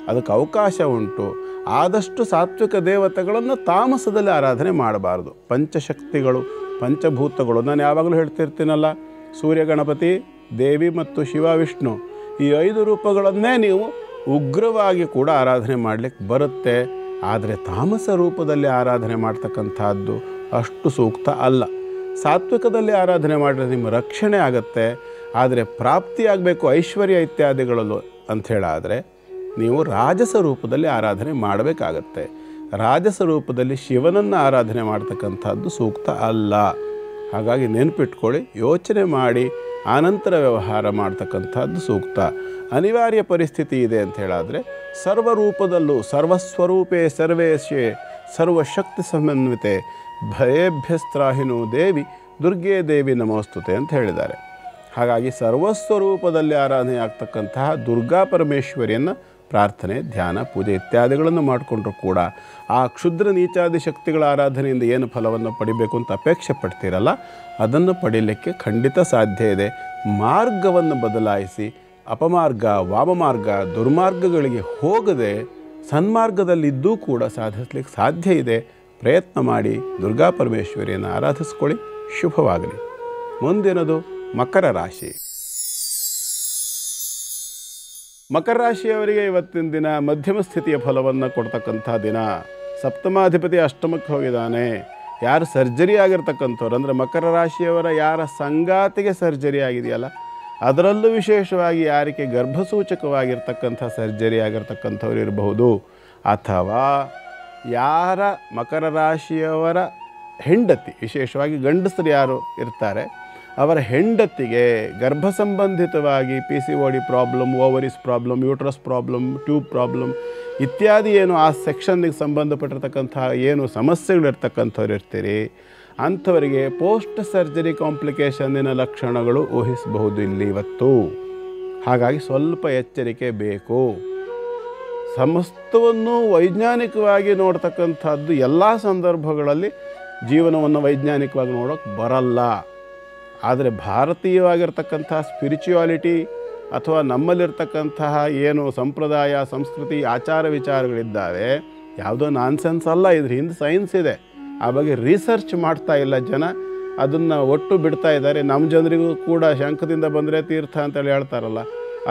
ಅದಕ್ಕೆ ಅವಕಾಶ ಉಂಟು. ಆದಷ್ಟು ಸಾತ್ವಿಕ ದೇವತೆಗಳನ್ನು ತಾಮಸದಲ್ಲಿ ಆರಾಧನೆ ಮಾಡಬಾರ್ದು. ಪಂಚಶಕ್ತಿಗಳು, ಪಂಚಭೂತಗಳು, ನಾನು ಯಾವಾಗಲೂ ಹೇಳ್ತಿರ್ತೀನಲ್ಲ, ಸೂರ್ಯ, ಗಣಪತಿ, ದೇವಿ ಮತ್ತು ಶಿವ, ವಿಷ್ಣು, ಈ 5 ರೂಪಗಳನ್ನೇ ನೀವು ಉಗ್ರವಾಗಿ ಕೂಡ ಆರಾಧನೆ ಮಾಡಲಿಕ್ಕೆ ಬರುತ್ತೆ. ಆದರೆ ತಾಮಸ ರೂಪದಲ್ಲಿ ಆರಾಧನೆ ಮಾಡ್ತಕ್ಕಂಥದ್ದು ಅಷ್ಟು ಸೂಕ್ತ ಅಲ್ಲ. ಸಾತ್ವಿಕದಲ್ಲಿ ಆರಾಧನೆ ಮಾಡಿದ್ರೆ ನಿಮ್ಮ ರಕ್ಷಣೆ ಆಗುತ್ತೆ. ಆದರೆ ಪ್ರಾಪ್ತಿಯಾಗಬೇಕು ಐಶ್ವರ್ಯ ಇತ್ಯಾದಿಗಳಲ್ಲೂ ಅಂಥೇಳಾದರೆ ನೀವು ರಾಜಸ ರೂಪದಲ್ಲಿ ಆರಾಧನೆ ಮಾಡಬೇಕಾಗತ್ತೆ. ರಾಜಸ ರೂಪದಲ್ಲಿ ಶಿವನನ್ನು ಆರಾಧನೆ ಮಾಡ್ತಕ್ಕಂಥದ್ದು ಸೂಕ್ತ ಅಲ್ಲ. ಹಾಗಾಗಿ ನೆನಪಿಟ್ಕೊಳ್ಳಿ, ಯೋಚನೆ ಮಾಡಿ ಆನಂತರ ವ್ಯವಹಾರ ಮಾಡ್ತಕ್ಕಂಥದ್ದು ಸೂಕ್ತ. ಅನಿವಾರ್ಯ ಪರಿಸ್ಥಿತಿ ಇದೆ ಅಂತ ಹೇಳಾದರೆ ಸರ್ವರೂಪದಲ್ಲೂ ಸರ್ವಸ್ವರೂಪೇ ಸರ್ವೇಶೇ ಸರ್ವಶಕ್ತಿ ಸಮನ್ವಿತೆ ಭಯೇಭ್ಯಸ್ತ್ರಾಹಿನೋ ದೇವಿ ದುರ್ಗೆ ದೇವಿ ನಮೋಸ್ತುತೆ ಅಂತ ಹೇಳಿದ್ದಾರೆ. ಹಾಗಾಗಿ ಸರ್ವಸ್ವರೂಪದಲ್ಲಿ ಆರಾಧನೆ ಆಗ್ತಕ್ಕಂತಹ ದುರ್ಗಾ ಪರಮೇಶ್ವರಿಯನ್ನು ಪ್ರಾರ್ಥನೆ, ಧ್ಯಾನ, ಪೂಜೆ ಇತ್ಯಾದಿಗಳನ್ನು ಮಾಡಿಕೊಂಡ್ರೂ ಕೂಡ ಆ ಕ್ಷುದ್ರ ನೀಚಾದಿ ಶಕ್ತಿಗಳ ಆರಾಧನೆಯಿಂದ ಏನು ಫಲವನ್ನು ಪಡಿಬೇಕು ಅಂತ ಅಪೇಕ್ಷೆ ಪಡ್ತೀರಲ್ಲ, ಅದನ್ನು ಪಡೀಲಿಕ್ಕೆ ಖಂಡಿತ ಸಾಧ್ಯ ಇದೆ. ಮಾರ್ಗವನ್ನು ಬದಲಾಯಿಸಿ ಅಪಮಾರ್ಗ, ವಾಮಮಾರ್ಗ, ದುರ್ಮಾರ್ಗಗಳಿಗೆ ಹೋಗದೆ ಸನ್ಮಾರ್ಗದಲ್ಲಿದ್ದೂ ಕೂಡ ಸಾಧಿಸಲಿಕ್ಕೆ ಸಾಧ್ಯ ಇದೆ. ಪ್ರಯತ್ನ ಮಾಡಿ ದುರ್ಗಾ ಪರಮೇಶ್ವರಿಯನ್ನು ಆರಾಧಿಸ್ಕೊಳ್ಳಿ. ಶುಭವಾಗಲಿ. ಮುಂದಿನದು ಮಕರ ರಾಶಿ. ಮಕರ ರಾಶಿಯವರಿಗೆ ಇವತ್ತಿನ ದಿನ ಮಧ್ಯಮ ಸ್ಥಿತಿಯ ಫಲವನ್ನು ಕೊಡ್ತಕ್ಕಂಥ ದಿನ. ಸಪ್ತಮಾಧಿಪತಿ ಅಷ್ಟಮಕ್ಕೆ ಹೋಗಿದ್ದಾನೆ. ಯಾರು ಸರ್ಜರಿ ಆಗಿರ್ತಕ್ಕಂಥವ್ರು ಅಂದರೆ ಮಕರ ರಾಶಿಯವರ ಯಾರ ಸಂಗಾತಿಗೆ ಸರ್ಜರಿ ಆಗಿದೆಯಲ್ಲ, ಅದರಲ್ಲೂ ವಿಶೇಷವಾಗಿ ಯಾರಿಗೆ ಗರ್ಭಸೂಚಕವಾಗಿರ್ತಕ್ಕಂಥ ಸರ್ಜರಿ ಆಗಿರ್ತಕ್ಕಂಥವ್ರು ಇರಬಹುದು. ಅಥವಾ ಯಾರ ಮಕರ ರಾಶಿಯವರ ಹೆಂಡತಿ, ವಿಶೇಷವಾಗಿ ಗಂಡಸರು ಯಾರು ಇರ್ತಾರೆ ಅವರ ಹೆಂಡತಿಗೆ ಗರ್ಭ ಸಂಬಂಧಿತವಾಗಿ PCOD problem, ovaries problem, uterus problem, tube problem ಇತ್ಯಾದಿ ಏನು ಆ ಸೆಕ್ಷನ್ನಿಗೆ ಸಂಬಂಧಪಟ್ಟಿರ್ತಕ್ಕಂಥ ಏನು ಸಮಸ್ಯೆಗಳಿರ್ತಕ್ಕಂಥವ್ರು ಇರ್ತೀರಿ, ಅಂಥವರಿಗೆ ಪೋಸ್ಟ್ ಸರ್ಜರಿ ಕಾಂಪ್ಲಿಕೇಶನ್ನಿನ ಲಕ್ಷಣಗಳು ಊಹಿಸಬಹುದು ಇಲ್ಲಿ ಇವತ್ತು. ಹಾಗಾಗಿ ಸ್ವಲ್ಪ ಎಚ್ಚರಿಕೆ ಬೇಕು. ಸಮಸ್ತವನ್ನು ವೈಜ್ಞಾನಿಕವಾಗಿ ನೋಡ್ತಕ್ಕಂಥದ್ದು ಎಲ್ಲ ಸಂದರ್ಭಗಳಲ್ಲಿ ಜೀವನವನ್ನು ವೈಜ್ಞಾನಿಕವಾಗಿ ನೋಡೋಕ್ಕೆ ಬರಲ್ಲ. ಆದರೆ ಭಾರತೀಯವಾಗಿರ್ತಕ್ಕಂಥ ಸ್ಪಿರಿಚುಯಾಲಿಟಿ ಅಥವಾ ನಮ್ಮಲ್ಲಿರ್ತಕ್ಕಂತಹ ಏನು ಸಂಪ್ರದಾಯ, ಸಂಸ್ಕೃತಿ, ಆಚಾರ ವಿಚಾರಗಳಿದ್ದಾವೆ, ಯಾವುದೋ ನಾನ್ಸೆನ್ಸ್ ಅಲ್ಲ. ಇದ್ರ ಹಿಂದೆ ಸೈನ್ಸ್ ಇದೆ. ಆ ಬಗ್ಗೆ ರಿಸರ್ಚ್ ಮಾಡ್ತಾ ಇಲ್ಲ ಜನ, ಅದನ್ನು ಒಟ್ಟು ಬಿಡ್ತಾ ಇದ್ದಾರೆ. ನಮ್ಮ ಜನರಿಗೂ ಕೂಡ ಶಂಖದಿಂದ ಬಂದರೆ ತೀರ್ಥ ಅಂತೇಳಿ ಹೇಳ್ತಾರಲ್ಲ,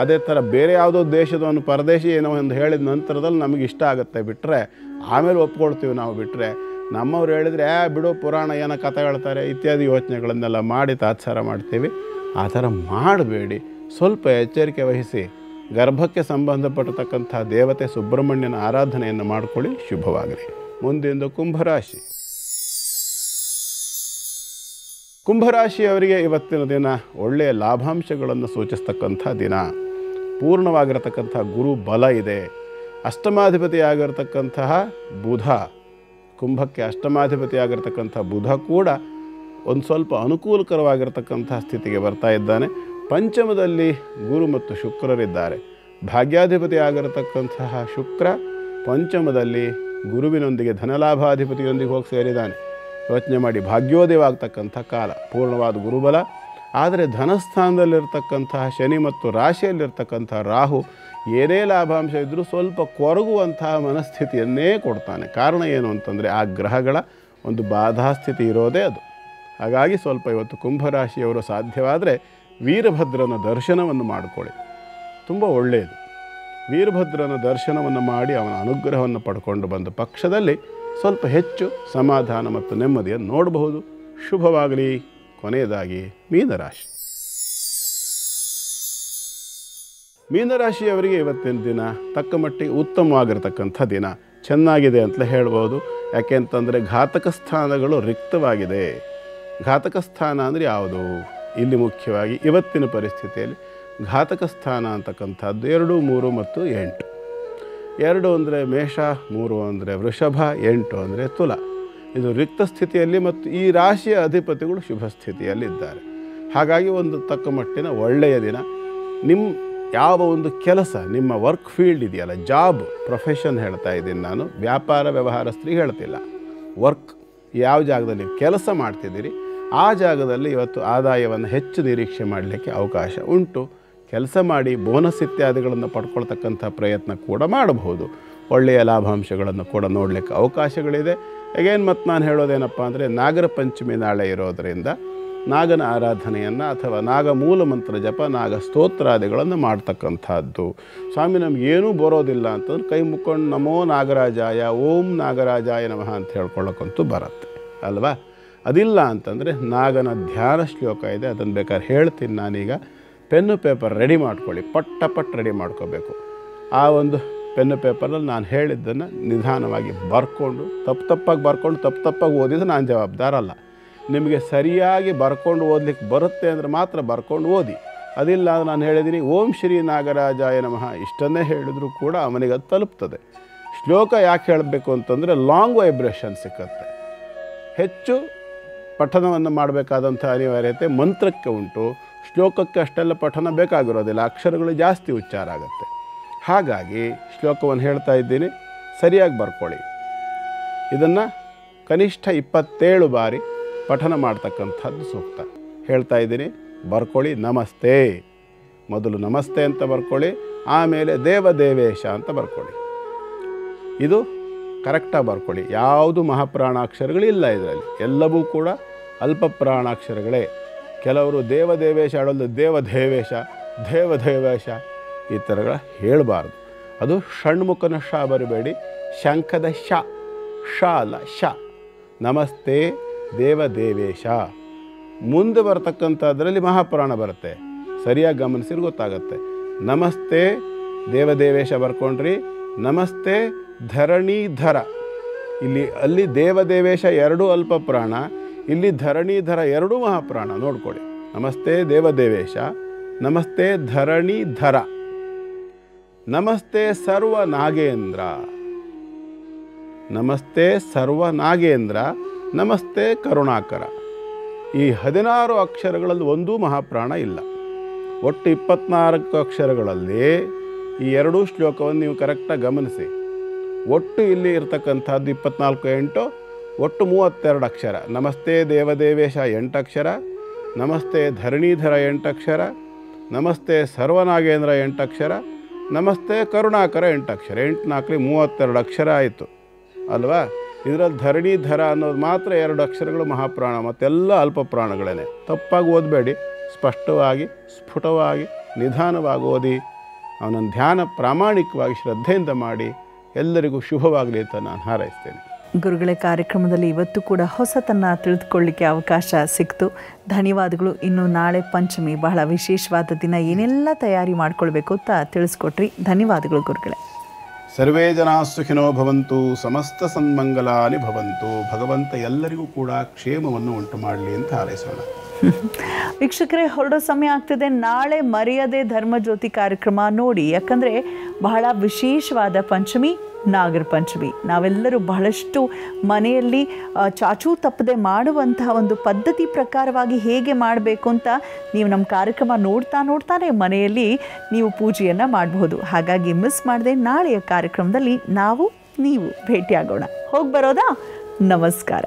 ಅದೇ ಥರ ಬೇರೆ ಯಾವುದೋ ದೇಶದವನು ಪರದೇಶಿ ಏನೋ ಒಂದು ಹೇಳಿದ ನಂತರದಲ್ಲಿ ನಮಗೆ ಇಷ್ಟ ಆಗುತ್ತೆ ಬಿಟ್ಟರೆ, ಆಮೇಲೆ ಒಪ್ಕೊಳ್ತೀವಿ ನಾವು. ಬಿಟ್ಟರೆ ನಮ್ಮವ್ರು ಹೇಳಿದರೆ ಬಿಡೋ ಪುರಾಣ ಏನೋ ಕಥೆ ಹೇಳ್ತಾರೆ ಇತ್ಯಾದಿ ಯೋಚನೆಗಳನ್ನೆಲ್ಲ ಮಾಡಿ ತಾತ್ಸಾರ ಮಾಡ್ತೀವಿ. ಆ ಥರ ಮಾಡಬೇಡಿ. ಸ್ವಲ್ಪ ಎಚ್ಚರಿಕೆ ವಹಿಸಿ ಗರ್ಭಕ್ಕೆ ಸಂಬಂಧಪಟ್ಟತಕ್ಕಂಥ ದೇವತೆ ಸುಬ್ರಹ್ಮಣ್ಯನ ಆರಾಧನೆಯನ್ನು ಮಾಡಿಕೊಳ್ಳಿ. ಶುಭವಾಗಲಿ. ಮುಂದಿನ ಕುಂಭರಾಶಿ. ಕುಂಭರಾಶಿಯವರಿಗೆ ಇವತ್ತಿನ ದಿನ ಒಳ್ಳೆಯ ಲಾಭಾಂಶಗಳನ್ನು ಸೂಚಿಸ್ತಕ್ಕಂಥ ದಿನ. ಪೂರ್ಣವಾಗಿರತಕ್ಕಂಥ ಗುರು ಬಲ ಇದೆ. ಅಷ್ಟಮಾಧಿಪತಿ ಆಗಿರತಕ್ಕಂತಹ ಬುಧ ಕುಂಭಕ್ಕೆ ಅಷ್ಟಮಾಧಿಪತಿ ಆಗಿರ್ತಕ್ಕಂಥ ಬುಧ ಕೂಡ ಒಂದು ಸ್ವಲ್ಪ ಅನುಕೂಲಕರವಾಗಿರ್ತಕ್ಕಂಥ ಸ್ಥಿತಿಗೆ ಬರ್ತಾ ಇದ್ದಾನೆ. ಪಂಚಮದಲ್ಲಿ ಗುರು ಮತ್ತು ಶುಕ್ರರಿದ್ದಾರೆ. ಭಾಗ್ಯಾಧಿಪತಿ ಆಗಿರತಕ್ಕಂತಹ ಶುಕ್ರ ಪಂಚಮದಲ್ಲಿ ಗುರುವಿನೊಂದಿಗೆ ಧನಲಾಭಾಧಿಪತಿಯೊಂದಿಗೆ ಹೋಗಿ ಸೇರಿದ್ದಾನೆ. ಯೋಚನೆ ಮಾಡಿ, ಭಾಗ್ಯೋದಯವಾಗ್ತಕ್ಕಂಥ ಕಾಲ, ಪೂರ್ಣವಾದ ಗುರುಬಲ. ಆದರೆ ಧನಸ್ಥಾನದಲ್ಲಿರ್ತಕ್ಕಂತಹ ಶನಿ ಮತ್ತು ರಾಶಿಯಲ್ಲಿರ್ತಕ್ಕಂಥ ರಾಹು ಏನೇ ಲಾಭಾಂಶ ಇದ್ದರೂ ಸ್ವಲ್ಪ ಕೊರಗುವಂತಹ ಮನಸ್ಥಿತಿಯನ್ನೇ ಕೊಡ್ತಾನೆ. ಕಾರಣ ಏನು ಅಂತಂದರೆ ಆ ಗ್ರಹಗಳ ಒಂದು ಬಾಧಾಸ್ಥಿತಿ ಇರೋದೇ ಅದು. ಹಾಗಾಗಿ ಸ್ವಲ್ಪ ಇವತ್ತು ಕುಂಭರಾಶಿಯವರು ಸಾಧ್ಯವಾದರೆ ವೀರಭದ್ರನ ದರ್ಶನವನ್ನು ಮಾಡಿಕೊಳ್ಳಿ, ತುಂಬ ಒಳ್ಳೆಯದು. ವೀರಭದ್ರನ ದರ್ಶನವನ್ನು ಮಾಡಿ ಅವನ ಅನುಗ್ರಹವನ್ನು ಪಡ್ಕೊಂಡು ಬಂದ ಪಕ್ಷದಲ್ಲಿ ಸ್ವಲ್ಪ ಹೆಚ್ಚು ಸಮಾಧಾನ ಮತ್ತು ನೆಮ್ಮದಿಯನ್ನು ನೋಡಬಹುದು. ಶುಭವಾಗಲಿ. ಕೊನೆಯದಾಗಿ ಮೀನರಾಶಿ. ಮೀನರಾಶಿಯವರಿಗೆ ಇವತ್ತಿನ ದಿನ ತಕ್ಕ ಮಟ್ಟಿಗೆ ಉತ್ತಮವಾಗಿರ್ತಕ್ಕಂಥ ದಿನ, ಚೆನ್ನಾಗಿದೆ ಅಂತಲೇ ಹೇಳ್ಬೋದು. ಯಾಕೆಂತಂದರೆ ಘಾತಕ ಸ್ಥಾನಗಳು ರಿಕ್ತವಾಗಿದೆ. ಘಾತಕ ಸ್ಥಾನ ಅಂದರೆ ಯಾವುದು? ಇಲ್ಲಿ ಮುಖ್ಯವಾಗಿ ಇವತ್ತಿನ ಪರಿಸ್ಥಿತಿಯಲ್ಲಿ ಘಾತಕ ಸ್ಥಾನ ಅಂತಕ್ಕಂಥದ್ದು 2, 3 ಮತ್ತು 8. 2 ಅಂದರೆ ಮೇಷ, 3 ಅಂದರೆ ವೃಷಭ, 8 ಅಂದರೆ ತುಲ. ಇದು ರಿಕ್ತ ಸ್ಥಿತಿಯಲ್ಲಿ ಮತ್ತು ಈ ರಾಶಿಯ ಅಧಿಪತಿಗಳು ಶುಭ ಸ್ಥಿತಿಯಲ್ಲಿದ್ದಾರೆ. ಹಾಗಾಗಿ ಒಂದು ತಕ್ಕ ಮಟ್ಟಿನ ಒಳ್ಳೆಯ ದಿನ. ನಿಮ್ಮ ಯಾವ ಒಂದು ಕೆಲಸ, ನಿಮ್ಮ ವರ್ಕ್ ಫೀಲ್ಡ್ ಇದೆಯಲ್ಲ, ಜಾಬ್ ಪ್ರೊಫೆಷನ್ ಹೇಳ್ತಾ ಇದ್ದೀನಿ ನಾನು, ವ್ಯಾಪಾರ ವ್ಯವಹಾರಸ್ಥರಿಗೆ ಹೇಳ್ತಿಲ್ಲ. ವರ್ಕ್, ಯಾವ ಜಾಗದಲ್ಲಿ ನೀವು ಕೆಲಸ ಮಾಡ್ತಿದ್ದೀರಿ ಆ ಜಾಗದಲ್ಲಿ ಇವತ್ತು ಆದಾಯವನ್ನು ಹೆಚ್ಚು ನಿರೀಕ್ಷೆ ಮಾಡಲಿಕ್ಕೆ ಅವಕಾಶ ಉಂಟು. ಕೆಲಸ ಮಾಡಿ ಬೋನಸ್ ಇತ್ಯಾದಿಗಳನ್ನು ಪಡ್ಕೊಳ್ತಕ್ಕಂಥ ಪ್ರಯತ್ನ ಕೂಡ ಮಾಡಬಹುದು. ಒಳ್ಳೆಯ ಲಾಭಾಂಶಗಳನ್ನು ಕೂಡ ನೋಡಲಿಕ್ಕೆ ಅವಕಾಶಗಳಿದೆ. ಅಗೇನ್ ಮತ್ತು ನಾನು ಹೇಳೋದೇನಪ್ಪ ಅಂದರೆ, ನಾಗರ ಪಂಚಮಿ ನಾಳೆ ಇರೋದರಿಂದ ನಾಗನ ಆರಾಧನೆಯನ್ನು ಅಥವಾ ನಾಗ ಮೂಲ ಮಂತ್ರ ಜಪ, ನಾಗ ಸ್ತೋತ್ರಾದಿಗಳನ್ನು ಮಾಡ್ತಕ್ಕಂಥದ್ದು. ಸ್ವಾಮಿ ನಮಗೇನೂ ಬರೋದಿಲ್ಲ ಅಂತಂದ್ರೆ ಕೈ ಮುಕ್ಕೊಂಡು ನಮೋ ನಾಗರಾಜಾಯ, ಓಂ ನಾಗರಾಜಾಯ ನಮಃ ಅಂತ ಹೇಳ್ಕೊಳ್ಳೋಕ್ಕಂತೂ ಬರುತ್ತೆ ಅಲ್ವಾ. ಅದಿಲ್ಲ ಅಂತಂದರೆ ನಾಗನ ಧ್ಯಾನ ಶ್ಲೋಕ ಇದೆ, ಅದನ್ನು ಬೇಕಾದ್ರೆ ಹೇಳ್ತೀನಿ ನಾನೀಗ. ಪೆನ್ನು ಪೇಪರ್ ರೆಡಿ ಮಾಡ್ಕೊಳ್ಳಿ, ಪಟ್ಟ ರೆಡಿ ಮಾಡ್ಕೋಬೇಕು. ಆ ಒಂದು ಪೆನ್ನು ಪೇಪರಲ್ಲಿ ನಾನು ಹೇಳಿದ್ದನ್ನು ನಿಧಾನವಾಗಿ ಬರ್ಕೊಂಡು, ತಪ್ಪಾಗಿ ಓದಿದ್ರೆ ನಾನು ಜವಾಬ್ದಾರಲ್ಲ. ನಿಮಗೆ ಸರಿಯಾಗಿ ಬರ್ಕೊಂಡು ಓದಲಿಕ್ಕೆ ಬರುತ್ತೆ ಅಂದರೆ ಮಾತ್ರ ಬರ್ಕೊಂಡು ಓದಿ. ಅದಿಲ್ಲ ಅಂದರೆ ನಾನು ಹೇಳಿದ್ದೀನಿ ಓಂ ಶ್ರೀ ನಾಗರಾಜಾಯ ನಮಃ ಇಷ್ಟನ್ನೇ ಹೇಳಿದರೂ ಕೂಡ ಅವನಿಗೆ ಅದು ತಲುಪ್ತದೆ. ಶ್ಲೋಕ ಯಾಕೆ ಹೇಳಬೇಕು ಅಂತಂದರೆ ಲಾಂಗ್ ವೈಬ್ರೇಷನ್ ಸಿಕ್ಕತ್ತೆ. ಹೆಚ್ಚು ಪಠನವನ್ನು ಮಾಡಬೇಕಾದಂಥ ಅನಿವಾರ್ಯತೆ ಮಂತ್ರಕ್ಕೆ ಉಂಟು. ಶ್ಲೋಕಕ್ಕೆ ಅಷ್ಟೆಲ್ಲ ಪಠನ ಬೇಕಾಗಿರೋದಿಲ್ಲ, ಅಕ್ಷರಗಳು ಜಾಸ್ತಿ ಉಚ್ಚಾರ ಆಗುತ್ತೆ. ಹಾಗಾಗಿ ಶ್ಲೋಕವನ್ನು ಹೇಳ್ತಾ ಇದ್ದೀನಿ, ಸರಿಯಾಗಿ ಬರ್ಕೊಳ್ಳಿ. ಇದನ್ನು ಕನಿಷ್ಠ 27 ಬಾರಿ ಪಠನ ಮಾಡ್ತಕ್ಕಂಥದ್ದು ಸೂಕ್ತ. ಹೇಳ್ತಾ ಇದ್ದೀನಿ, ಬರ್ಕೊಳ್ಳಿ. ನಮಸ್ತೆ, ಮೊದಲು ನಮಸ್ತೆ ಅಂತ ಬರ್ಕೊಳ್ಳಿ, ಆಮೇಲೆ ದೇವದೇವೇಶ ಅಂತ ಬರ್ಕೊಳ್ಳಿ. ಇದು ಕರೆಕ್ಟಾಗಿ ಬರ್ಕೊಳ್ಳಿ. ಯಾವುದು ಮಹಾಪ್ರಾಣಾಕ್ಷರಗಳಿಲ್ಲ ಇದರಲ್ಲಿ, ಎಲ್ಲವೂ ಕೂಡ ಅಲ್ಪ ಪ್ರಾಣಾಕ್ಷರಗಳೇ. ಕೆಲವರು ದೇವದೇವೇಶ ಆಡೋದು ದೇವದೇವೇಶ ಈ ಥರಗಳ ಹೇಳಬಾರ್ದು. ಅದು ಷಣ್ಮುಖನ ಶ ಬರಬೇಡಿ, ಶಂಖದ ಶ ಅಲ್ಲ, ಶ. ನಮಸ್ತೆ ದೇವದೇವೇಶ. ಮುಂದೆ ಬರ್ತಕ್ಕಂಥದ್ರಲ್ಲಿ ಮಹಾಪ್ರಾಣ ಬರುತ್ತೆ, ಸರಿಯಾಗಿ ಗಮನಿಸಿದ್ರೆ ಗೊತ್ತಾಗತ್ತೆ. ನಮಸ್ತೆ ದೇವದೇವೇಶ ಬರ್ಕೊಂಡ್ರಿ. ನಮಸ್ತೆ ಧರಣೀಧರ. ಅಲ್ಲಿ ದೇವದೇವೇಶ 2 ಅಲ್ಪ ಪ್ರಾಣ, ಇಲ್ಲಿ ಧರಣೀಧರ 2 ಮಹಾಪ್ರಾಣ. ನೋಡ್ಕೊಳ್ಳಿ, ನಮಸ್ತೆ ದೇವದೇವೇಶ, ನಮಸ್ತೆ ಧರಣೀಧರ, ನಮಸ್ತೆ ಸರ್ವನಾಗೇಂದ್ರ, ನಮಸ್ತೆ ಸರ್ವನಾಗೇಂದ್ರ, ನಮಸ್ತೆ ಕರುಣಾಕರ. ಈ 16 ಅಕ್ಷರಗಳಲ್ಲಿ ಒಂದೂ ಮಹಾಪ್ರಾಣ ಇಲ್ಲ. ಒಟ್ಟು 24 ಅಕ್ಷರಗಳಲ್ಲಿ ಈ 2 ಶ್ಲೋಕವನ್ನು ನೀವು ಕರೆಕ್ಟಾಗಿ ಗಮನಿಸಿ. ಒಟ್ಟು ಇಲ್ಲಿ ಇರ್ತಕ್ಕಂಥದ್ದು 24, 8 ಒಟ್ಟು 32 ಅಕ್ಷರ. ನಮಸ್ತೆ ದೇವದೇವೇಶ 8 ಅಕ್ಷರ, ನಮಸ್ತೆ ಧರಣೀಧರ 8 ಅಕ್ಷರ, ನಮಸ್ತೆ ಸರ್ವನಾಗೇಂದ್ರ 8 ಅಕ್ಷರ, ನಮಸ್ತೆ ಕರುಣಾಕರ 8 ಅಕ್ಷರ. 8 4 32 ಅಕ್ಷರ ಆಯಿತು ಅಲ್ವಾ. ಇದರಲ್ಲಿ ಧರಣೀಧರ ಅನ್ನೋದು ಮಾತ್ರ 2 ಅಕ್ಷರಗಳು ಮಹಾಪ್ರಾಣ, ಮತ್ತೆಲ್ಲ ಅಲ್ಪ ಪ್ರಾಣಗಳೇ. ತಪ್ಪಾಗಿ ಓದಬೇಡಿ, ಸ್ಪಷ್ಟವಾಗಿ ಸ್ಫುಟವಾಗಿ ನಿಧಾನವಾಗಿ ಓದಿ. ಅವನನ್ನು ಧ್ಯಾನ ಪ್ರಾಮಾಣಿಕವಾಗಿ ಶ್ರದ್ಧೆಯಿಂದ ಮಾಡಿ. ಎಲ್ಲರಿಗೂ ಶುಭವಾಗಲಿ ಅಂತ ನಾನು ಹಾರೈಸ್ತೇನೆ. ಗುರುಗಳ ಕಾರ್ಯಕ್ರಮದಲ್ಲಿ ಇವತ್ತು ಕೂಡ ಹೊಸತನ್ನು ತಿಳಿದುಕೊಳ್ಳಿಕ್ಕೆ ಅವಕಾಶ ಸಿಕ್ತು. ಧನ್ಯವಾದಗಳು. ಇನ್ನು ನಾಳೆ ಪಂಚಮಿ, ಬಹಳ ವಿಶೇಷವಾದ ದಿನ, ಏನೆಲ್ಲ ತಯಾರಿ ಮಾಡ್ಕೊಳ್ಬೇಕು ಅಂತ ತಿಳಿಸ್ಕೊಟ್ರಿ. ಧನ್ಯವಾದಗಳು ಗುರುಗಳೇ. ಸರ್ವೇ ಜನ ಸುಖಿನೋ ಭವಂತು, ಸಮಸ್ತ ಸನ್ಮಂಗಲಾನಿ ಭವಂತು. ಭಗವಂತ ಎಲ್ಲರಿಗೂ ಕೂಡ ಕ್ಷೇಮವನ್ನು ಉಂಟು ಮಾಡಲಿ ಅಂತ ಹಾರೈಸೋಣ. ವೀಕ್ಷಕರೇ, ಹೊರಡೋ ಸಮಯ ಆಗ್ತಿದೆ. ನಾಳೆ ಮರೆಯದೆ ಧರ್ಮಜ್ಯೋತಿ ಕಾರ್ಯಕ್ರಮ ನೋಡಿ, ಯಾಕಂದರೆ ಬಹಳ ವಿಶೇಷವಾದ ಪಂಚಮಿ, ನಾಗರ ಪಂಚಮಿ. ನಾವೆಲ್ಲರೂ ಬಹಳಷ್ಟು ಮನೆಯಲ್ಲಿ ಚಾಚೂ ತಪ್ಪದೆ ಮಾಡುವಂತಹ ಒಂದು ಪದ್ಧತಿ ಪ್ರಕಾರವಾಗಿ ಹೇಗೆ ಮಾಡಬೇಕು ಅಂತ ನೀವು ನಮ್ಮ ಕಾರ್ಯಕ್ರಮ ನೋಡ್ತಾನೆ ಮನೆಯಲ್ಲಿ ನೀವು ಪೂಜೆಯನ್ನು ಮಾಡಬಹುದು. ಹಾಗಾಗಿ ಮಿಸ್ ಮಾಡದೆ ನಾಳೆಯ ಕಾರ್ಯಕ್ರಮದಲ್ಲಿ ನಾವು ನೀವು ಭೇಟಿಯಾಗೋಣ. ಹೋಗಿ ಬರೋದಾ? ನಮಸ್ಕಾರ.